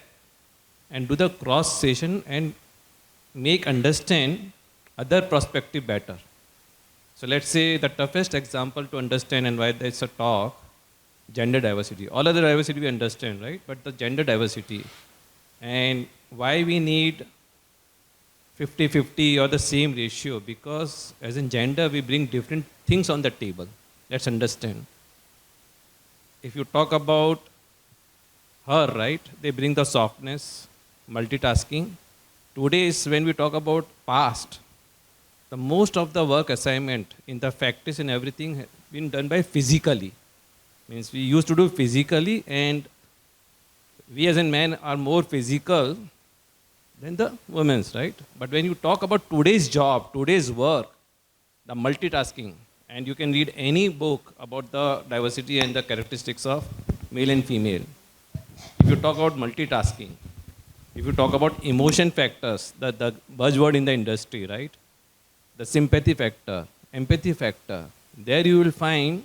and do the cross session and make understand other perspective better. So let's say the toughest example to understand and why there's a talk, gender diversity. All other diversity we understand, right? But the gender diversity and why we need 50-50 or the same ratio, because as in gender, we bring different things on the table. Let's understand. If you talk about her, right, they bring the softness, multitasking. Today is when we talk about past, the most of the work assignment in the factories and everything has been done by physically. Means we used to do physically, and we as in men are more physical than the women's, right? But when you talk about today's job, today's work, the multitasking, and you can read any book about the diversity and the characteristics of male and female. If you talk about multitasking, if you talk about emotion factors, the buzzword in the industry, right? The sympathy factor, empathy factor, there you will find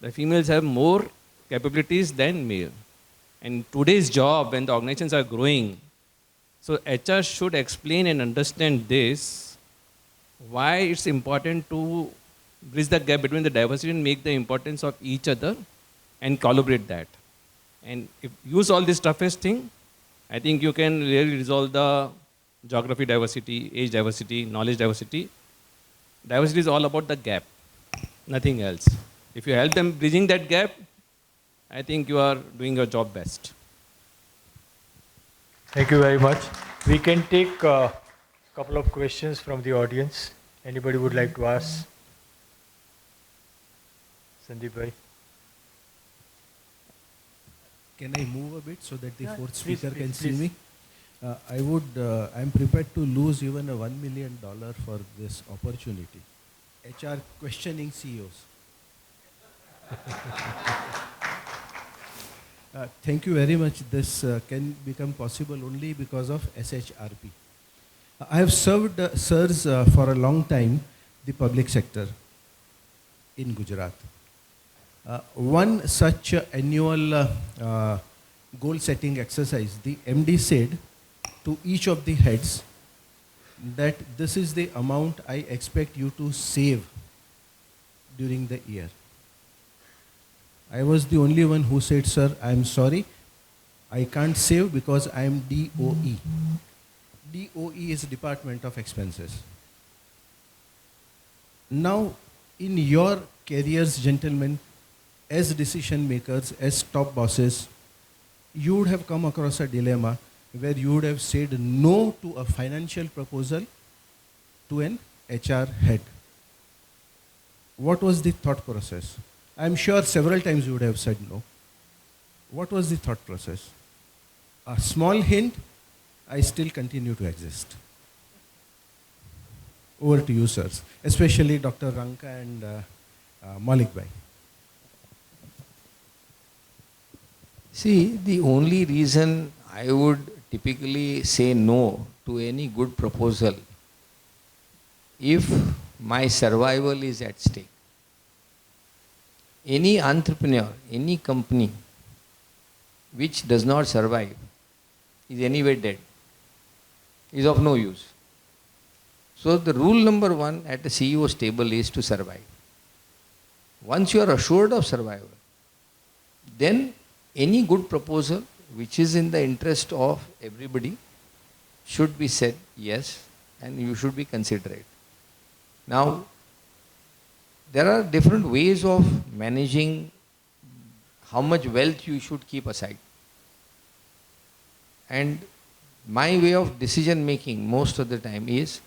the females have more capabilities than male. And today's job, when the organizations are growing, so HR should explain and understand this, why it's important to bridge the gap between the diversity and make the importance of each other and collaborate that. And if you use all this toughest thing, I think you can really resolve the geography diversity, age diversity, knowledge diversity. Diversity is all about the gap, nothing else. If you help them bridging that gap, I think you are doing your job best. Thank you very much. We can take a couple of questions from the audience. Anybody would like to ask? Sandeep bhai. Can I move a bit so that the Yeah, fourth please, speaker can please, see please. me? I'm prepared to lose even a $1 million for this opportunity. HR questioning CEOs. Thank you very much. This can become possible only because of SHRP. I have served, sirs, for a long time, the public sector in Gujarat. One such annual goal setting exercise, the MD said to each of the heads that this is the amount I expect you to save during the year. I was the only one who said, sir, I am sorry, I can't save because I am DOE. DOE is Department of Expenses. Now, in your careers, gentlemen, as decision makers, as top bosses, you would have come across a dilemma where you would have said no to a financial proposal to an HR head. What was the thought process? I'm sure several times you would have said no. What was the thought process? A small hint, I still continue to exist. Over to you, sirs, especially Dr. Ranka and Malik Bhai. See, the only reason I would typically say no to any good proposal if my survival is at stake. Any entrepreneur, any company which does not survive is anyway dead, is of no use. So the rule number one at the CEO's table is to survive. Once you are assured of survival, then any good proposal which is in the interest of everybody should be said yes, and you should be considerate. Now, there are different ways of managing how much wealth you should keep aside. And my way of decision making most of the time is,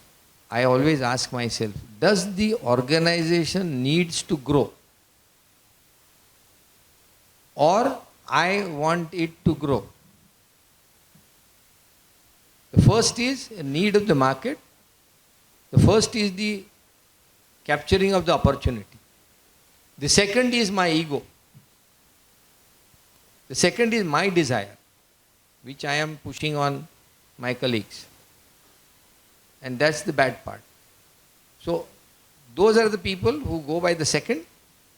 I always ask myself, does the organization needs to grow? Or I want it to grow? The first is a need of the market. The first is the capturing of the opportunity. The second is my ego. The second is my desire, which I am pushing on my colleagues. And that's the bad part. So, those are the people who go by the second,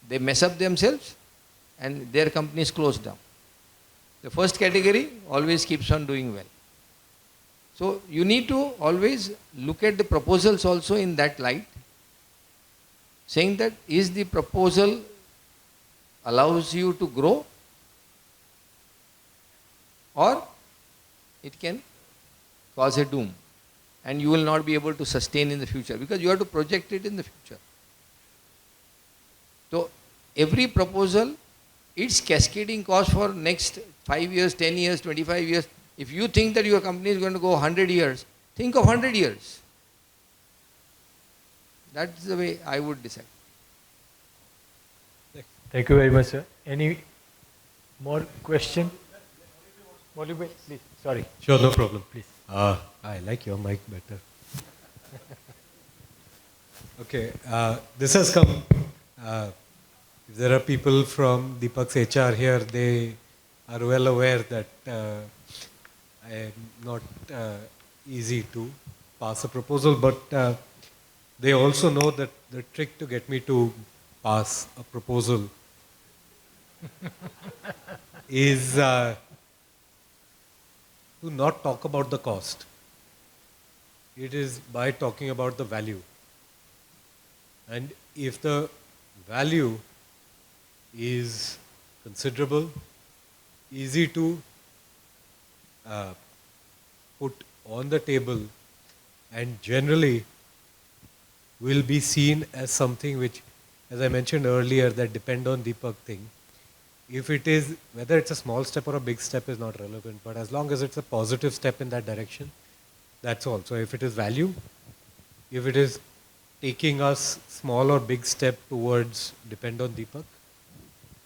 they mess up themselves, and their company is closed down. The first category always keeps on doing well. So, you need to always look at the proposals also in that light, saying that is the proposal allows you to grow, or it can cause a doom. and you will not be able to sustain in the future because you have to project it in the future. So every proposal, its cascading cost for next 5 years, 10 years, 25 years. If you think that your company is going to go 100 years, think of 100 years. That's the way I would decide. Thank you very much, sir. Any more question? Maulik bhai, please. Sorry. Sure, no problem. Please. I like your mic better. Okay, this has come. If there are people from Deepak's HR here, they are well aware that I am not easy to pass a proposal, but they also know that the trick to get me to pass a proposal is to not talk about the cost. It is by talking about the value. And if the value is considerable, easy to put on the table, and generally will be seen as something which, as I mentioned earlier, that depend on Deepak thing. If it is, whether it's a small step or a big step is not relevant, but as long as it's a positive step in that direction, that's all. So if it is value, if it is taking us small or big step towards depend on Deepak.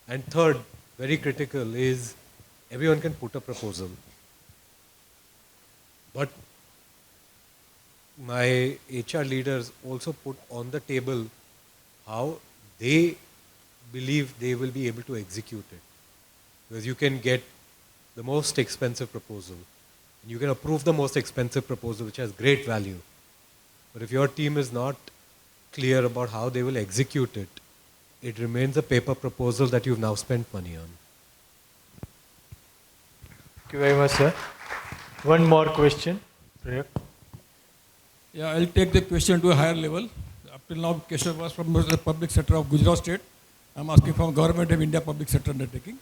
And third, very critical, is everyone can put a proposal. But my HR leaders also put on the table how they believe they will be able to execute it. Because you can get the most expensive proposal. And you can approve the most expensive proposal, which has great value. But if your team is not clear about how they will execute it, it remains a paper proposal that you've now spent money on. Thank you very much, sir. One more question. Prayak. Yeah, I'll take the question to a higher level. Up till now, question was from the public sector of Gujarat state. I'm asking from Government of India public sector undertaking.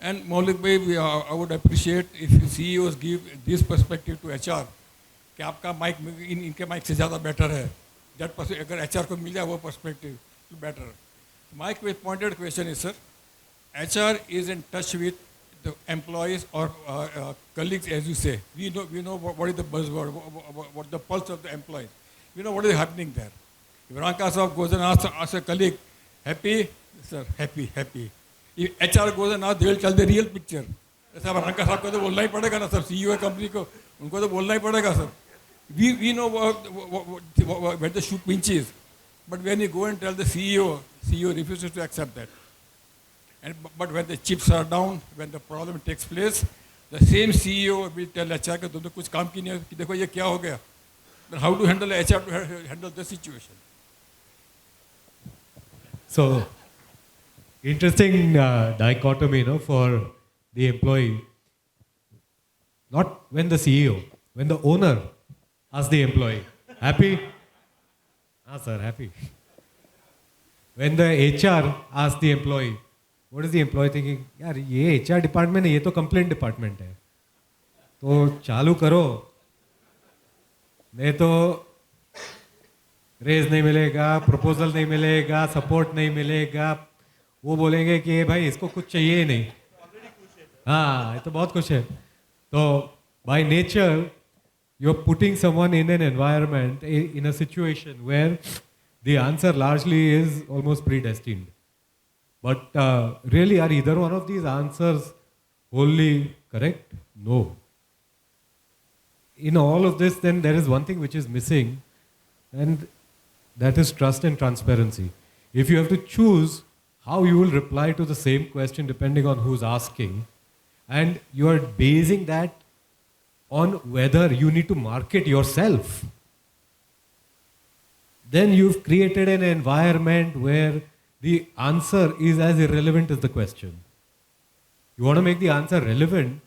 And Maulik bhai, I would appreciate if CEOs give this perspective to HR. कि आपका mic इनके mic से ज़्यादा better है. That अगर HR को मिल जाए वो perspective, better. My pointed question is, sir, HR is in touch with the employees or colleagues, as you say. We know what is the buzzword, what the pulse of the employees. We know what is happening there. If Ranka Saab goes and asks a colleague, happy? Sir, happy. If HR goes and asks, they will tell the real picture. Sir, Ranka Saab को तो बोलना ही पड़ेगा ना, sir. CEO company को उनको तो बोलना ही पड़ेगा, sir. We know where the shoe pinches. But when you go and tell the CEO refuses to accept that. But when the chips are down, when the problem takes place, the same CEO will tell HR कि तुमने कुछ काम की नहीं, कि देखो ये क्या हो गया. Then how to handle HR to handle the situation? So, interesting dichotomy, for the employee. Not when the CEO, when the owner asks the employee, happy? Ah, sir, happy. When the HR asks the employee, what is the employee thinking? यार ये HR department है, ये तो complaint department है. तो चालू करो. नहीं तो रेज नहीं मिलेगा, प्रपोजल नहीं मिलेगा, सपोर्ट नहीं मिलेगा. वो बोलेंगे कि भाई इसको कुछ चाहिए ही नहीं. हाँ, ये तो बहुत कुछ है. तो by nature, you're putting someone in an environment, in a situation where the answer largely is almost predestined. But really, are either one of these answers wholly correct? No. In all of this, then there is one thing which is missing, and that is trust and transparency. If you have to choose how you will reply to the same question depending on who's asking, and you are basing that on whether you need to market yourself, then you've created an environment where the answer is as irrelevant as the question. You want to make the answer relevant,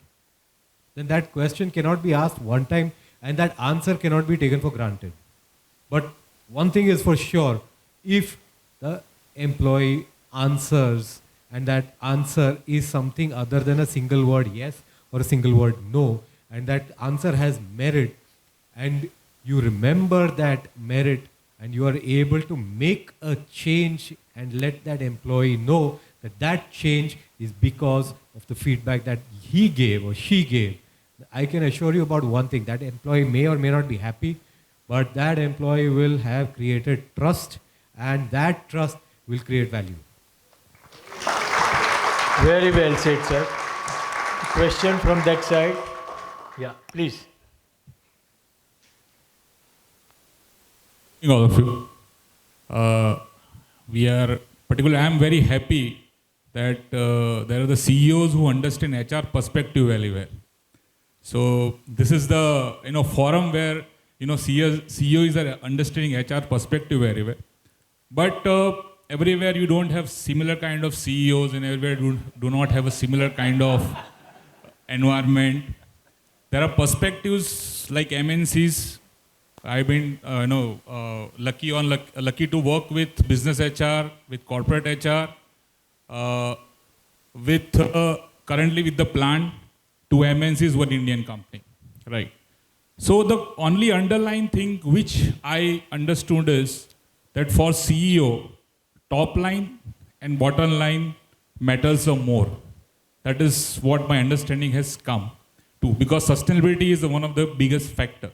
then that question cannot be asked one time and that answer cannot be taken for granted. But one thing is for sure, if the employee answers and that answer is something other than a single word yes or a single word no, and that answer has merit, and you remember that merit, and you are able to make a change and let that employee know that that change is because of the feedback that he gave or she gave. I can assure you about one thing, that employee may or may not be happy, but that employee will have created trust, and that trust will create value. Very well said, sir. Question from that side? Yeah, please. All of you. Particularly, I am very happy that there are the CEOs who understand HR perspective very well. So this is the forum where CEOs are understanding HR perspective very well. But everywhere you don't have similar kind of CEOs, and everywhere do not have a similar kind of environment. There are perspectives like MNCs. I've been lucky to work with business HR, with corporate HR, currently with the plant. 2 MNCs, 1 Indian company, right? So the only underlying thing which I understood is that for CEO, top line and bottom line matters more. That is what my understanding has come to, because sustainability is one of the biggest factor.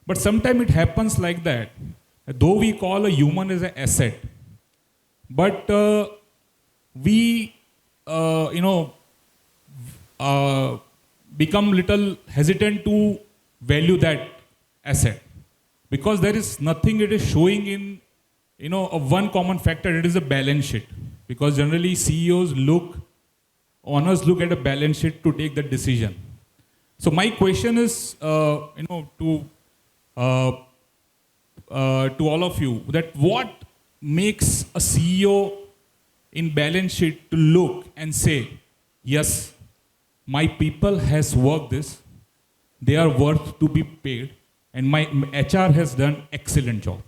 But sometimes it happens like that, though we call a human as an asset, but we, become little hesitant to value that asset, because there is nothing it is showing in, one common factor. It is a balance sheet, because generally owners look at a balance sheet to take the decision. So my question is, to all of you, that what makes a CEO in balance sheet to look and say, yes, my people has worked this, they are worth to be paid, and my HR has done excellent job.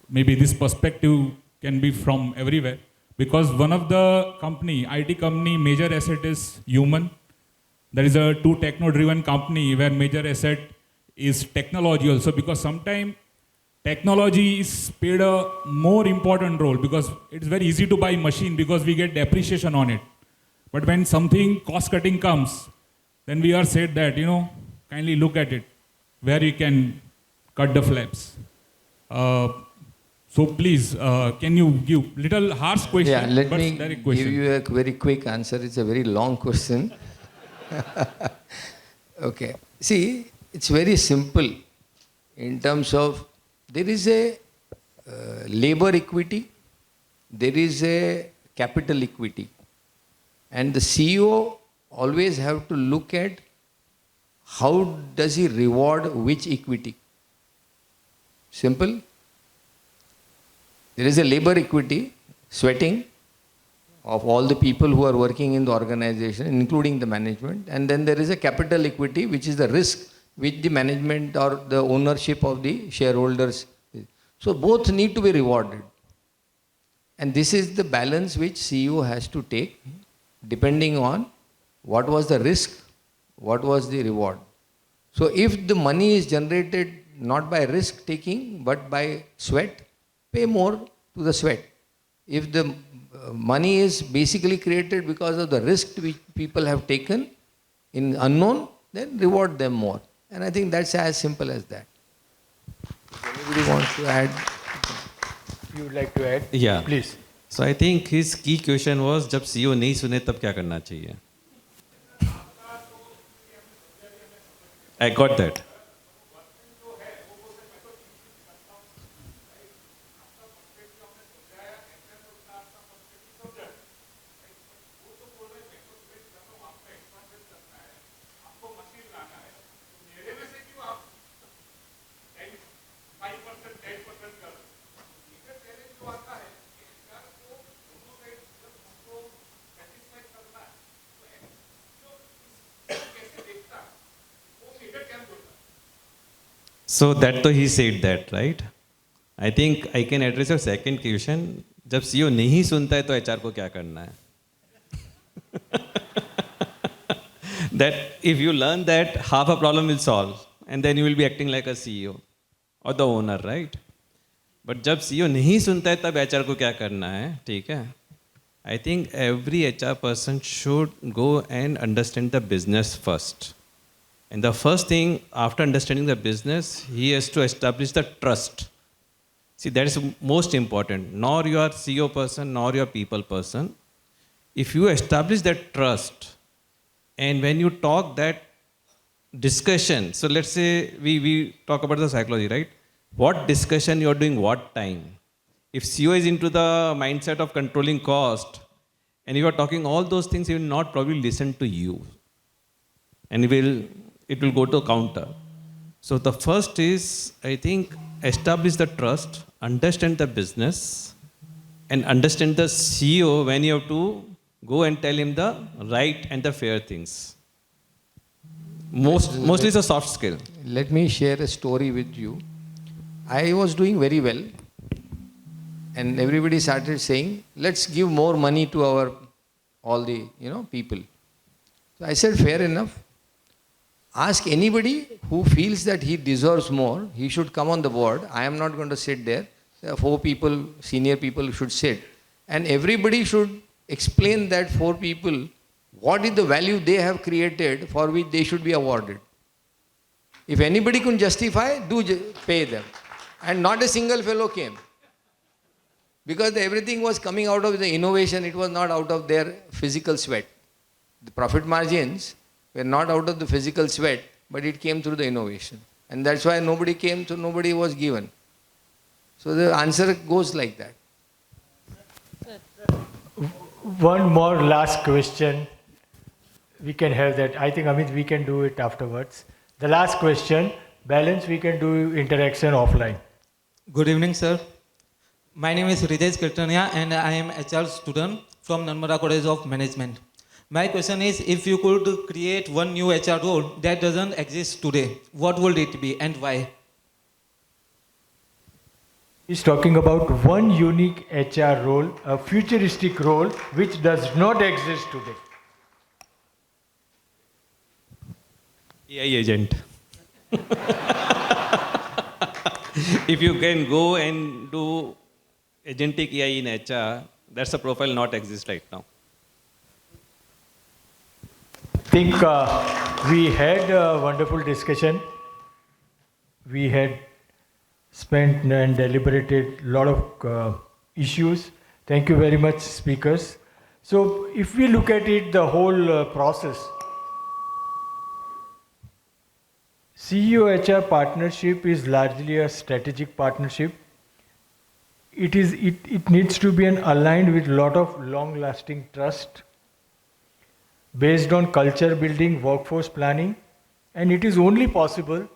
Maybe this perspective can be from everywhere, because one of the IT company, major asset is human. There is a 2 techno-driven company where major asset is technology also, because sometimes technology is played a more important role, because it's very easy to buy machine because we get depreciation on it. But when something cost cutting comes, then we are said that, kindly look at it, where you can cut the flaps. So please, can you give little harsh question? Yeah, let but me direct give question. you a very quick answer. It's a very long question. Okay. See, it's very simple in terms of there is a labor equity, there is a capital equity. And the CEO always have to look at how does he reward which equity. Simple. There is a labor equity, sweating of all the people who are working in the organization, including the management. And then there is a capital equity, which is the risk which the management or the ownership of the shareholders. So both need to be rewarded. And this is the balance which CEO has to take, depending on what was the risk, what was the reward. So if the money is generated not by risk taking but by sweat, pay more to the sweat. If the money is basically created because of the risk which people have taken in unknown, then reward them more. And I think that's as simple as that. Anybody wants to add? You would like to add? Yeah. Please. So I think his key question was, जब CEO नहीं सुने तब क्या करना चाहिए? I got that. So that तो he said that, right? I think I can address your second question. जब CEO नहीं सुनता है तो HR को क्या करना है? that if you learn that, half a problem will solve, and then you will be acting like a CEO or the owner, right? But जब CEO नहीं सुनता है तब HR को क्या करना है, ठीक है? I think every HR person should go and understand the business first. And the first thing after understanding the business, he has to establish the trust. See, that is most important. Nor you are CEO person, nor you are people person. If you establish that trust, and when you talk that discussion, so let's say we talk about the psychology, right? What discussion you are doing, what time? If CEO is into the mindset of controlling cost, and you are talking all those things, he will not probably listen to you. And it will go to counter. So the first is, I think, establish the trust, understand the business, and understand the CEO when you have to go and tell him the right and the fair things. Mostly it's a soft skill. Let me share a story with you. I was doing very well, and everybody started saying, let's give more money to all the people. So I said, fair enough. Ask anybody who feels that he deserves more, he should come on the board. I am not going to sit there. There are 4 people, senior people should sit. And everybody should explain that 4 people, what is the value they have created for which they should be awarded. If anybody can justify, pay them. And not a single fellow came. Because everything was coming out of the innovation, it was not out of their physical sweat. The profit margins were not out of the physical sweat, but it came through the innovation. And that's why nobody came, so nobody was given. So the answer goes like that. One more last question. We can have that. I think, Amit, we can do it afterwards. The last question, balance, we can do interaction offline. Good evening, sir. My name is Ritesh Kirtania and I am HR student from Narmada College of Management. My question is, if you could create one new HR role that doesn't exist today, what would it be and why? He's talking about one unique HR role, a futuristic role which does not exist today. AI agent. If you can go and do agentic AI in HR, that's a profile not exist right now. I think we had a wonderful discussion. We had spent and deliberated a lot of issues. Thank you very much, speakers. So if we look at it, the whole process, CEO HR partnership is largely a strategic partnership. It needs to be aligned with a lot of long-lasting trust based on culture building, workforce planning, and it is only possible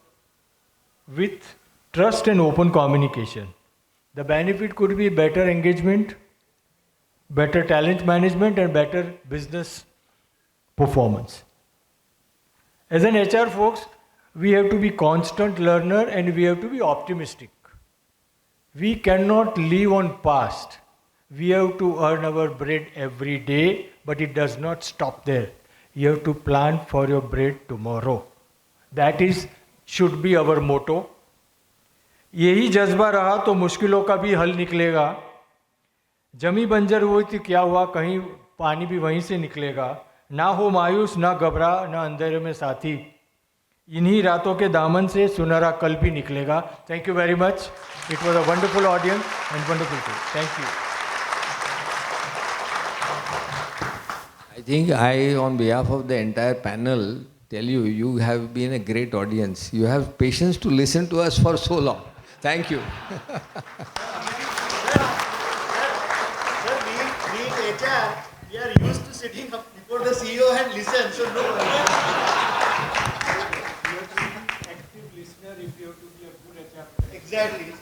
with trust and open communication. The benefit could be better engagement, better talent management, and better business performance. As an HR folks, we have to be constant learner and we have to be optimistic. We cannot live on past. We have to earn our bread every day, but it does not stop there. You have to plan for your bread tomorrow. That should be our motto. यही जज्बा रहा तो मुश्किलों का भी हल निकलेगा. जमी बंजर हुई तो क्या हुआ, कहीं पानी भी वहीं से निकलेगा. ना हो मायूस, ना घबरा, ना अंधेरे में साथी. इन्हीं रातों के दामन से सुनहरा कल भी निकलेगा. Thank you very much. It was a wonderful audience and wonderful thing. Thank you. I think on behalf of the entire panel, tell you, you have been a great audience. You have patience to listen to us for so long. Thank you. Being HR, we are used to sitting up before the CEO and listen. So no. You have to be an active listener if you have to be a good HR. Exactly.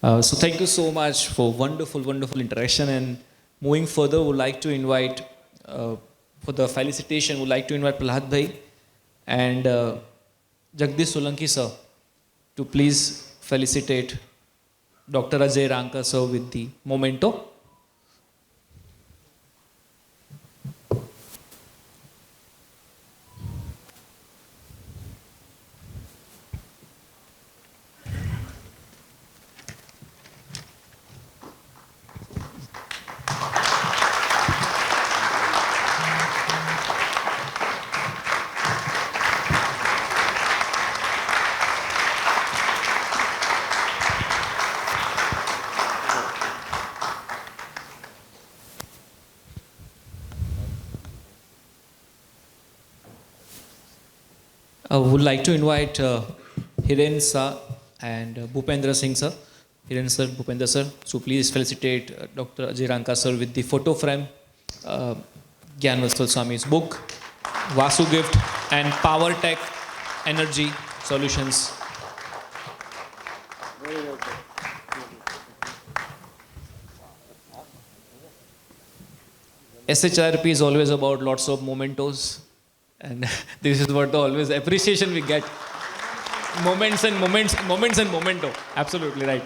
So thank you so much for wonderful interaction, and moving further, would like to invite for the felicitation, would like to invite Prahlad Bhai and Jagdish Solanki sir to please felicitate Dr. Ajay Ranka sir with the memento. would like to invite Hiren sir and Bhupendra Singh sir. Hiren sir, Bhupendra sir. So please felicitate Dr. Ajay Ranka sir with the photo frame, Gyanvastal Swami's book, Vasu Gift and Power Tech Energy Solutions. SHRP is always about lots of mementos, and this is what the always appreciation we get. Moments and memento. Absolutely right.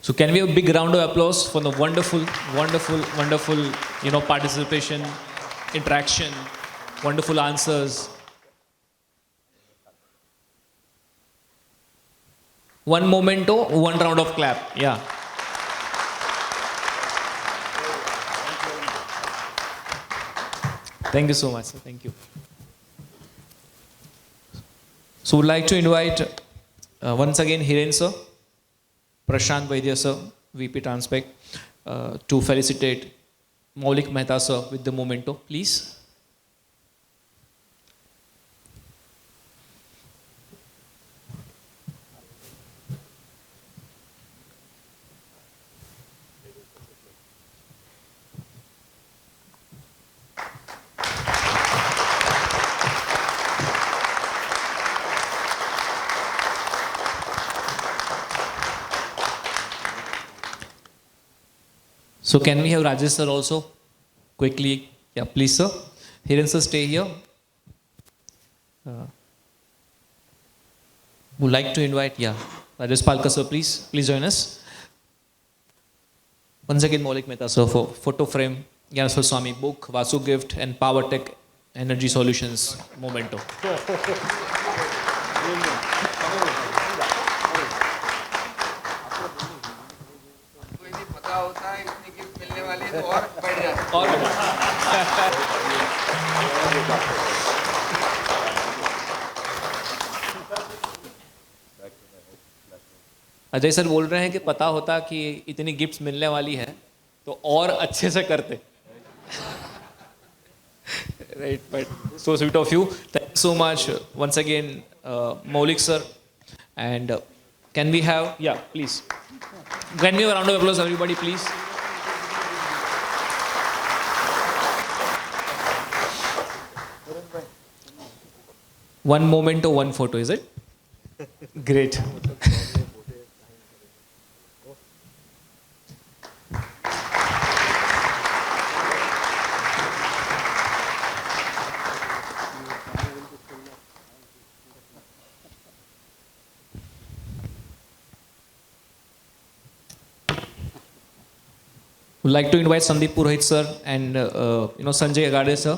So can we have a big round of applause for the wonderful, participation, interaction, wonderful answers. One memento, one round of clap. Yeah. Thank you so much, sir. Thank you. So would like to invite once again Hiren sir, Prashant Vaidya sir, VP Transpect, to felicitate Maulik Mehta sir with the memento, please. So can we have Rajesh sir also quickly? Yeah, please sir. Hiren sir, stay here. Would like to invite, Rajesh Palka sir, please join us. Once again, Maulik Mehta sir for photo frame, Gyanvastal Swami book, Vasu Gift and Power Tech Energy Solutions memento. Ajay sir बोल रहे हैं कि पता होता कि इतनी gifts मिलने वाली है तो और अच्छे से करते. Right, but so sweet of you. Thank you so much once again, Maulik sir. And can we have, please. Can we have a round of applause, everybody, please? One moment or one photo, is it? Great. Would like to invite Sandeep Purohit sir and Sanjay Agade sir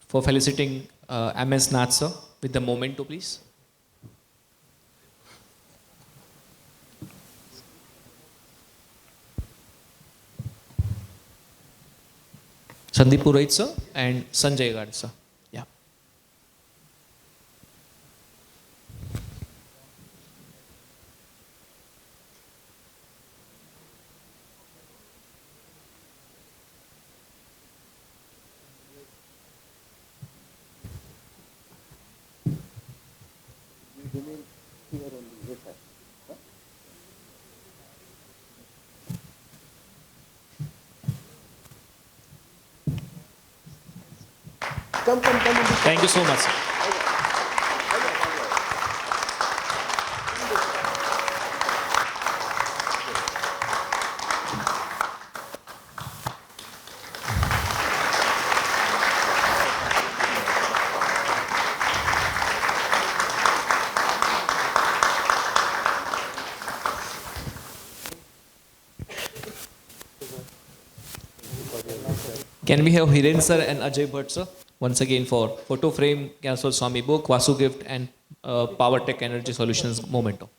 for felicitating MS Nath sir with the memento, please. Sandeep Purohit sir and Sanjay Agade sir. Yeah. Thank you so much. Can we have Hiren sir and Ajay Bhatt sir once again for photo frame, Gyanvastal Swami book, Vasu Gift and Power Tech Energy Solutions memento.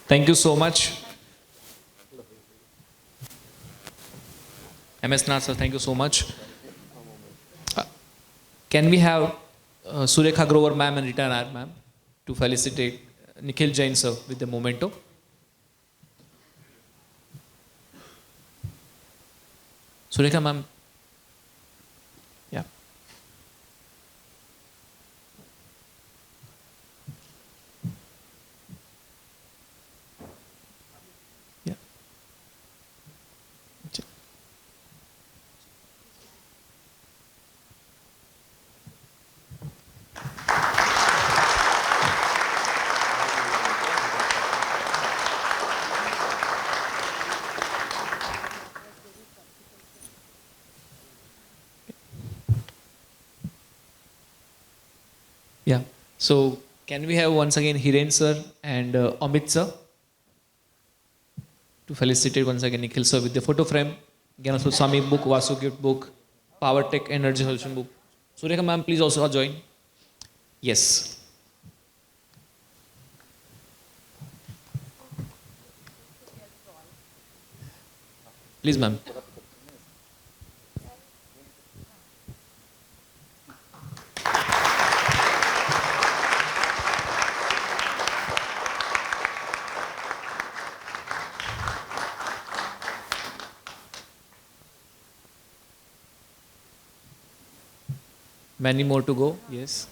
Thank you so much. MS Nar sir, thank you so much. Can we have Surekha Grover ma'am and Rita Nair ma'am to felicitate Nikhil Jain sir with the memento? Surekha ma'am. Yeah. Yeah. Yeah. So can we have once again Hiren sir and Amit sir to felicitate once again Nikhil sir with the photo frame, Gyanasur Swami book, Vasu gift book, Power Tech Energy Solution book. Surekha ma'am, please also join. Yes. Please ma'am. Many more to go. Yes.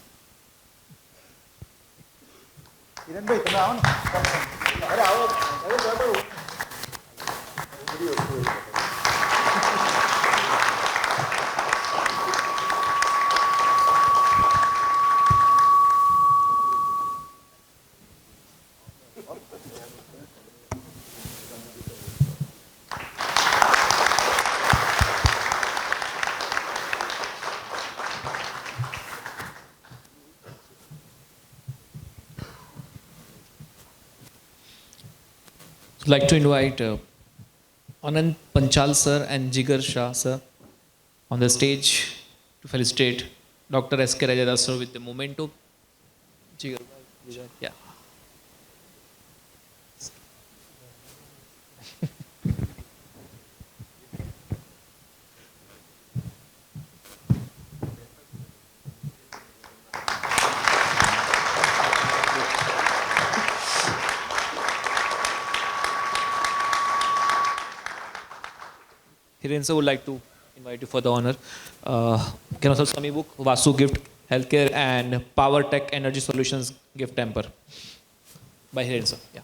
I'd like to invite Anand Panchal sir and Jigar Shah sir on the stage to felicitate Dr. S.K. Rajadas sir with the memento. Jigar, yeah. Hiren sir would like to invite you for the honor. Gyanasur Swami book, Vasu gift, healthcare and Power Tech Energy Solutions gift temper by Hiren sir. Yeah.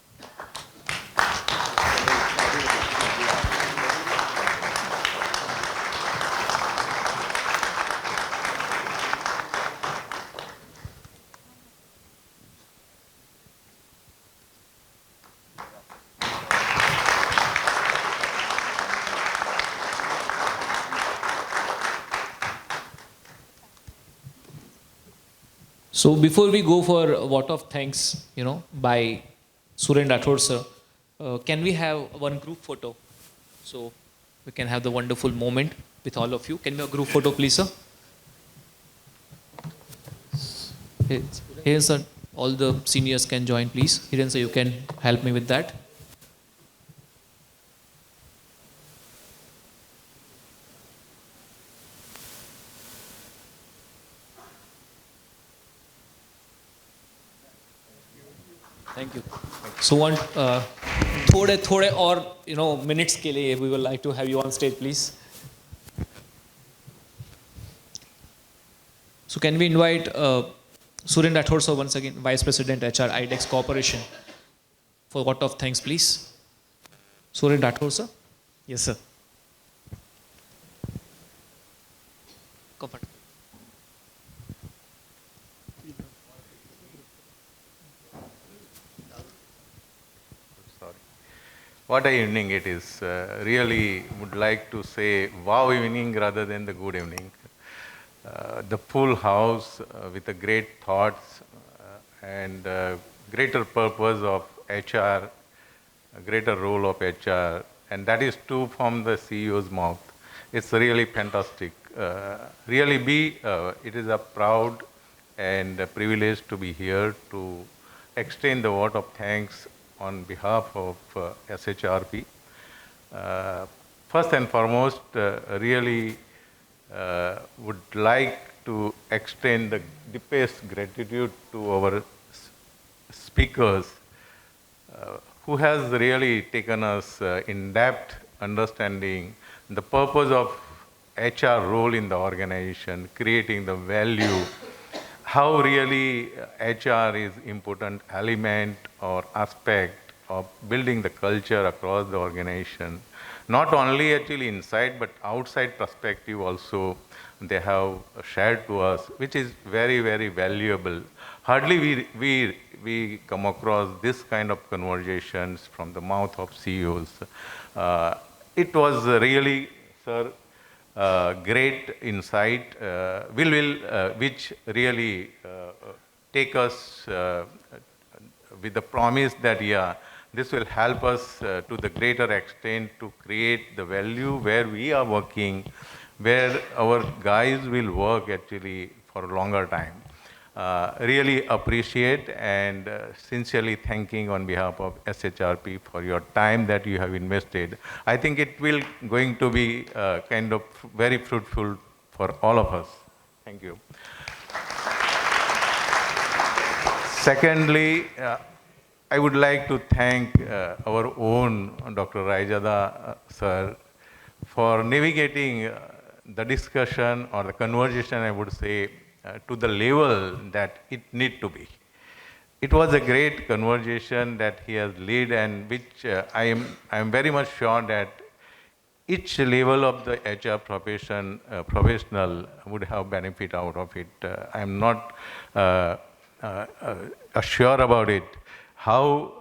So before we go for a vote of thanks, by Suren Rathod sir, can we have one group photo? So we can have the wonderful moment with all of you. Can we have a group photo, please, sir? Here, sir, all the seniors can join, please. Hiren sir, you can help me with that. Thank you. So one, थोड़े और minutes के लिए we would like to have you on stage, please. So can we invite Suren Rathod, sir, once again, Vice President HR, IDEX Corporation. For what of thanks, please. Suren Rathod, sir. Yes, sir. Comfort. Sorry. What a evening it is. Really would like to say wow evening rather than the good evening. The full house with the great thoughts and greater purpose of HR, a greater role of HR, and that is too from the CEO's mouth. It's really fantastic. It is a proud and a privilege to be here to extend the vote of thanks on behalf of SHRP. First and foremost, really would like to extend the deepest gratitude to our speakers who has really taken us in-depth understanding the purpose of HR role in the organization, creating the value, how really HR is important element or aspect of building the culture across the organization. Not only actually inside, but outside perspective also they have shared to us, which is very, very valuable. Hardly we come across this kind of conversations from the mouth of CEOs. It was really, sir, great insight, which really take us with the promise that, yeah, this will help us to the greater extent to create the value where we are working, where our guys will work actually for a longer time. Really appreciate and sincerely thanking on behalf of SHRP for your time that you have invested. I think it will going to be kind of very fruitful for all of us. Thank you. Secondly, I would like to thank our own Dr. Raijada sir for navigating the discussion or the conversation, I would say, to the level that it need to be. It was a great conversation that he has led, and which I am very much sure that each level of the HR professional would have benefit out of it. I am not sure about it, how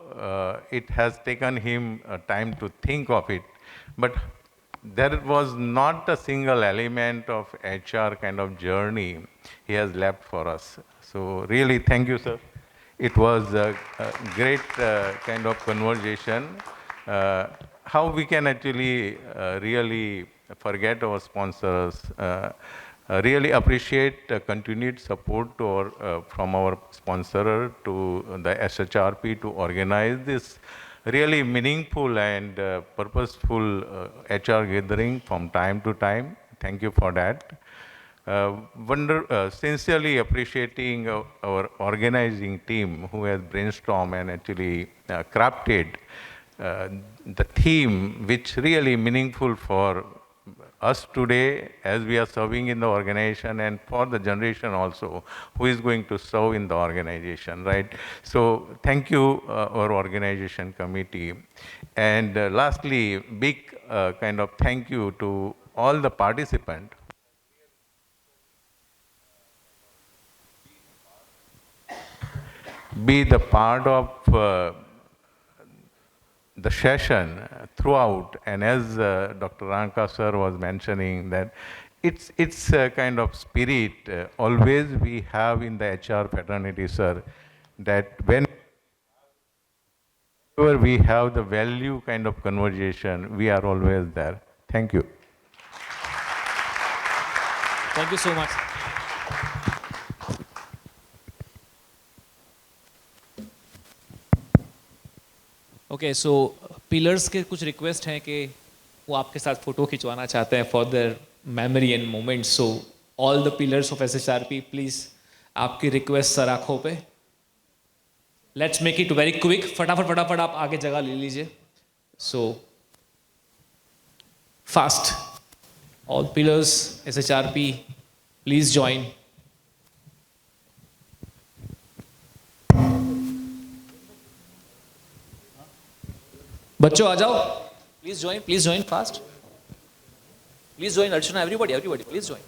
it has taken him time to think of it, but there was not a single element of HR kind of journey he has left for us. So really, thank you, sir. It was a great kind of conversation. How we can actually really forget our sponsors, really appreciate continued support to our, from our sponsor to the SHRP to organize this really meaningful and purposeful HR gathering from time to time. Thank you for that. Sincerely appreciating our organizing team who has brainstormed and actually crafted the theme which really meaningful for us today as we are serving in the organization and for the generation also who is going to serve in the organization, right? So thank you, our organization committee. And lastly, big kind of thank you to all the participants. Be the part of the session throughout, and as Dr. Ranka sir was mentioning that it's a kind of spirit always we have in the HR fraternity, sir, that whenever we have the value kind of conversation, we are always there. Thank you. Thank you so much. Okay so pillars के कुछ request हैं कि वो आपके साथ photo खिंचवाना चाहते हैं for their memory and moments. So all the pillars of SHRP, please आपकी रिक्वेस्ट सर आँखों पे. Let's make it very quick. फटाफट आप आगे जगह ले लीजिए. So fast all pillars SHRP, please join. बच्चों आ जाओ, please join fast. Please join, Archana, everybody, please join.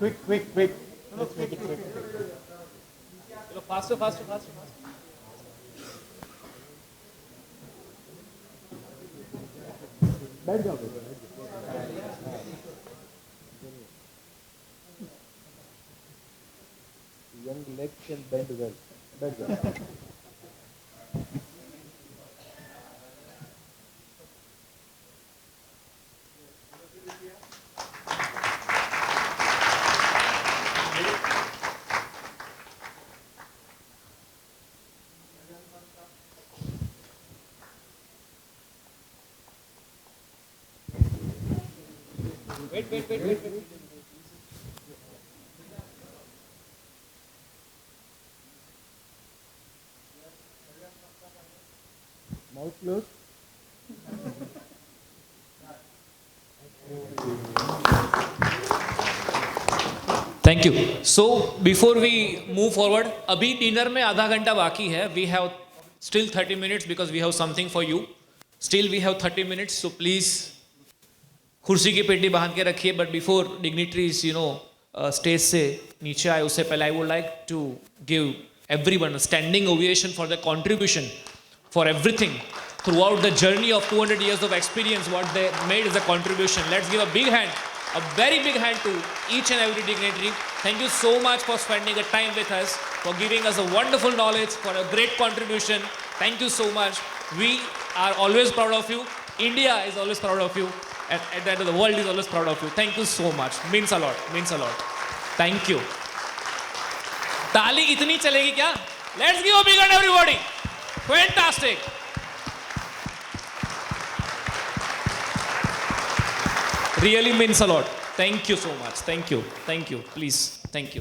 Quick. Let's make it quick. Faster. बैठ जाओ young legs can bend well. बैठ जाओ Wait. Mouth closed. Thank you. So before we move forward, अभी dinner में आधा घंटा बाकी है. We have still 30 minutes because we have something for you. Still we have 30 minutes, so please कुर्सी की पेटी बांध के रखिए. But before dignitaries, stage से नीचे आए उससे पहले I would like to give everyone a standing ovation for the contribution, for everything throughout the journey of 200 years of experience. What they made is a contribution. Let's give a big hand. A very big hand to each and every dignitary. Thank you so much for spending a time with us, for giving us a wonderful knowledge, for a great contribution. Thank you so much. We are always proud of you. India is always proud of you. And at the end of the world is always proud of you. Thank you so much. Means a lot. Thank you. ताली इतनी चलेगी क्या? Let's give a big hand everybody. Fantastic. Really means a lot. Thank you so much. Thank you. Please. Thank you.